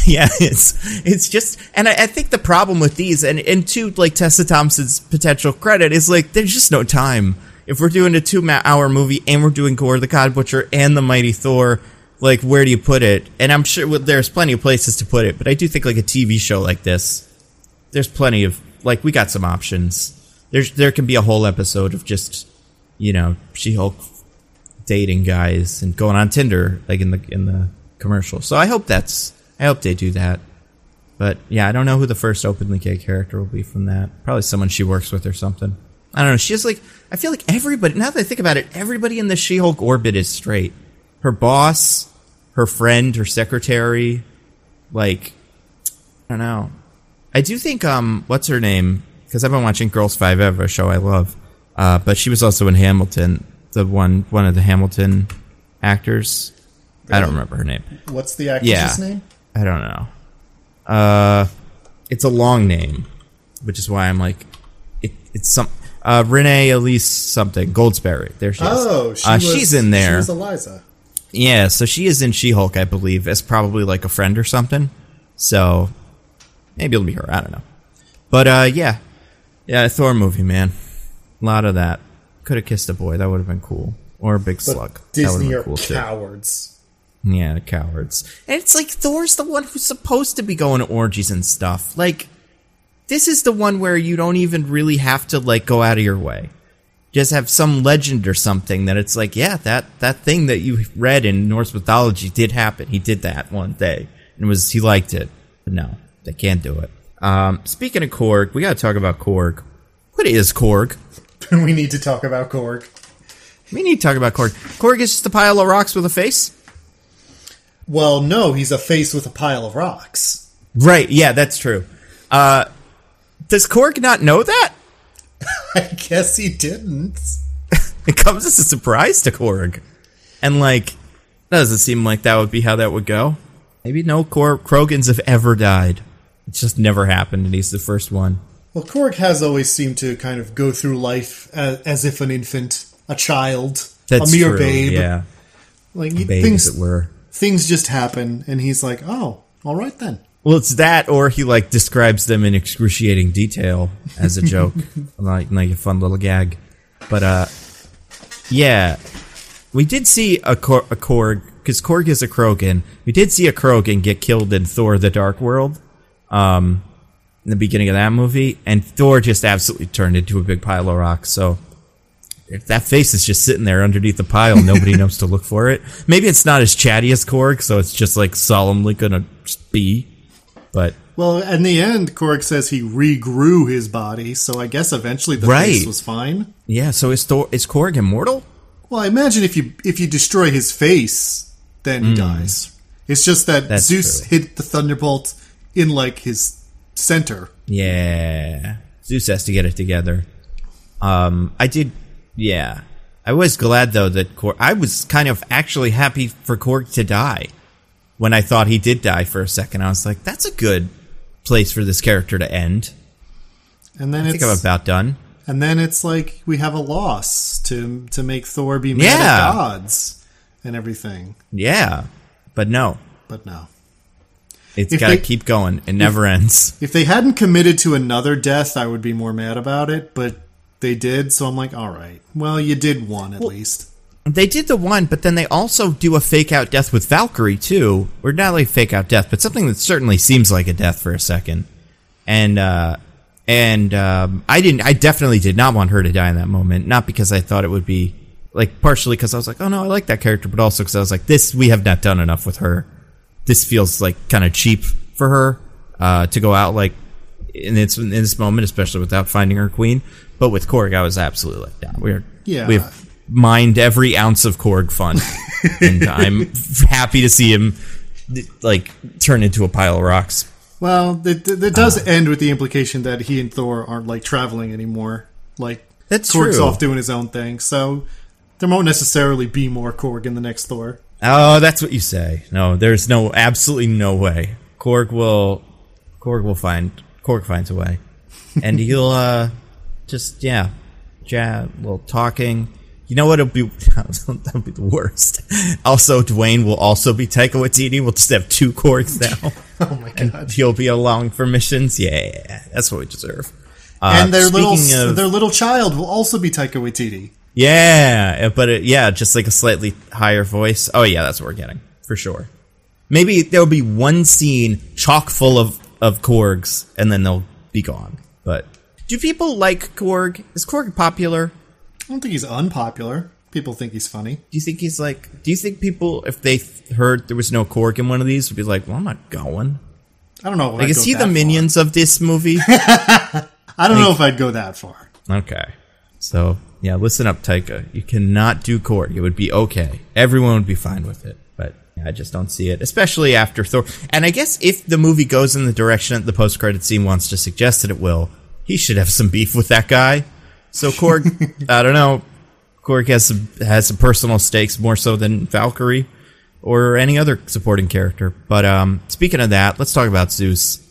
Yeah, it's just... And I think the problem with these, and to, like, Tessa Thompson's potential credit, is, like, there's just no time. If we're doing a 2-hour movie, and we're doing Por the Pud Butcher and the Mighty Thor, like, where do you put it? And I'm sure there's plenty of places to put it, but I do think, like, a TV show like this, there's plenty of... Like, we got some options. There can be a whole episode of just, She-Hulk dating guys and going on Tinder, like in the commercial. So I hope they do that. But yeah, I don't know who the first openly gay character will be from that. Probably someone she works with or something. I don't know. She's like, I feel like everybody, now that I think about it, everybody in the She-Hulk orbit is straight. Her boss, her friend, her secretary, like, I don't know. I do think, what's her name? Because I've been watching Girls 5 Eva, a show I love. But she was also in Hamilton, one of the Hamilton actors. Really? I don't remember her name. What's the actress's name? I don't know. It's a long name, which is why I'm like, it's some Renee Elise something Goldsberry. There she is. Oh, she's in there. She was Eliza. Yeah, so she is in She-Hulk, I believe, as probably like a friend or something. So maybe it'll be her. I don't know. But yeah, Thor movie, man. A lot of that. Could have kissed a boy. That would have been cool. Or a big slug. Disney are cool cowards. Too. Yeah, cowards. And it's like Thor's the one who's supposed to be going to orgies and stuff. Like, this is the one where you don't even really have to like go out of your way. Just have some legend or something that it's like, yeah, that thing that you read in Norse mythology did happen. He did that one day, and he liked it. But no, they can't do it. Speaking of Korg, we got to talk about Korg. What is Korg? We need to talk about Korg. We need to talk about Korg. Korg is just a pile of rocks with a face? Well, no, he's a face with a pile of rocks. Right, yeah, that's true. Does Korg not know that? I guess he didn't. It comes as a surprise to Korg. And, like, doesn't seem like that would be how that would go. Maybe no Krogans have ever died. It's just never happened, and he's the first one. Well, Korg has always seemed to kind of go through life as if an infant, a child, a mere babe. Yeah. Like, a babe, as it were. Things just happen, and he's like, oh, all right then. Well, it's that, or he, like, describes them in excruciating detail as a joke. like a fun little gag. But, yeah. We did see a Korg, because Korg is a Krogan. We did see a Krogan get killed in Thor: The Dark World. In the beginning of that movie, and Thor just absolutely turned into a big pile of rocks. So if that face is just sitting there underneath the pile, nobody knows to look for it. Maybe it's not as chatty as Korg, so it's just like solemnly gonna be. But Well, in the end, Korg says he regrew his body, so I guess eventually the face was fine. Yeah, so is Korg immortal? Well, I imagine if you destroy his face, then he dies. It's just that Zeus hit the thunderbolt in, like, his center. Yeah. Zeus has to get it together. I was glad, though, that Korg... I was kind of actually happy for Korg to die. When I thought he did die for a second, I was like, that's a good place for this character to end. And then I think I'm about done. And then it's like we have a loss to make Thor be mad at gods and everything. Yeah, but no. It's got to keep going. It never ends. If they hadn't committed to another death, I would be more mad about it, but they did, so I'm like, all right. Well, you did one at least. They did the one, but then they also do a fake-out death with Valkyrie, too. Or not like fake-out death, but something that certainly seems like a death for a second. And I definitely did not want her to die in that moment. Not because I thought it would be, like, partially because I was like, oh no, I like that character, but also because I was like, we have not done enough with her. This feels, like, kind of cheap for her to go out, like, in this moment, especially without finding her queen. But with Korg, I was absolutely let down. We have mined every ounce of Korg fun, and I'm happy to see him like turn into a pile of rocks. Well, it does end with the implication that he and Thor aren't like traveling anymore. Like that's Korg's true. Off doing his own thing, so there won't necessarily be more Korg in the next Thor. Oh, that's what you say. No, there's absolutely no way. Korg finds a way, and he'll talking. You know what? That'll be the worst. Also, Dwayne will also be Taika Waititi. We'll just have two Korgs now. Oh my god! And he'll be along for missions. Yeah, that's what we deserve. And their little child will also be Taika Waititi. Yeah, but just like a slightly higher voice. Oh yeah, that's what we're getting for sure. Maybe there'll be one scene chock full of Korgs, and then they'll be gone. But do people like Korg? Is Korg popular? I don't think he's unpopular. People think he's funny. Do you think people, if they heard there was no Korg in one of these, would be like, well, I'm not going? I don't know. Like, is he the Minions of this movie? I don't know if I'd go that far. Okay. So, yeah, listen up, Taika. You cannot do Korg. It would be okay. Everyone would be fine with it. But I just don't see it, especially after Thor. And I guess if the movie goes in the direction that the post-credit scene wants to suggest that it will, he should have some beef with that guy. So Korg, I don't know. Korg has some personal stakes more so than Valkyrie or any other supporting character. But speaking of that, let's talk about Zeus.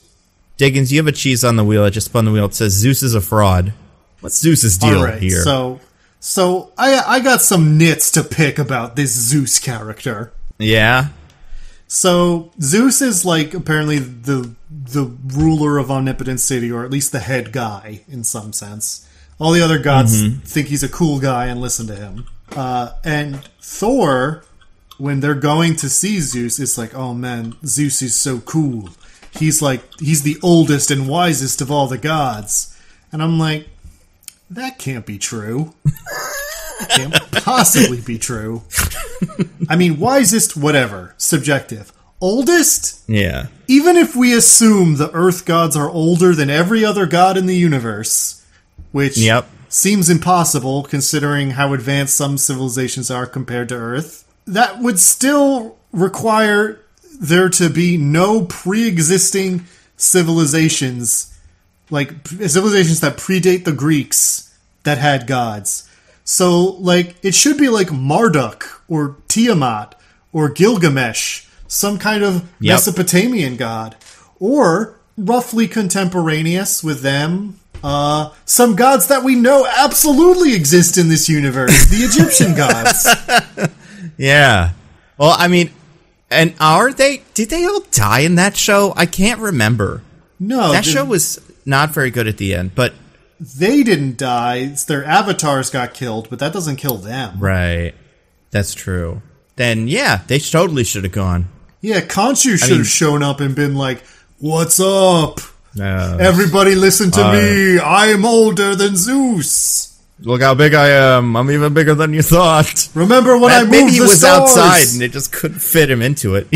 Diggins, you have a cheese on the wheel. I just spun the wheel. It says Zeus is a fraud. What's Zeus's deal here? So I got some nits to pick about this Zeus character. Yeah. So Zeus is like apparently the ruler of Omnipotent City, or at least the head guy in some sense. All the other gods think he's a cool guy and listen to him. And Thor, when they're going to see Zeus, it's like, oh man, Zeus is so cool. He's the oldest and wisest of all the gods. And I'm like, that can't be true. Can't possibly be true. I mean, wisest, whatever. Subjective. Oldest? Yeah. Even if we assume the Earth gods are older than every other god in the universe, which seems impossible considering how advanced some civilizations are compared to Earth, that would still require there to be no pre-existing civilizations, like civilizations that predate the Greeks that had gods. So, like, it should be like Marduk or Tiamat or Gilgamesh, some kind of Mesopotamian god, or roughly contemporaneous with them. Some gods that we know absolutely exist in this universe. The Egyptian gods. Yeah. Well, I mean, and did they all die in that show? I can't remember. No. That show was not very good at the end, but... They didn't die. It's their avatars got killed, but that doesn't kill them. Right. That's true. Then, yeah, they totally should have gone. Yeah, Khonshu should have shown up and been like, what's up? Everybody listen to me. I'm older than Zeus. Look how big I am. I'm even bigger than you thought. Remember when I moved maybe he the was stars? outside and it just couldn't fit him into it.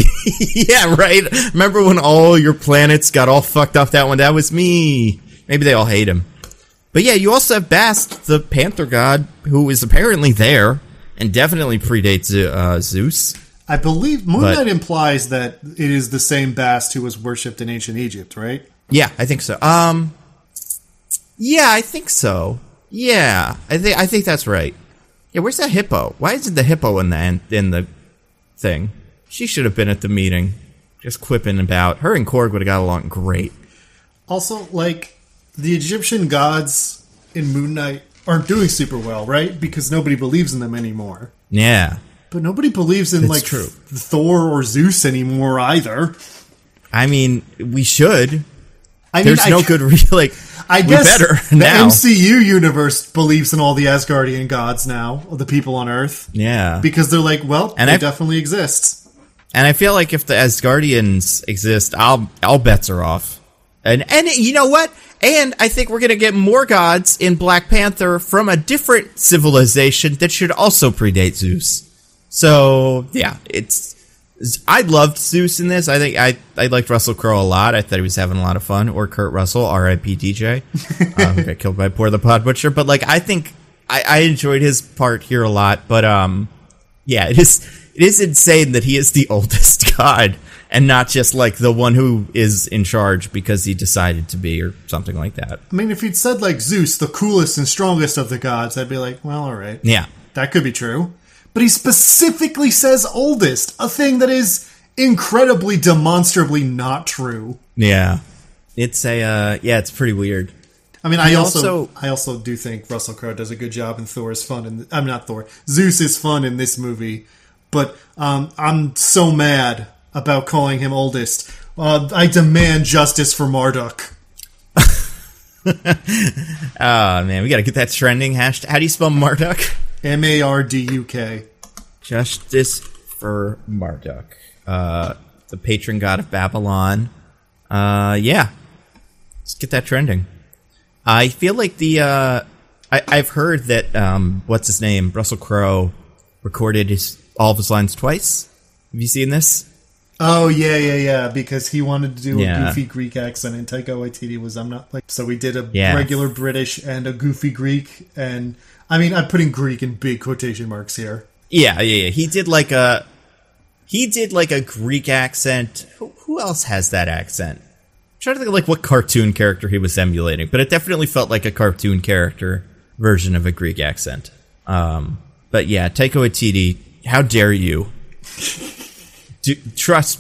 Yeah, right? Remember when all your planets got all fucked up that one? That was me. Maybe they all hate him. But yeah, you also have Bast, the Panther god, who is apparently there and definitely predates Zeus. I believe Moon Knight implies that it is the same Bast who was worshipped in ancient Egypt, right? Yeah, I think so. Yeah, I think so. Yeah, I think that's right. Yeah, where's that hippo? Why isn't the hippo in the thing? She should have been at the meeting, just quipping about. Her and Korg would have got along great. Also, like, the Egyptian gods in Moon Knight aren't doing super well, right? Because nobody believes in them anymore. Yeah. But nobody believes in, like, true. Thor or Zeus anymore either. I mean, we should. I There's no good I guess better the now. MCU universe believes in all the Asgardian gods now, the people on Earth. Yeah. Because they're like, well, they definitely exist. And I feel like if the Asgardians exist, all bets are off. And you know what? And I think we're going to get more gods in Black Panther from a different civilization that should also predate Zeus. So, yeah, I loved Zeus in this. I think I liked Russell Crowe a lot. I thought he was having a lot of fun. Or Kurt Russell, R.I.P. DJ, who got killed by Por the Pud Butcher. But like, I think I enjoyed his part here a lot. But yeah, it is insane that he is the oldest god and not just like the one who is in charge because he decided to be or something like that. I mean, if he'd said like Zeus, the coolest and strongest of the gods, I'd be like, well, all right. Yeah, that could be true. But he specifically says oldest, a thing that is incredibly demonstrably not true. Yeah. It's it's pretty weird. I mean, I also do think Russell Crowe does a good job in Thor is fun. I'm not Thor. Zeus is fun in this movie. But I'm so mad about calling him oldest. I demand justice for Marduk. Oh, man. We got to get that trending. Hashtag. How do you spell Marduk? Marduk. Justice for Marduk. The patron god of Babylon. Yeah. Let's get that trending. I feel like I've heard that, what's his name? Russell Crowe recorded all of his lines twice. Have you seen this? Oh, yeah. Because he wanted to do a goofy Greek accent, and Taika Waititi was, so we did a regular British and a goofy Greek, and I mean, I'm putting Greek in big quotation marks here. Yeah. He did like a Greek accent. Who else has that accent? I'm trying to think of like what cartoon character he was emulating, but it definitely felt like a cartoon character version of a Greek accent. But yeah, Taika Waititi, how dare you? Trust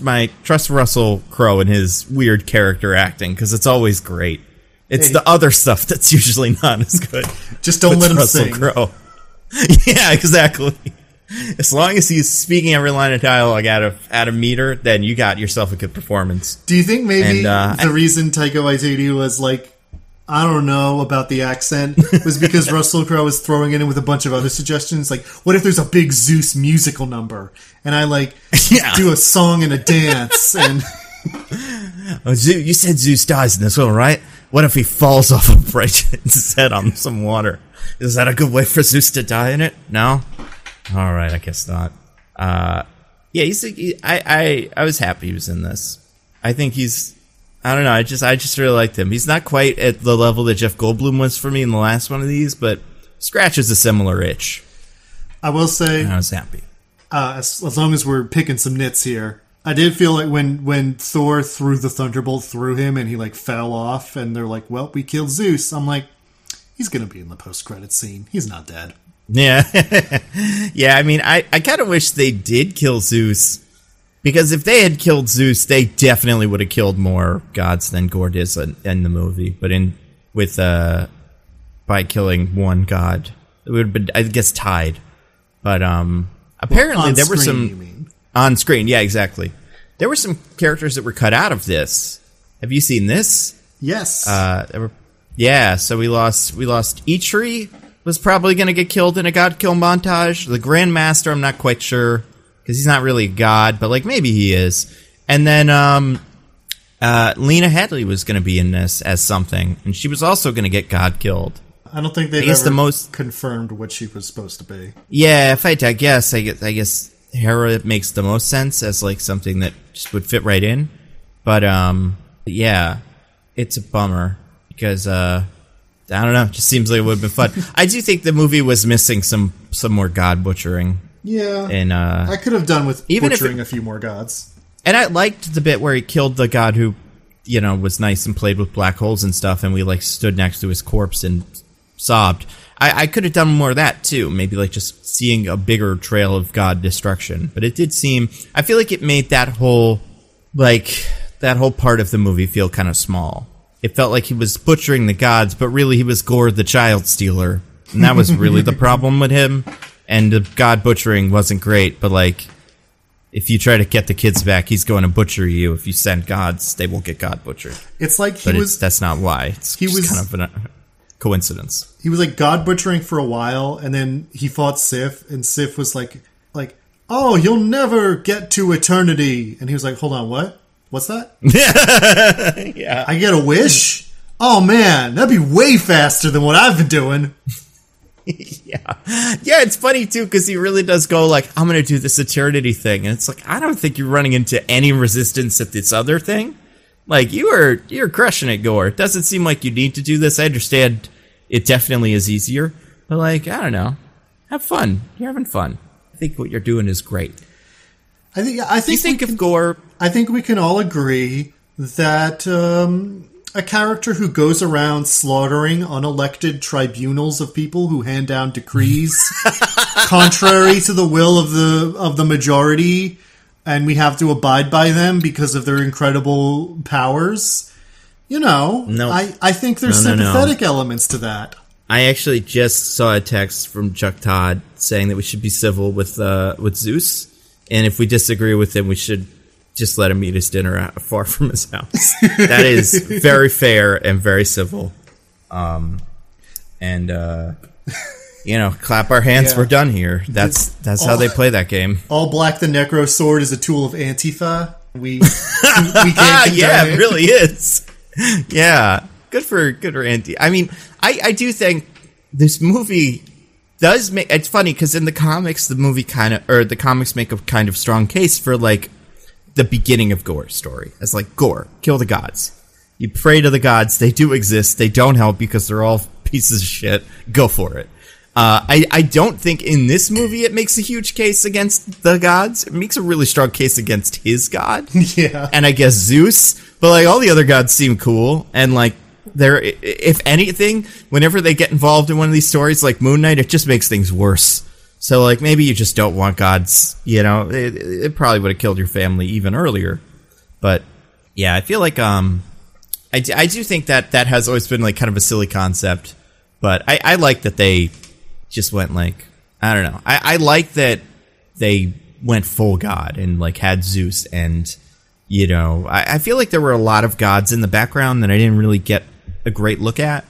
Russell Crowe and his weird character acting, because it's always great. It's the other stuff that's usually not as good. Just don't let him sing. Crowe. Yeah, exactly. As long as he's speaking every line of dialogue out of meter, then you got yourself a good performance. Do you think maybe the reason Taika Waititi was like, I don't know about the accent, was because Russell Crowe was throwing it in with a bunch of other suggestions? Like, what if there's a big Zeus musical number? And I do a song and a dance and... Oh, you said Zeus dies in this one, right? What if he falls off a bridge and his head on some water? Is that a good way for Zeus to die in it? No? All right, I guess not. Yeah, I was happy he was in this. I think I don't know, I just really liked him. He's not quite at the level that Jeff Goldblum was for me in the last one of these, but scratches a similar itch. I will say... And I was happy. As long as we're picking some nits here, I did feel like when Thor threw the Thunderbolt through him and he like fell off and they're like, well, we killed Zeus. I'm like, he's going to be in the post-credits scene. He's not dead. Yeah. Yeah, I mean, I kind of wish they did kill Zeus, because if they had killed Zeus, they definitely would have killed more gods than Gore did in the movie. But by killing one god, it would have been, I guess, tied. But apparently there were some... On screen, yeah, exactly. There were some characters that were cut out of this. Have you seen this? Yes. So we lost Eitri, was probably going to get killed in a god kill montage. The Grandmaster, I'm not quite sure, because he's not really a god, but like maybe he is. And then Lena Headey was going to be in this as something, and she was also going to get god killed. I don't think they've ever confirmed what she was supposed to be. Yeah, if I had to guess, I guess Hera makes the most sense as like something that just would fit right in. But yeah, it's a bummer because I don't know. It just seems like it would have been fun. I do think the movie was missing some more god butchering. Yeah, and I could have done with even butchering a few more gods. And I liked the bit where he killed the god who, you know, was nice and played with black holes and stuff, and we like stood next to his corpse and sobbed. I could have done more of that too. Maybe like just seeing a bigger trail of god destruction. But it did seem, I feel like it made that whole part of the movie feel kind of small. It felt like he was butchering the gods, but really he was Gore the child stealer. And that was really the problem with him. And the god butchering wasn't great, but like, if you try to get the kids back, he's going to butcher you. If you send gods, they will get god butchered. It's like that's not why. It's kind of a coincidence. He was like god butchering for a while, and then he fought Sif, and Sif was like, oh, you'll never get to eternity. And he was like, hold on, what? What's that? Yeah. I get a wish? Oh man, that'd be way faster than what I've been doing. Yeah, it's funny too because he really does go like, I'm gonna do this eternity thing, and it's like, I don't think you're running into any resistance at this other thing. Like you're crushing it, Gore. It doesn't seem like you need to do this. I understand it definitely is easier, but like, I don't know, have fun. You're having fun. I think what you're doing is great. I think of Gore. I think we can all agree that a character who goes around slaughtering unelected tribunals of people who hand down decrees contrary to the will of the majority, and we have to abide by them because of their incredible powers. You know, I think there's sympathetic elements to that. I actually just saw a text from Chuck Todd saying that we should be civil with Zeus, and if we disagree with him, we should just let him eat his dinner far from his house. That is very fair and very civil. And you know, clap our hands. Yeah. We're done here. That's how they play that game. All Black the Necro sword is a tool of Antifa. We can't. Yeah, it really is. Yeah, good for Anti. I mean, I do think this movie does make. It's funny because in the comics, the comics make a kind of strong case for like the beginning of Gore's story as like, Gore, kill the gods. You pray to the gods. They do exist. They don't help because they're all pieces of shit. Go for it. I don't think in this movie it makes a huge case against the gods. It makes a really strong case against his god. Yeah. And I guess Zeus. But like all the other gods seem cool. And like they're, if anything, whenever they get involved in one of these stories like Moon Knight, it just makes things worse. So, like, maybe you just don't want gods, you know? It probably would have killed your family even earlier. But, yeah, I feel like, I do think that has always been, like, kind of a silly concept. But I like that they just went, like, I don't know. I like that they went full god and, like, had Zeus. And, you know, I feel like there were a lot of gods in the background that I didn't really get a great look at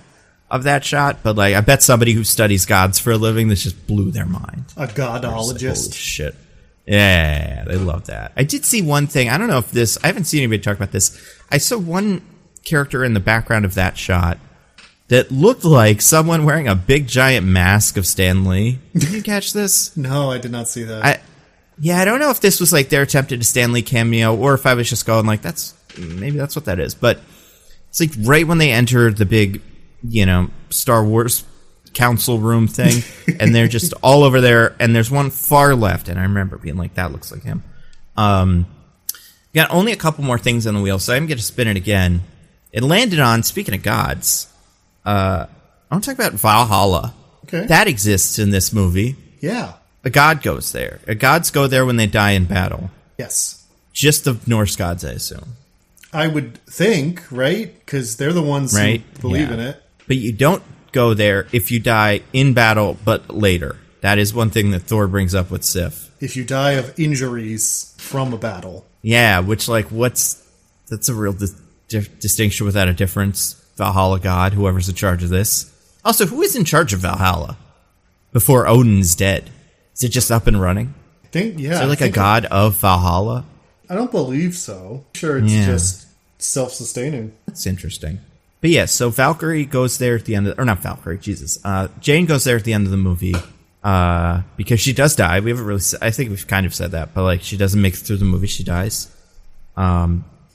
of that shot, but like I bet somebody who studies gods for a living, this just blew their mind. A godologist. Like, holy shit. Yeah, they love that. I did see one thing. I don't know if I haven't seen anybody talk about this. I saw one character in the background of that shot that looked like someone wearing a big giant mask of Stan Lee. Did you catch this? No, I did not see that. I don't know if this was like their attempt at a Stan Lee cameo or if I was just going like, maybe that's what that is. But it's like right when they enter the big, you know, Star Wars council room thing, and they're just all over there, and there's one far left, and I remember being like, that looks like him. Got only a couple more things on the wheel, so I'm going to spin it again. It landed on, speaking of gods, I want to talk about Valhalla. Okay. That exists in this movie. Yeah. A god goes there. Gods go there when they die in battle. Yes. Just the Norse gods, I assume. I would think, right? Because they're the ones who believe in it. But you don't go there if you die in battle, but later. That is one thing that Thor brings up with Sif. If you die of injuries from a battle. Yeah, which, like, that's a real distinction without a difference. Valhalla god, whoever's in charge of this. Also, who is in charge of Valhalla before Odin's dead? Is it just up and running? I think, yeah. Is there, like, a god of Valhalla? I don't believe so. Sure, it's just self-sustaining. That's interesting. But yeah, so Valkyrie goes there at the end of, or not Valkyrie, Jesus. Jane goes there at the end of the movie because she does die. We haven't really, I think we've kind of said that, but like she doesn't make it through the movie. She dies.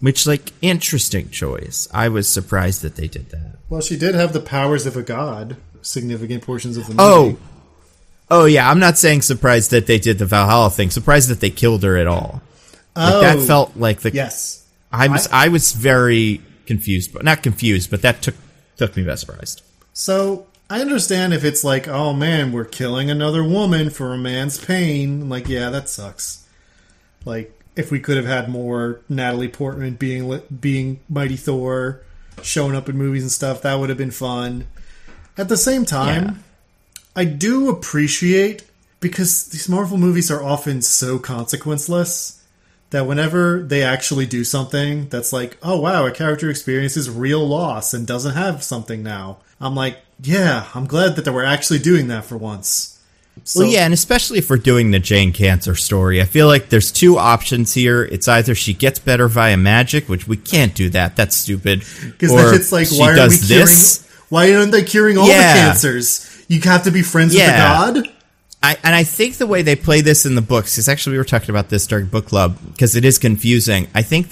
Which, like, interesting choice. I was surprised that they did that. Well, she did have the powers of a god, significant portions of the movie. Oh yeah, I'm not saying surprised that they did the Valhalla thing. Surprised that they killed her at all. Like, that felt like the... Yes. I was very confused, but not confused, but that took me by surprise. So, I understand if it's like, oh man, we're killing another woman for a man's pain. Like, yeah, that sucks. Like, if we could have had more Natalie Portman being Mighty Thor, showing up in movies and stuff, that would have been fun. At the same time, I do appreciate, because these Marvel movies are often so consequenceless, that whenever they actually do something that's like, oh wow, a character experiences real loss and doesn't have something now, I'm like, yeah, I'm glad that we're actually doing that for once. So, well, yeah, and especially if we're doing the Jane Cancer story, I feel like there's two options here. It's either she gets better via magic, which we can't do that. That's stupid. Because then it's like, why are we curing? Why aren't they curing all the cancers? You have to be friends with the god? I think the way they play this in the books, because actually we were talking about this during book club, because it is confusing. I think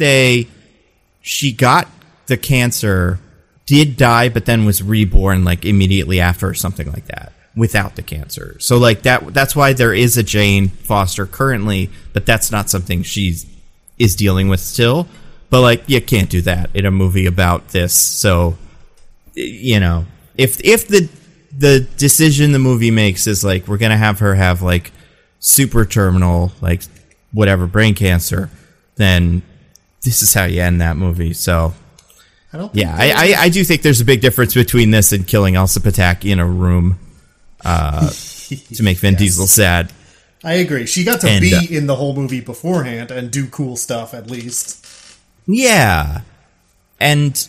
she got the cancer, did die, but then was reborn like immediately after or something like that, without the cancer. So like that's why there is a Jane Foster currently, but that's not something is dealing with still. But like, you can't do that in a movie about this. So, you know, if the decision the movie makes is like, we're gonna have her have like super terminal, like whatever, brain cancer, then this is how you end that movie. So I do think there's a big difference between this and killing Elsa Pataki in a room to make Vin Diesel sad. I agree. She got to be in the whole movie beforehand and do cool stuff at least. Yeah. And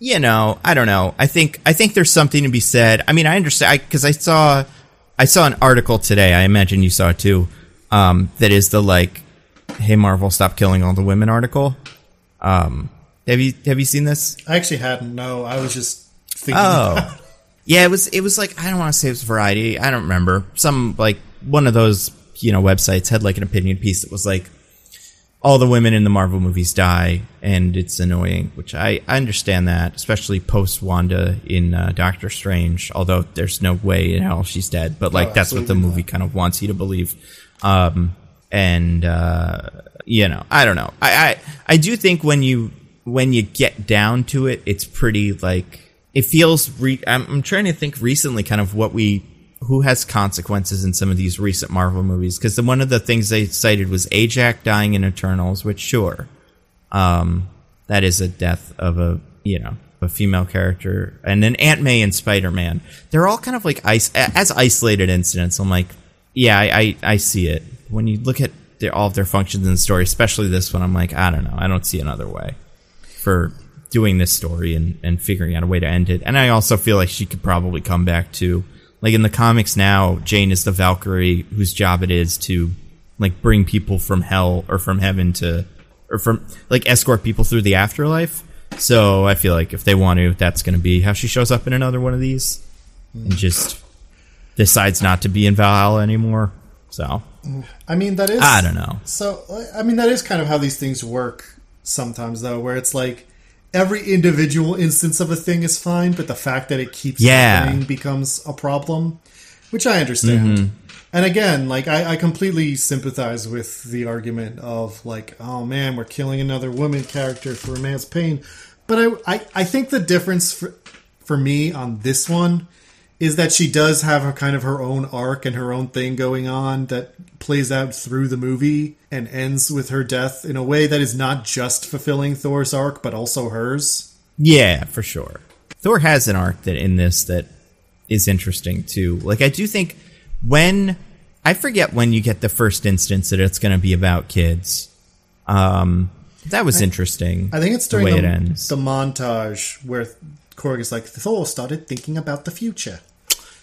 you know, I don't know. I think there's something to be said. I mean, I understand, because I saw an article today. I imagine you saw it too. That is the like, "Hey Marvel, stop killing all the women" article. Have you seen this? I actually hadn't. No, I was just thinking. Oh, yeah. It was like, I don't want to say it was Variety. I don't remember. Some like one of those, you know, websites had like an opinion piece that was like, all the women in the Marvel movies die, and it's annoying, which I understand that, especially post-Wanda in Doctor Strange, although there's no way in hell she's dead, but like that's what the movie kind of wants you to believe. You know, I don't know. I do think when you get down to it, it's pretty like, it feels, I'm trying to think recently kind of who has consequences in some of these recent Marvel movies, because one of the things they cited was Ajak dying in Eternals, which sure, that is a death of a female character, and then Aunt May and Spider-Man. They're all kind of like as isolated incidents. I'm like, yeah, I see it. When you look at all of their functions in the story, especially this one, I'm like, I don't know, I don't see another way for doing this story and figuring out a way to end it. And I also feel like she could probably come back to, like in the comics now, Jane is the Valkyrie whose job it is to like bring people from hell or from heaven or from like escort people through the afterlife. So I feel like if they want to, that's going to be how she shows up in another one of these and just decides not to be in Valhalla anymore. So I mean, that is, I don't know. So I mean, that is kind of how these things work sometimes, though, where it's like every individual instance of a thing is fine, but the fact that it keeps happening becomes a problem, which I understand. Mm-hmm. And again, like, I completely sympathize with the argument of like, oh man, we're killing another woman character for a man's pain. But I think the difference for me on this one is that she does have a kind of her own arc and her own thing going on that plays out through the movie and ends with her death in a way that is not just fulfilling Thor's arc, but also hers. Yeah, for sure. Thor has an arc that is interesting too. Like, I do think I forget when you get the first instance that it's going to be about kids. That was interesting. I think it's during the way it ends. The montage where Korg is like, Thor started thinking about the future.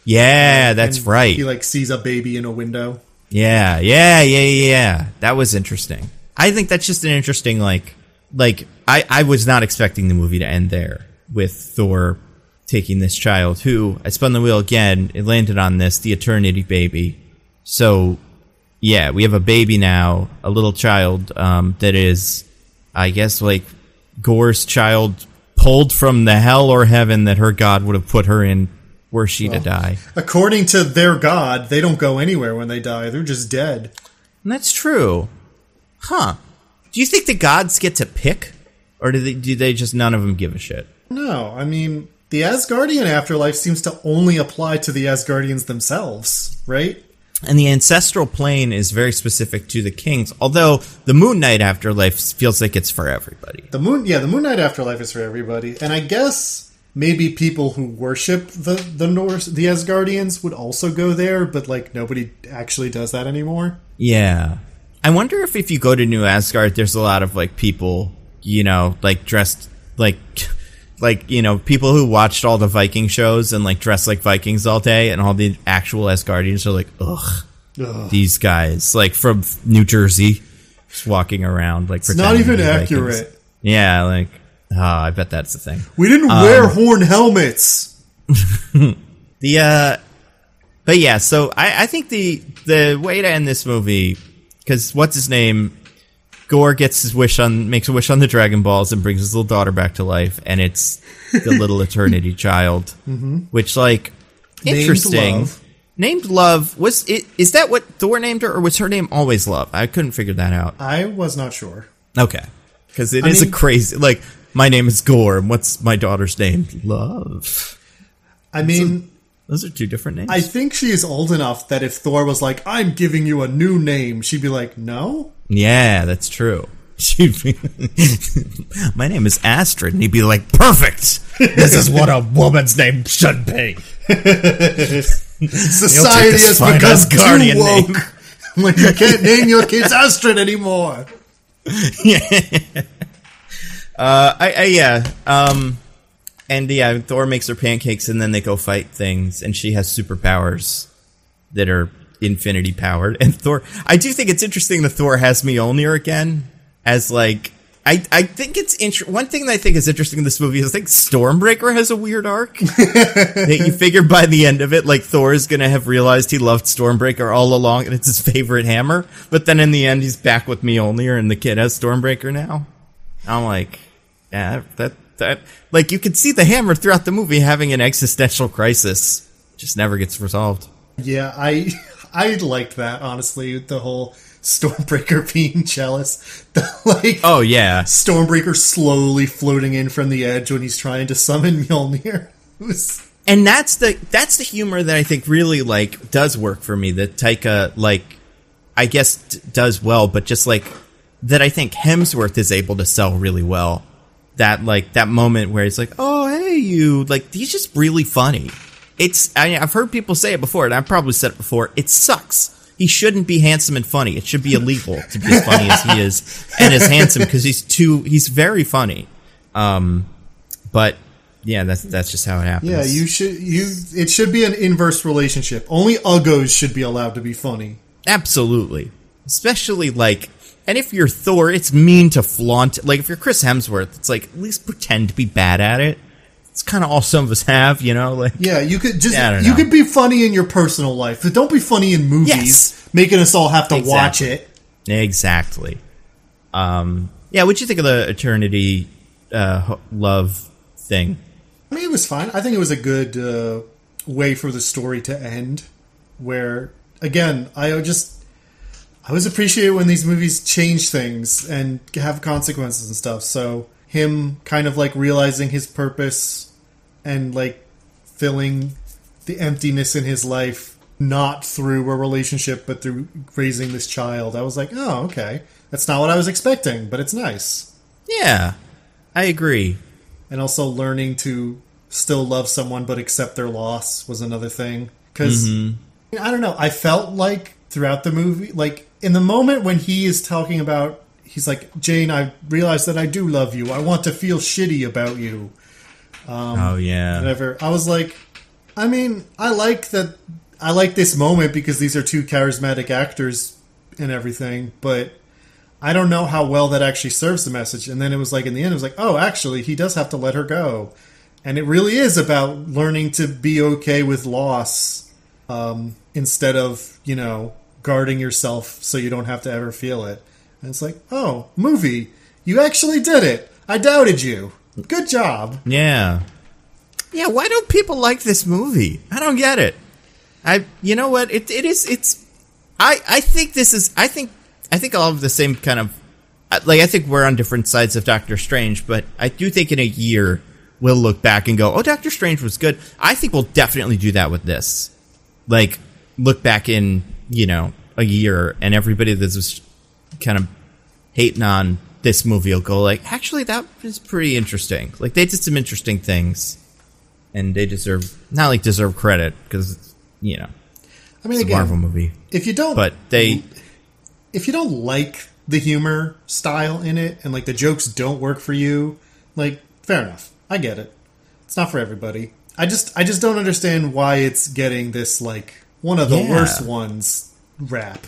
Yeah, that's right. He like sees a baby in a window. Yeah. That was interesting. I think that's just an interesting, like I was not expecting the movie to end there. with Thor taking this child who, I spun the wheel again, it landed on this, the Eternity baby. So, yeah, we have a baby now, a little child that is, I guess, like Gore's child pulled from the hell or heaven that her god would have put her in were she to die. According to their god, they don't go anywhere when they die. They're just dead. And that's true. Huh. Do you think the gods get to pick? Or do they just none of them give a shit? No, I mean, the Asgardian afterlife seems to only apply to the Asgardians themselves, right? And the ancestral plane is very specific to the kings, although the Moon Knight afterlife feels like it's for everybody. The Moon Knight afterlife is for everybody, and I guess maybe people who worship the Norse, the Asgardians, would also go there, but like nobody actually does that anymore. Yeah, I wonder if you go to New Asgard, there's a lot of like people, you know, like dressed like you know, people who watched all the Viking shows and like dress like Vikings all day, and all the actual Asgardians are like, ugh. These guys, like from New Jersey, just walking around like. It's not even accurate. Vikings. Yeah, like, I bet that's the thing. We didn't wear horn helmets. But yeah, so I think the way to end this movie, because what's his name? Gore makes a wish on the Dragon Balls and brings his little daughter back to life, and it's the little Eternity child, which, like, interesting. Named Love. Is that what Thor named her, or was her name always Love? I couldn't figure that out. I was not sure. Okay, because I mean, a crazy, like, my name is Gore, and what's my daughter's name? Love. I mean, those are two different names. I think she is old enough that if Thor was like, "I'm giving you a new name," she'd be like, "No." Yeah, that's true. She'd be, my name is Astrid, and he'd be like, perfect! This is what a woman's name should be. Society has become too woke. Like, you can't name your kids Astrid anymore. And yeah, Thor makes her pancakes, and then they go fight things, and she has superpowers that are infinity powered. And Thor, I do think it's interesting that Thor has Mjolnir again, as like, I think it's one thing that I think is interesting in this movie is I think Stormbreaker has a weird arc. That you figure by the end of it, like, Thor is gonna have realized he loved Stormbreaker all along, and it's his favorite hammer. But then in the end, he's back with Mjolnir, and the kid has Stormbreaker now. I'm like, yeah, that like, you can see the hammer throughout the movie having an existential crisis, just never gets resolved. Yeah, I liked that, honestly, the whole Stormbreaker being jealous. Oh, yeah. Stormbreaker slowly floating in from the edge when he's trying to summon Mjolnir. And that's the humor that I think really, like, does work for me, that Taika, like, I guess does well, but just, like, that I think Hemsworth is able to sell really well. That, like, that moment where he's like, oh, hey, you, like, he's just really funny. I've heard people say it before, and I've probably said it before, it sucks. He shouldn't be handsome and funny. It should be illegal to be as funny as he is, and as handsome, because he's very funny. But yeah, that's just how it happens. Yeah, it should be an inverse relationship. Only uggos should be allowed to be funny. Absolutely. Especially, like, and if you're Thor, it's mean to flaunt, like, if you're Chris Hemsworth, it's like, at least pretend to be bad at it. It's kind of all some of us have, you know? Like, yeah, you could could be funny in your personal life, but don't be funny in movies, making us all have to watch it. Exactly. Yeah, what'd you think of the Eternity love thing? I mean, it was fine. I think it was a good way for the story to end, where, again, I always appreciate when these movies change things and have consequences and stuff, so him kind of, like, realizing his purpose and, like, filling the emptiness in his life, not through a relationship, but through raising this child. I was like, oh, okay. That's not what I was expecting, but it's nice. Yeah, I agree. And also learning to still love someone but accept their loss was another thing. Because, I don't know, I felt like throughout the movie, like, in the moment when he is talking about, he's like, Jane, I realize that I do love you. I want to feel shitty about you. Oh, yeah. Whatever. I was like, I mean, I like this moment because these are two charismatic actors and everything, but I don't know how well that actually serves the message. And then it was like, in the end, it was like, oh, actually, he does have to let her go. And it really is about learning to be okay with loss, instead of, guarding yourself so you don't have to ever feel it. And it's like, oh, movie, you actually did it. I doubted you. Good job. Yeah. Yeah, why don't people like this movie? I don't get it. You know what? I think all of the same kind of, like, I think we're on different sides of Doctor Strange, but I do think in a year we'll look back and go, oh, Doctor Strange was good. I think we'll definitely do that with this. Like, look back in, a year, and everybody that's just kind of hating on this movie will go like, actually, that was pretty interesting. Like, they did some interesting things, and they deserve credit, because, I mean, it's again, a Marvel movie. If you don't like the humor style in it, and, like, the jokes don't work for you, like, fair enough. I get it. It's not for everybody. I just don't understand why it's getting this, like, one of the worst ones rap.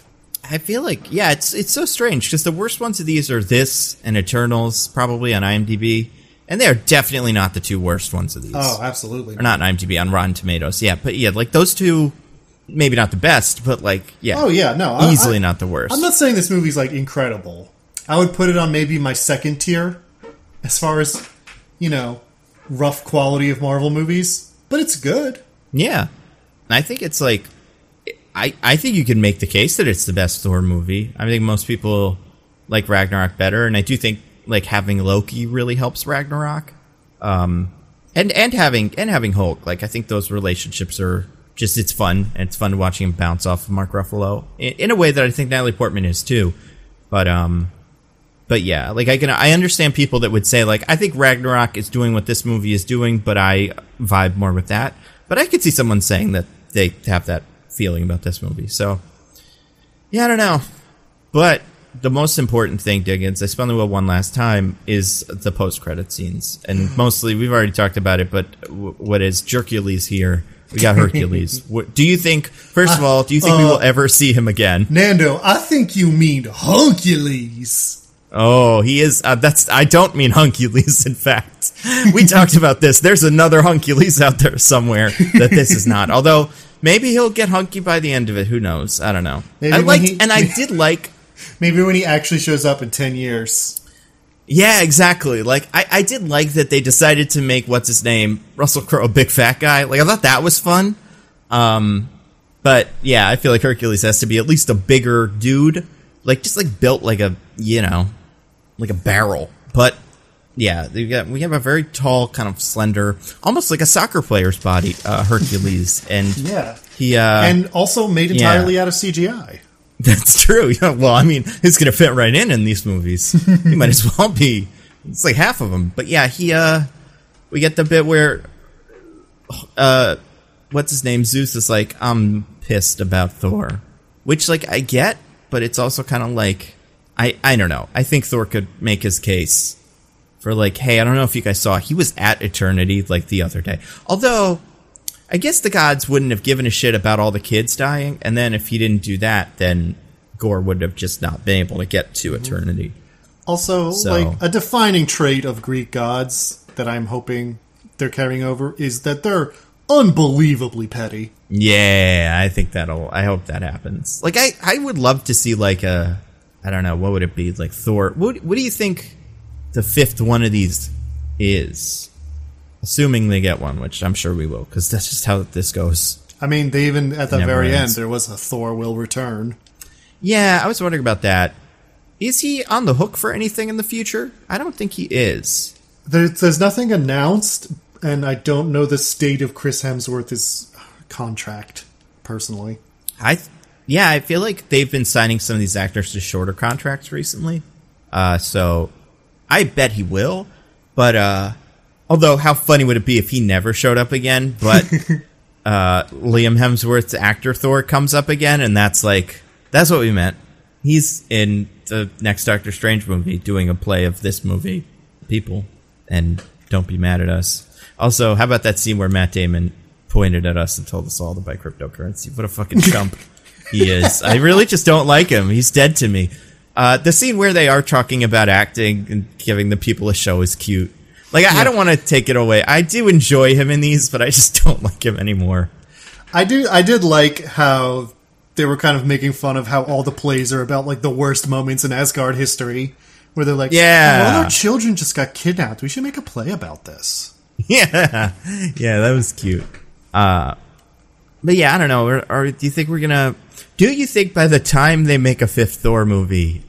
I feel like, it's so strange, because the worst ones of these are this and Eternals, probably on IMDb, and they are definitely not the two worst ones of these. Oh, absolutely. Or not on IMDb, on Rotten Tomatoes. Yeah, but yeah, like, those two, maybe not the best, but, like, yeah. Oh, yeah, no. Easily not the worst. I'm not saying this movie's, like, incredible. I would put it on maybe my second tier, as far as, rough quality of Marvel movies, but it's good. Yeah. I think it's like, I think you can make the case that it's the best Thor movie. I think most people like Ragnarok better, and I do think, like, having Loki really helps Ragnarok. And having Hulk. Like, I think those relationships are just, it's fun, and it's fun watching him bounce off of Mark Ruffalo in a way that I think Natalie Portman is too. But yeah, like, I understand people that would say, like, I think Ragnarok is doing what this movie is doing, but I vibe more with that. But I could see someone saying that they have that feeling about this movie. So, yeah, I don't know. But the most important thing, Diggins, I spun the wheel one last time, is the post-credit scenes. And mostly, we've already talked about it, but what is Jercules here? We got Hercules. Do you think, first of all, we will ever see him again? Nando, I think you mean Hercules. Oh, he is. I don't mean Huncules, in fact. We talked about this. There's another Huncules out there somewhere that this is not. Although, maybe he'll get hunky by the end of it. Who knows? I don't know. I did like... Maybe when he actually shows up in 10 years. Yeah, exactly. Like, I did like that they decided to make, what's his name, Russell Crowe, a big fat guy. Like, I thought that was fun. But, yeah, I feel like Hercules has to be at least a bigger dude. Like, just, like, built like a, like a barrel. But, yeah, we have a very tall, kind of slender, almost like a soccer player's body, Hercules. And yeah. And also made entirely out of CGI. That's true. Yeah, well, I mean, he's going to fit right in these movies. He might as well be. It's like half of them. But yeah, we get the bit where, what's his name? Zeus is like, I'm pissed about Thor. Which, like, I get, but it's also kind of like, I don't know. I think Thor could make his case for, like, hey, I don't know if you guys saw, he was at Eternity, like, the other day. Although, I guess the gods wouldn't have given a shit about all the kids dying, and then if he didn't do that, then Gore would have just not been able to get to Eternity. Also, like, a defining trait of Greek gods that I'm hoping they're carrying over is that they're unbelievably petty. Yeah, I hope that happens. Like, I would love to see, like, I don't know, what would it be? Like, Thor. What do you think the fifth one of these is? Assuming they get one, which I'm sure we will, because that's just how this goes. I mean, they even, at the very end, there was a Thor will return. Yeah, I was wondering about that. Is he on the hook for anything in the future? I don't think he is. There's nothing announced, and I don't know the state of Chris Hemsworth's contract, personally. I feel like they've been signing some of these actors to shorter contracts recently. So I bet he will, but although, how funny would it be if he never showed up again, but Liam Hemsworth's actor Thor comes up again, and that's what we meant. He's in the next Doctor Strange movie doing a play of this movie, people, and don't be mad at us. Also, how about that scene where Matt Damon pointed at us and told us all to buy cryptocurrency? What a fucking chump he is. I really just don't like him. He's dead to me. The scene where they are talking about acting and giving the people a show is cute. Like, I don't want to take it away. I do enjoy him in these, but I just don't like him anymore. I did like how they were kind of making fun of how all the plays are about, like, the worst moments in Asgard history. Where they're like, all our children just got kidnapped. We should make a play about this. Yeah. Yeah, that was cute. But yeah, I don't know. Or do you think we're going to... Do you think by the time they make a fifth Thor movie,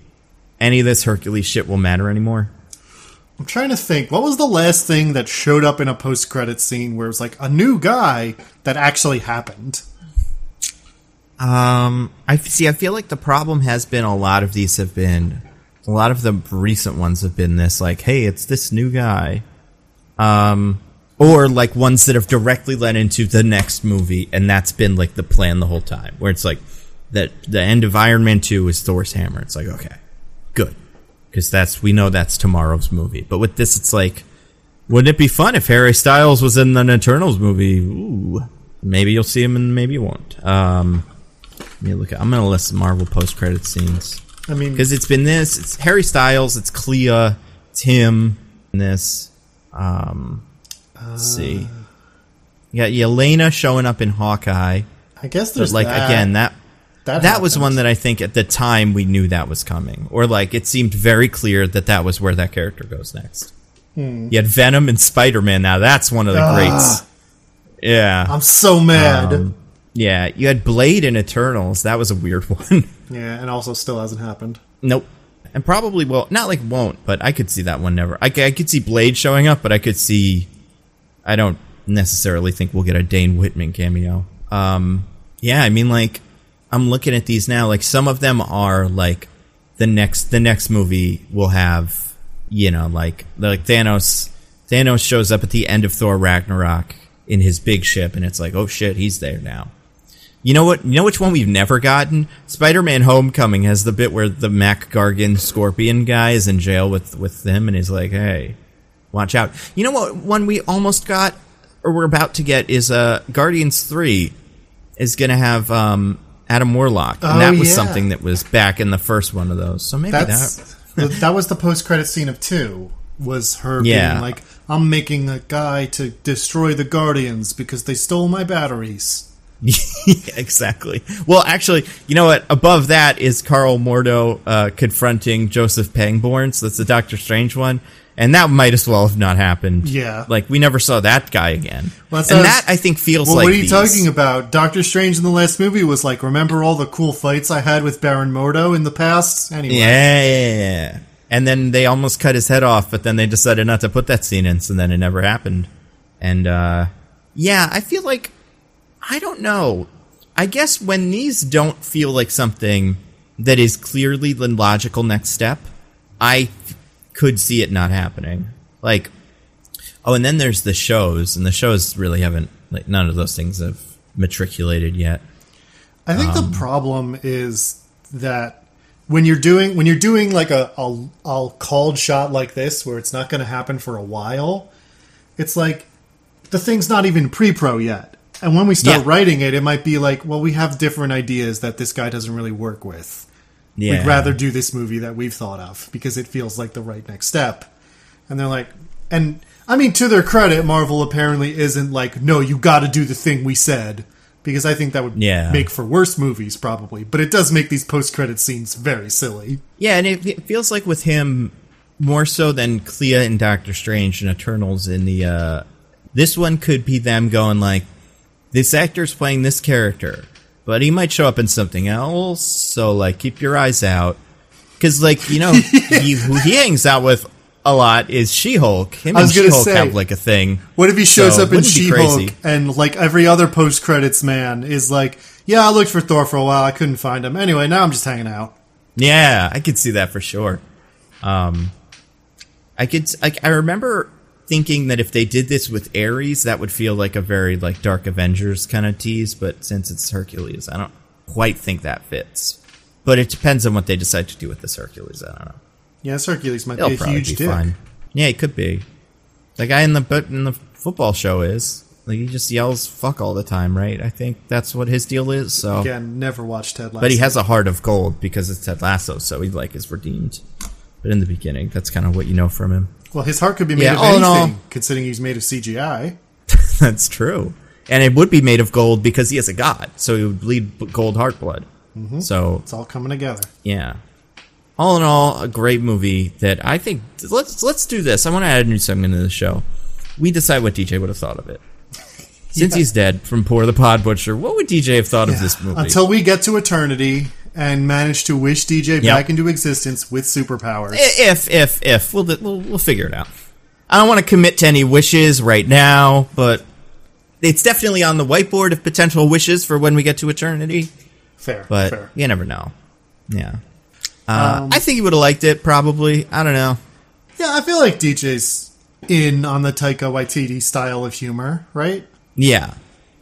any of this Hercules shit will matter anymore? I'm trying to think. What was the last thing that showed up in a post-credit scene where it was like a new guy that actually happened? I feel like the problem has been a lot of these have been... A lot of the recent ones have been this, like, hey, it's this new guy. Or, like, ones that have directly led into the next movie, and that's been, like, the plan the whole time. Where it's like, that the end of Iron Man 2 is Thor's hammer. It's like, okay, good. Because we know that's tomorrow's movie. But with this, it's like, wouldn't it be fun if Harry Styles was in an Eternals movie? Ooh. Maybe you'll see him and maybe you won't. Let me look at, I'm going to list some Marvel post-credit scenes. I mean, because it's been this, it's Harry Styles, it's Clea, it's him in this. Let's see. You got Yelena showing up in Hawkeye. I guess there's like that. Again, that was one that I think at the time we knew that was coming, or like it seemed very clear that was where that character goes next. You had Venom and Spider-Man. Now that's one of the greats. Yeah, I'm so mad. Yeah, you had Blade in Eternals. That was a weird one. Yeah, and also still hasn't happened. Nope. And probably won't. Not like won't, but I could see that one never. I could see Blade showing up, but I could see... I don't necessarily think we'll get a Dane Whitman cameo. Yeah, I mean, like, I'm looking at these now. Like, some of them are, like, the next movie will have, you know, like Thanos. Thanos shows up at the end of Thor Ragnarok in his big ship, and it's like, oh shit, he's there now. You know what? You know which one we've never gotten? Spider-Man Homecoming has the bit where the Mac-Gargan Scorpion guy is in jail with them, and he's like, hey, watch out. You know what one we almost got, or we're about to get, is Guardians 3 is going to have Adam Warlock. And that was something that was back in the first one of those. So maybe that was the post-credit scene of 2, was her being like, I'm making a guy to destroy the Guardians because they stole my batteries. Exactly. Well, actually, you know what? Above that is Carl Mordo confronting Joseph Pangborn. So that's the Doctor Strange one. And that might as well have not happened. Yeah. Like, we never saw that guy again. Well, and that, I think, feels like what are you talking about? Doctor Strange in the last movie was like, remember all the cool fights I had with Baron Mordo in the past? Anyway. Yeah. And then they almost cut his head off, but then they decided not to put that scene in, so then it never happened. And, yeah, I feel like... I don't know. I guess when these don't feel like something that is clearly the logical next step, I could see it not happening. Like, oh, and then there's the shows, and the shows really haven't, like, none of those things have matriculated yet. I think the problem is that when you're doing like a called shot like this, where it's not going to happen for a while, it's like the thing's not even pre-pro yet. And when we start writing it, it might be like, well, we have different ideas that this guy doesn't really work with. Yeah. We'd rather do this movie that we've thought of because it feels like the right next step. And they're like, and I mean, to their credit, Marvel apparently isn't like, no, you got to do the thing we said, because I think that would make for worse movies probably. But it does make these post-credit scenes very silly. Yeah, and it feels like with him, more so than Clea and Doctor Strange and Eternals in the, this one could be them going like, this actor's playing this character, but he might show up in something else, so, like, keep your eyes out. Because, like, you know, who he hangs out with a lot is She-Hulk. Him and She-Hulk have, like, a thing. What if he shows up in She-Hulk and, like, every other post-credits man is like, yeah, I looked for Thor for a while, I couldn't find him. Anyway, now I'm just hanging out. Yeah, I could see that for sure. I remember... thinking that if they did this with Ares, that would feel like a very like Dark Avengers kind of tease, but since it's Hercules, I don't quite think that fits. But it depends on what they decide to do with this Hercules. I don't know. Yeah, this Hercules might be a huge dick. Fine. Yeah, it could be. The guy in the football show is like he just yells "fuck" all the time, right? I think that's what his deal is. So again, never watched Ted Lasso, but he has a heart of gold because it's Ted Lasso, so he like is redeemed. But in the beginning, that's kind of what you know from him. Well, his heart could be made of anything, considering he's made of CGI. That's true. And it would be made of gold because he is a god, so he would bleed gold heart blood. Mm-hmm. So it's all coming together. Yeah. All in all, a great movie that I think... Let's do this. I want to add a new segment to the show. We decide what DJ would have thought of it. Since he's dead, from Por the Pud Butcher, what would DJ have thought of this movie? Until we get to eternity and manage to wish DJ back into existence with superpowers. If. We'll figure it out. I don't want to commit to any wishes right now, but it's definitely on the whiteboard of potential wishes for when we get to eternity. But you never know. Yeah. I think he would have liked it, probably. I don't know. Yeah, I feel like DJ's in on the Taika Waititi style of humor, right? Yeah.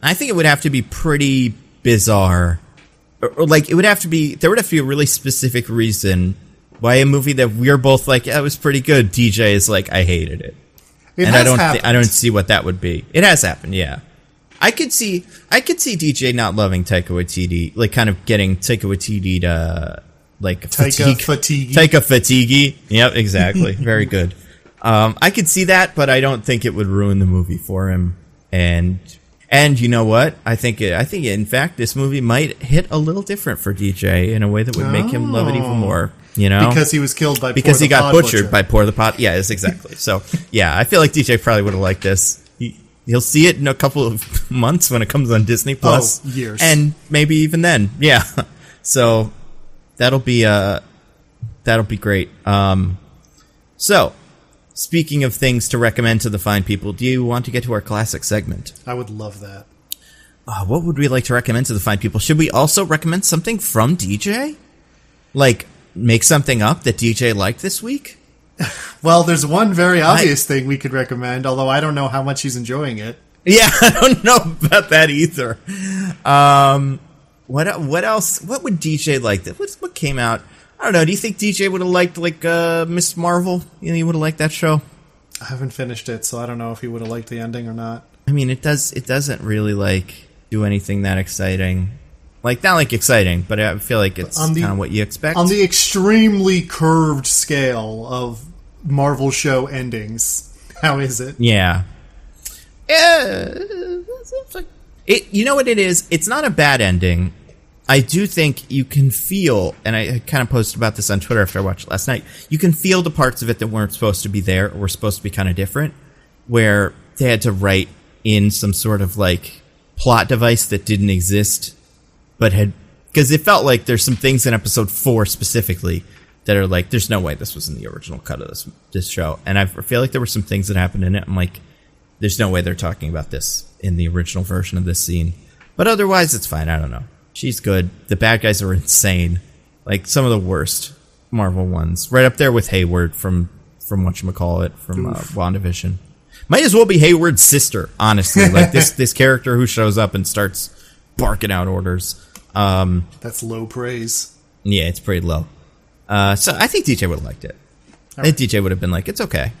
I think it would have to be pretty bizarre. Or like, there would have to be a really specific reason why a movie that we're both like, yeah, it was pretty good, DJ is like, I hated it. I don't see what that would be. It has happened, yeah. I could see DJ not loving Taika Waititi, like kind of getting Taika Waititi to like Taika fatigue. Yep, exactly. Very good. I could see that, but I don't think it would ruin the movie for him. And you know what? I think in fact this movie might hit a little different for DJ in a way that would make him love it even more. You know, because he was killed by because he got butchered by Por the Pud. Yeah, yes, exactly. So yeah, I feel like DJ probably would have liked this. He'll see it in a couple of months when it comes on Disney Plus. Years, and maybe even then. Yeah, so that'll be great. So. Speaking of things to recommend to the fine people, do you want to get to our classic segment? I would love that. What would we like to recommend to the fine people? Should we also recommend something from DJ? Like, make something up that DJ liked this week? Well, there's one very obvious thing we could recommend, although I don't know how much he's enjoying it. Yeah, I don't know about that either. What else? What would DJ like? What came out? I don't know. Do you think DJ would have liked, like, Miss Marvel? You know, he would have liked that show? I haven't finished it, so I don't know if he would have liked the ending or not. I mean, it doesn't really, like, do anything that exciting. Like, not, like, exciting, but I feel like it's kind of what you expect. On the extremely curved scale of Marvel show endings, how is it? Yeah. You know what it is? It's not a bad ending. I do think you can feel, and I kind of posted about this on Twitter after I watched it last night, you can feel the parts of it that weren't supposed to be there or were supposed to be kind of different, where they had to write in some sort of, like, plot device that didn't exist, but had... Because it felt like there's some things in episode 4 specifically that are like, there's no way this was in the original cut of this show. And I feel like there were some things that happened in it. I'm like, there's no way they're talking about this in the original version of this scene. But otherwise, it's fine. I don't know. She's good. The bad guys are insane. Like, some of the worst Marvel ones. Right up there with Hayward from whatchamacallit, from WandaVision. Might as well be Hayward's sister, honestly. Like, this character who shows up and starts barking out orders. That's low praise. Yeah, it's pretty low. So I think DJ would have liked it. I think DJ would have been like, it's okay.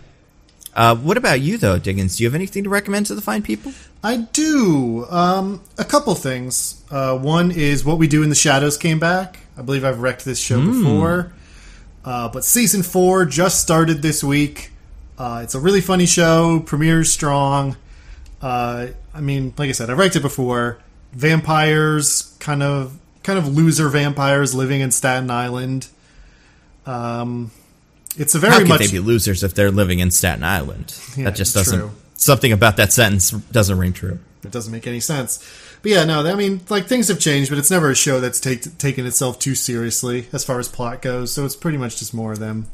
What about you, though, Diggins? Do you have anything to recommend to the fine people? I do. A couple things. One is What We Do in the Shadows came back. I believe I've wrecked this show before. But season 4 just started this week. It's a really funny show. Premieres strong. I mean, like I said, I've wrecked it before. Vampires, kind of loser vampires living in Staten Island. It's a very How could much they be losers if they're living in Staten Island? Yeah, that just doesn't. True. Something about that sentence doesn't ring true. It doesn't make any sense. But yeah, no, I mean, like, things have changed, but it's never a show that's taken itself too seriously as far as plot goes. So it's pretty much just more of them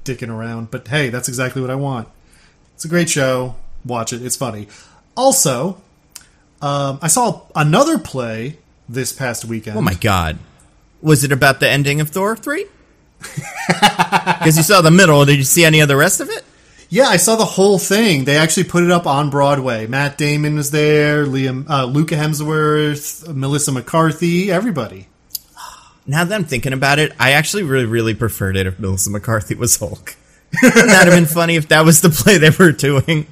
dicking around. But hey, that's exactly what I want. It's a great show. Watch it. It's funny. Also, I saw another play this past weekend. Oh my god. Was it about the ending of Thor 3? Because you saw the middle. Did you see any of the rest of it? Yeah, I saw the whole thing. They actually put it up on Broadway. Matt Damon was there, Luca Hemsworth, Melissa McCarthy, everybody. Now that I'm thinking about it, I actually really, really preferred it if Melissa McCarthy was Hulk. Wouldn't that have been funny if that was the play they were doing?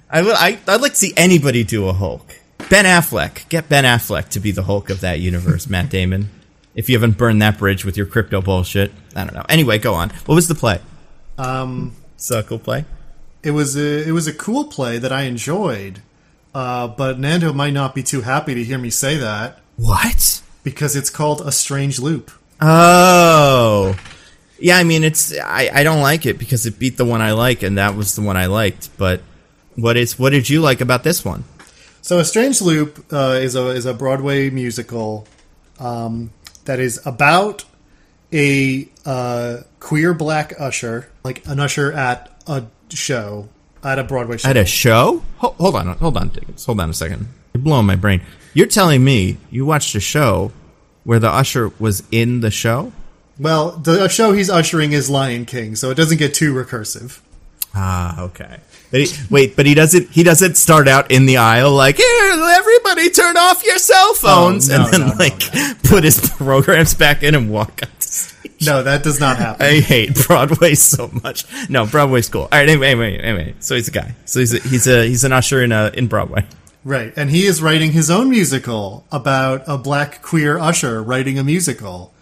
I'd like to see anybody do a Hulk. Ben Affleck. Get Ben Affleck to be the Hulk of that universe, Matt Damon. If you haven't burned that bridge with your crypto bullshit. I don't know. Anyway, go on. What was the play? So a cool play. It was a cool play that I enjoyed, but Nando might not be too happy to hear me say that. What? Because it's called A Strange Loop. Oh. Yeah, I mean, I don't like it because it beat the one I like, and that was the one I liked. But what did you like about this one? So A Strange Loop is a Broadway musical that is about a queer black usher, like an usher at a show, at a Broadway show. At a show? Hold on, Diggins. Hold on a second. You're blowing my brain. You're telling me you watched a show where the usher was in the show? Well, the show he's ushering is Lion King, so it doesn't get too recursive. Ah, okay. But he doesn't start out in the aisle like, here, everybody turn off your cell phones, put his programs back in and walk out the stage. No, that does not happen. I hate Broadway so much. No, Broadway's cool. All right, anyway. So he's a guy. So he's an usher in Broadway. Right, and he is writing his own musical about a black queer usher writing a musical,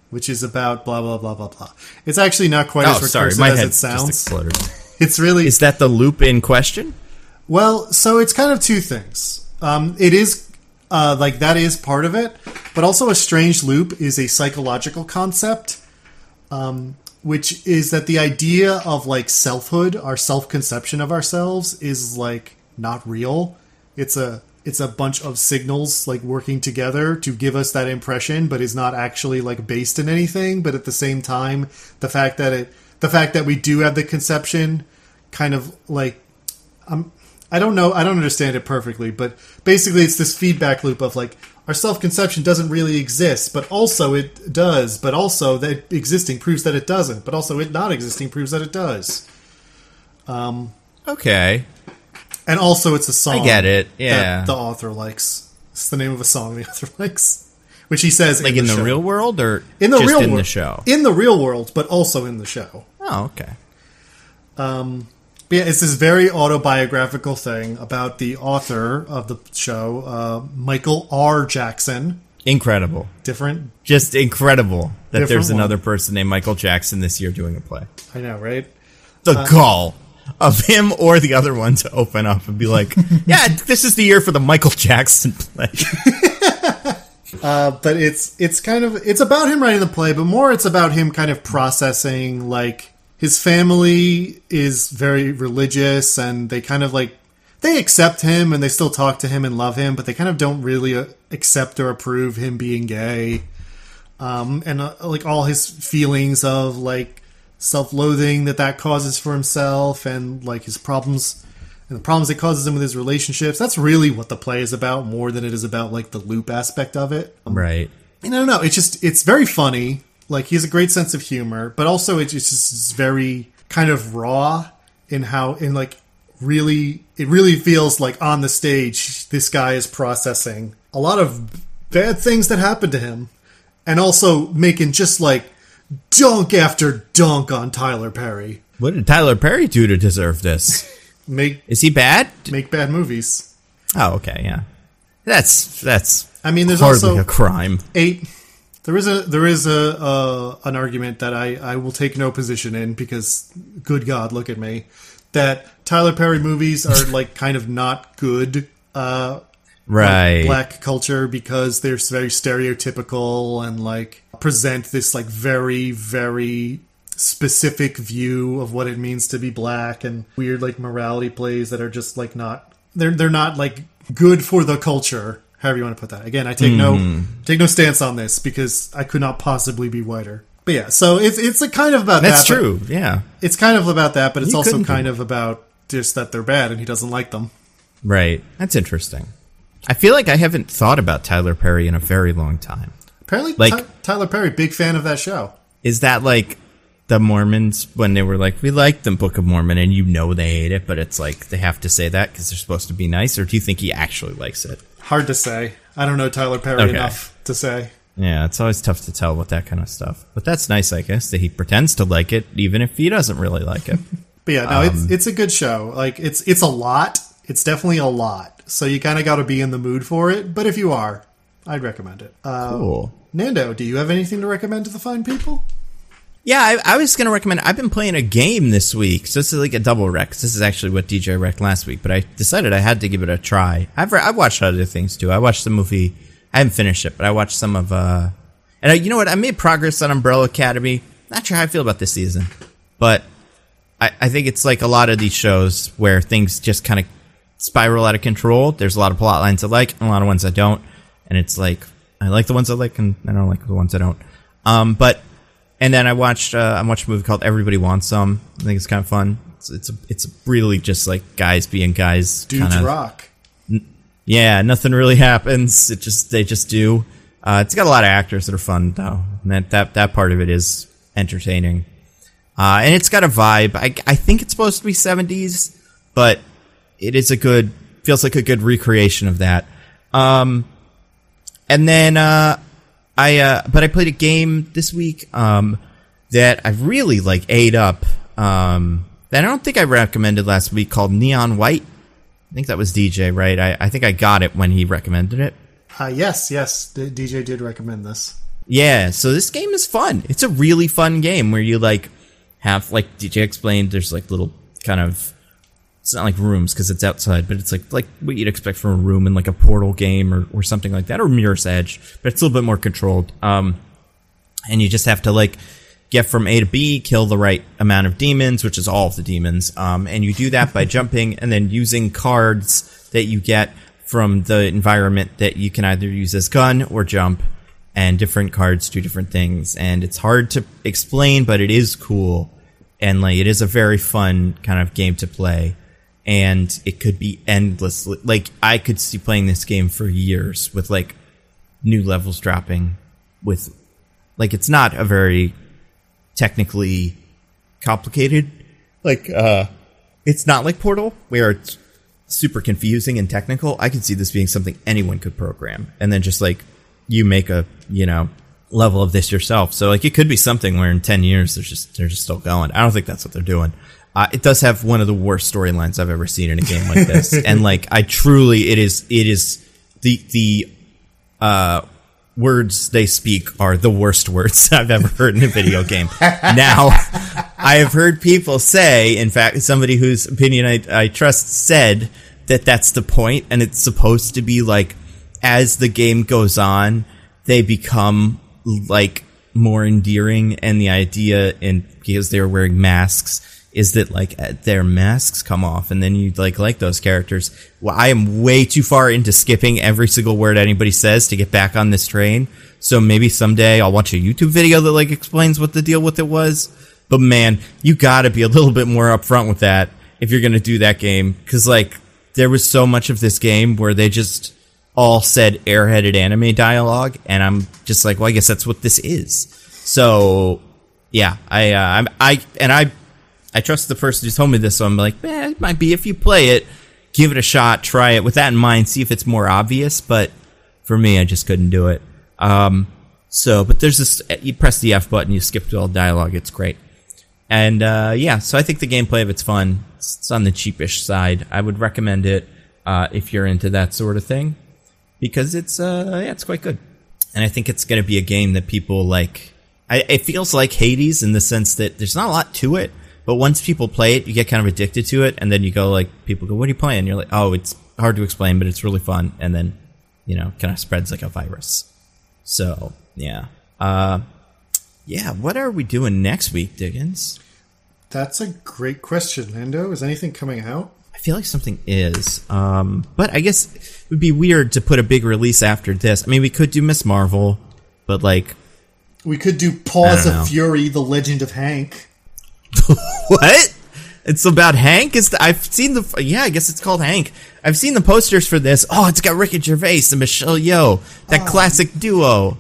which is about blah, blah, blah, blah, blah. It's actually not quite as recursive as it sounds. Just exploded. It's really... Is that the loop in question? Well, so it's kind of two things. It is, that is part of it, but also a strange loop is a psychological concept, which is that the idea of, like, selfhood, our self-conception of ourselves, is, like, not real. It's a bunch of signals, like, working together to give us that impression, but is not actually, like, based in anything. But at the same time, the fact that we do have the conception kind of, like, I don't know, I don't understand it perfectly, but basically it's this feedback loop of, like, our self-conception doesn't really exist, but also it does, but also that existing proves that it doesn't, but also it not existing proves that it does. Okay. And also it's a song. I get it, yeah. That the author likes. It's the name of a song the author likes. Which he says like in the show. Real world or in the just real in world. The show? In the real world, but also in the show. Oh, okay. But yeah, it's this very autobiographical thing about the author of the show, Michael R. Jackson. Incredible. Different. Just incredible that Different there's one. another person named Michael Jackson this year doing a play. I know, right? The gall of him or the other one to open up and be like, yeah, this is the year for the Michael Jackson play. But it's about him writing the play, but more it's about him kind of processing, like, his family is very religious and they kind of like, they accept him and they still talk to him and love him, but they kind of don't really accept or approve him being gay. Like all his feelings of like self-loathing that causes for himself and like his problems and the problems it causes him with his relationships. That's really what the play is about more than it is about like the loop aspect of it. Right. And I don't know. It's very funny. Like he has a great sense of humor, but also it's just very kind of raw in how, it really feels like on the stage, this guy is processing a lot of bad things that happened to him and also making just like dunk after dunk on Tyler Perry. What did Tyler Perry do to deserve this? Is he bad? Make bad movies. Oh, okay, yeah. That's I mean, there's hardly also a crime. There is an argument that I will take no position in because, good God, look at me, that Tyler Perry movies are like kind of not good, right? Like black culture because they're very stereotypical and like present this like very very specific view of what it means to be black and weird like morality plays that are just like not they're not like good for the culture. However you want to put that. Again, I take no stance on this because I could not possibly be whiter. But yeah, so it's a kind of about that. That's true, yeah. It's kind of about that, but it's also kind of about just that they're bad and he doesn't like them. Right. That's interesting. I feel like I haven't thought about Tyler Perry in a very long time. Apparently, like, Tyler Perry, big fan of that show. Is that like the Mormons when they were like, we like the Book of Mormon, and you know they hate it, but it's like they have to say that because they're supposed to be nice, or do you think he actually likes it? Hard to say. I don't know Tyler Perry enough to say. Yeah, it's always tough to tell with that kind of stuff. But that's nice, I guess, that he pretends to like it, even if he doesn't really like it. But yeah, no, it's a good show. Like it's a lot. It's definitely a lot. So you kind of got to be in the mood for it. But if you are, I'd recommend it. Cool. Nando, do you have anything to recommend to the fine people? Yeah, I was going to recommend, I've been playing a game this week, so this is like a double rec. This is actually what DJ recced last week, but I decided I had to give it a try. I've watched other things too. I watched the movie, I haven't finished it, but I watched some of, you know what, I made progress on Umbrella Academy. Not sure how I feel about this season, but I think it's like a lot of these shows where things just kind of spiral out of control. There's a lot of plot lines I like, and a lot of ones I don't, and it's like, I like the ones I like, and I don't like the ones I don't. And then I watched a movie called Everybody Wants Some. I think it's kind of fun. It's really just like guys being guys. Dudes rock. Yeah, nothing really happens. They just do. It's got a lot of actors that are fun though. And that part of it is entertaining. And it's got a vibe. I think it's supposed to be 70s, but it is feels like a good recreation of that. And then but I played a game this week that I really like ate up that I don't think I recommended last week, called Neon White. I think that was DJ, right? I think I got it when he recommended it. Yes, DJ did recommend this. Yeah, so this game is fun. It's a really fun game where you like have, like DJ explained, there's like little kind of, it's not like rooms because it's outside, but it's like what you'd expect from a room in like a Portal game or something like that, or Mirror's Edge, but it's a little bit more controlled. And you just have to like get from A to B, kill the right amount of demons, which is all of the demons. And you do that by jumping and then using cards that you get from the environment that you can either use as gun or jump, and different cards do different things. And it's hard to explain, but it is cool. And like, it is a very fun kind of game to play. And it could be endlessly, like, I could see playing this game for years with like new levels dropping with, like, it's not a very technically complicated, like, it's not like Portal where it's super confusing and technical. I could see this being something anyone could program, and then just like you make a, you know, level of this yourself. So like, it could be something where in 10 years they're just still going. I don't think that's what they're doing. It does have one of the worst storylines I've ever seen in a game like this. And like, it is the words they speak are the worst words I've ever heard in a video game. Now, I have heard people say, in fact, somebody whose opinion I trust said that that's the point, and it's supposed to be like, as the game goes on, they become like more endearing, and the idea, and because they were wearing masks, is that like their masks come off and then you like those characters. Well, I am way too far into skipping every single word anybody says to get back on this train. So maybe someday I'll watch a YouTube video that like explains what the deal with it was. But man, you gotta be a little bit more upfront with that if you're gonna do that game. Cause like, there was so much of this game where they just all said airheaded anime dialogue, and I'm just like, well, I guess that's what this is. So yeah, I trust the person who told me this, so I'm like, it might be, if you play it, give it a shot, try it with that in mind, see if it's more obvious. But for me, I just couldn't do it. But there's this, you press the F button, you skip to all dialogue, it's great. And so I think the gameplay of it's fun. It's on the cheapish side. I would recommend it if you're into that sort of thing, because it's quite good. And I think it's going to be a game that people like. It feels like Hades in the sense that there's not a lot to it. But once people play it, you get kind of addicted to it, and then you go like, people go, what are you playing? And you're like, oh, it's hard to explain, but it's really fun. And then, you know, kind of spreads like a virus. So, yeah. What are we doing next week, Diggins? That's a great question, Nando. Is anything coming out? I feel like something is. But I guess it would be weird to put a big release after this. I mean, we could do Miss Marvel, but like... We could do Paws of Fury, The Legend of Hank. What? It's about Hank? I've seen I guess it's called Hank. I've seen the posters for this. Oh, it's got Ricky Gervais and Michelle Yeoh, that classic duo.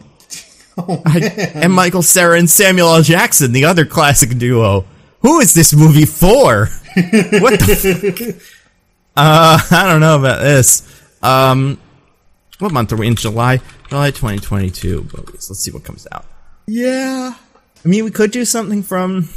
Oh, man. And Michael Cera and Samuel L. Jackson, the other classic duo. Who is this movie for? What the fuck? I don't know about this. What month are we in? July 2022. Let's see what comes out. Yeah. I mean, we could do something from...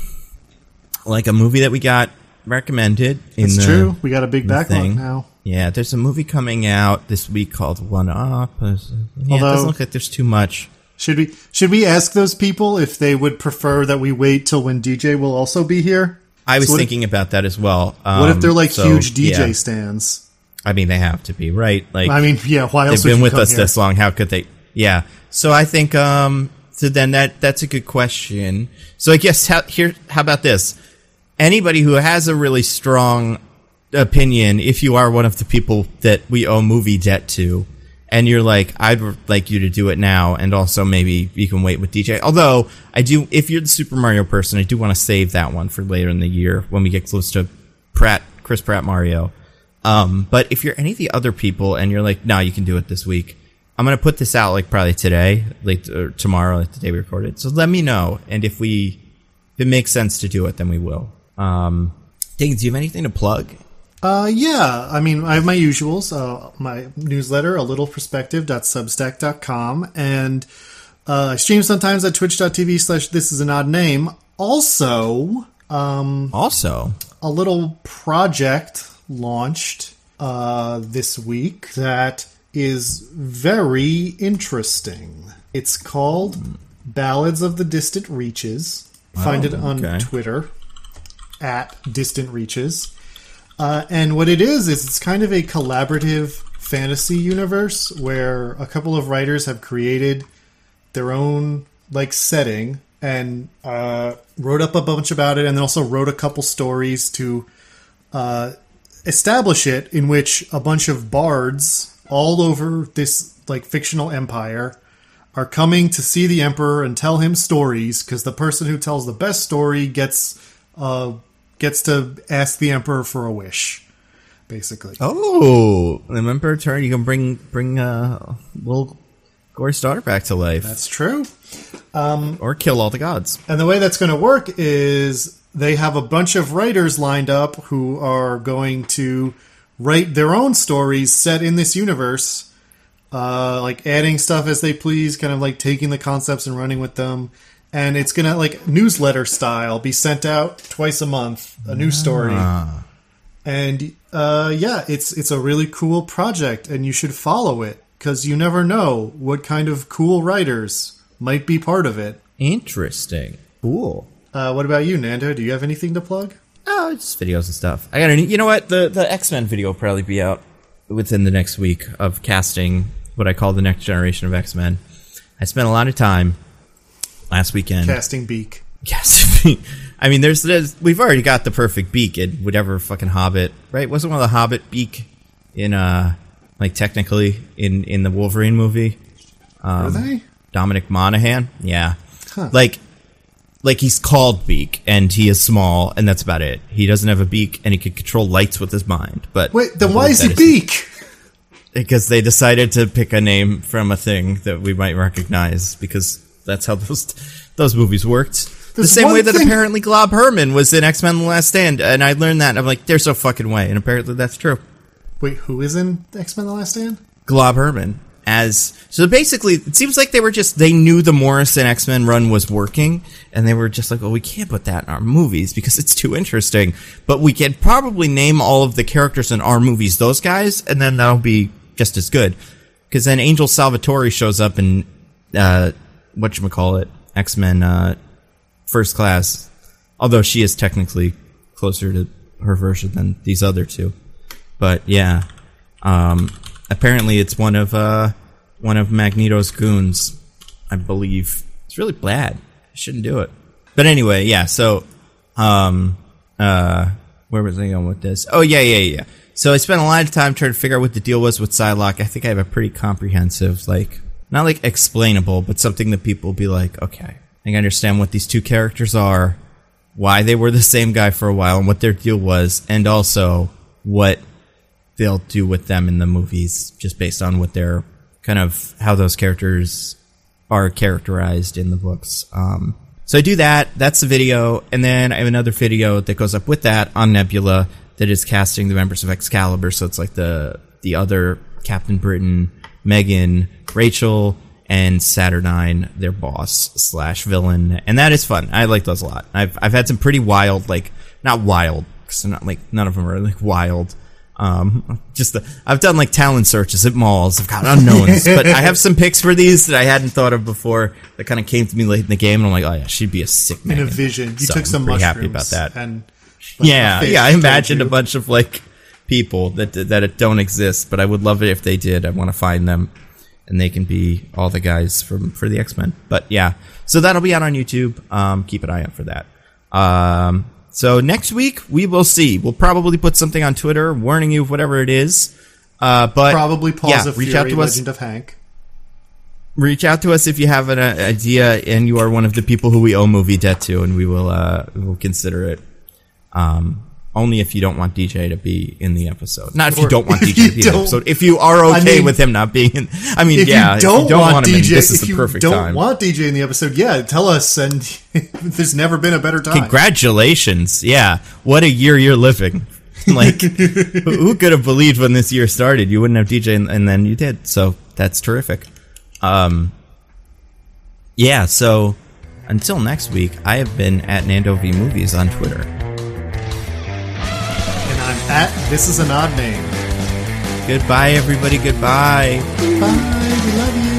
like a movie that we got recommended. It's true. We got a big backlog now. Yeah, there's a movie coming out this week called One Up. It doesn't look like there's too much. Should we ask those people if they would prefer that we wait till when DJ will also be here? I was thinking about that as well. What if they're like huge DJ stands? I mean, they have to be, right? Like, I mean, yeah. Why else? They've been with us this long. How could they? Yeah. So I think. So then that's a good question. So I guess how about this? Anybody who has a really strong opinion, if you are one of the people that we owe movie debt to, and you're like, I'd like you to do it now, and also maybe you can wait with DJ. Although I do, if you're the Super Mario person, I do want to save that one for later in the year when we get close to Chris Pratt Mario. But if you're any of the other people and you're like, no, you can do it this week, I'm going to put this out like probably today, or tomorrow, like the day we recorded. So let me know. And if it makes sense to do it, then we will. Diggins, do you have anything to plug? Yeah. I mean, I have my usuals, my newsletter, alittleperspective.substack.com, and I stream sometimes at twitch.tv/thisisanodname. Also, a little project launched this week that is very interesting. It's called Ballads of the Distant Reaches. Find it on Twitter at Distant Reaches. And what it is it's kind of a collaborative fantasy universe where a couple of writers have created their own like setting and wrote up a bunch about it, and then also wrote a couple stories to establish it, in which a bunch of bards all over this like fictional empire are coming to see the emperor and tell him stories, because the person who tells the best story gets to ask the emperor for a wish, basically. Oh, the emperor turn, you can bring little Gore's daughter back to life. That's true. Or kill all the gods. And the way that's going to work is they have a bunch of writers lined up who are going to write their own stories set in this universe, like adding stuff as they please, kind of like taking the concepts and running with them. And it's going to, like, newsletter style, be sent out twice a month, a new story. And, it's a really cool project, and you should follow it, because you never know what kind of cool writers might be part of it. Interesting. Cool. What about you, Nando? Do you have anything to plug? Oh, just videos and stuff. You know what? The X-Men video will probably be out within the next week of casting what I call the next generation of X-Men. I spent a lot of time last weekend casting Beak. I mean, we've already got the perfect Beak in whatever fucking Hobbit, right? Wasn't one of the Hobbit Beak in like technically in the Wolverine movie? Were they? Dominic Monaghan? Yeah. Huh. Like he's called Beak, and he is small, and that's about it. He doesn't have a beak, and he can control lights with his mind. But wait, then why is he Beak? Because they decided to pick a name from a thing that we might recognize, because that's how those movies worked. The same way that apparently Glob Herman was in X-Men: The Last Stand, and I learned that, and I'm like, there's no fucking way, and apparently that's true. Wait, who is in X-Men: The Last Stand? Glob Herman. So basically, it seems like they knew the Morrison X-Men run was working, and they were just like, well, we can't put that in our movies because it's too interesting, but we can probably name all of the characters in our movies those guys, and then that'll be just as good. Because then Angel Salvatore shows up in, whatchamacallit, X-Men, First Class, although she is technically closer to her version than these other two. But yeah, apparently it's one of Magneto's goons, I believe. It's really bad. I shouldn't do it. But anyway, yeah, so where was I going with this? Oh, yeah. So I spent a lot of time trying to figure out what the deal was with Psylocke. I think I have a pretty comprehensive, like, not like explainable, but something that people will be like, okay, I think I understand what these two characters are, why they were the same guy for a while, and what their deal was, and also what they'll do with them in the movies, just based on what they're kind of how those characters are characterized in the books. So I do that. That's the video, and then I have another video that goes up with that on Nebula that is casting the members of Excalibur. So it's like the other Captain Britain, Megan, Rachel, and Saturnine, their boss / villain, and that is fun. I like those a lot. I've had some pretty wild, like, not wild, because they're not like, none of them are like wild. I've done like talent searches at malls. I've got unknowns, but I have some picks for these that I hadn't thought of before that kind of came to me late in the game, and I'm like, oh yeah, she'd be a sick man. In a vision, you took some I'm pretty mushrooms. happy about that. And I imagined a bunch of like people that don't exist, but I would love it if they did. I want to find them, and they can be all the guys for the X-Men. But yeah, so that'll be out on YouTube. Keep an eye out for that. So next week we will see. We'll probably put something on Twitter warning you of whatever it is. But probably Paws of Fury, out to Legend of Hank. Reach out to us if you have an idea and you are one of the people who we owe movie debt to, and we will consider it. Only if you don't want DJ to be in the episode. Not if you don't want DJ to be in the episode. If you are okay with him not being in. I mean, if you don't want him in, this is the perfect time. If you don't want DJ in the episode, tell us, and there's never been a better time. Congratulations. Yeah. What a year you're living. Like, who could have believed when this year started you wouldn't have DJ, and then you did. So that's terrific. So until next week, I have been at Nando V Movies on Twitter. At This Is an Odd Name. Goodbye, everybody. Goodbye. Bye. We love you.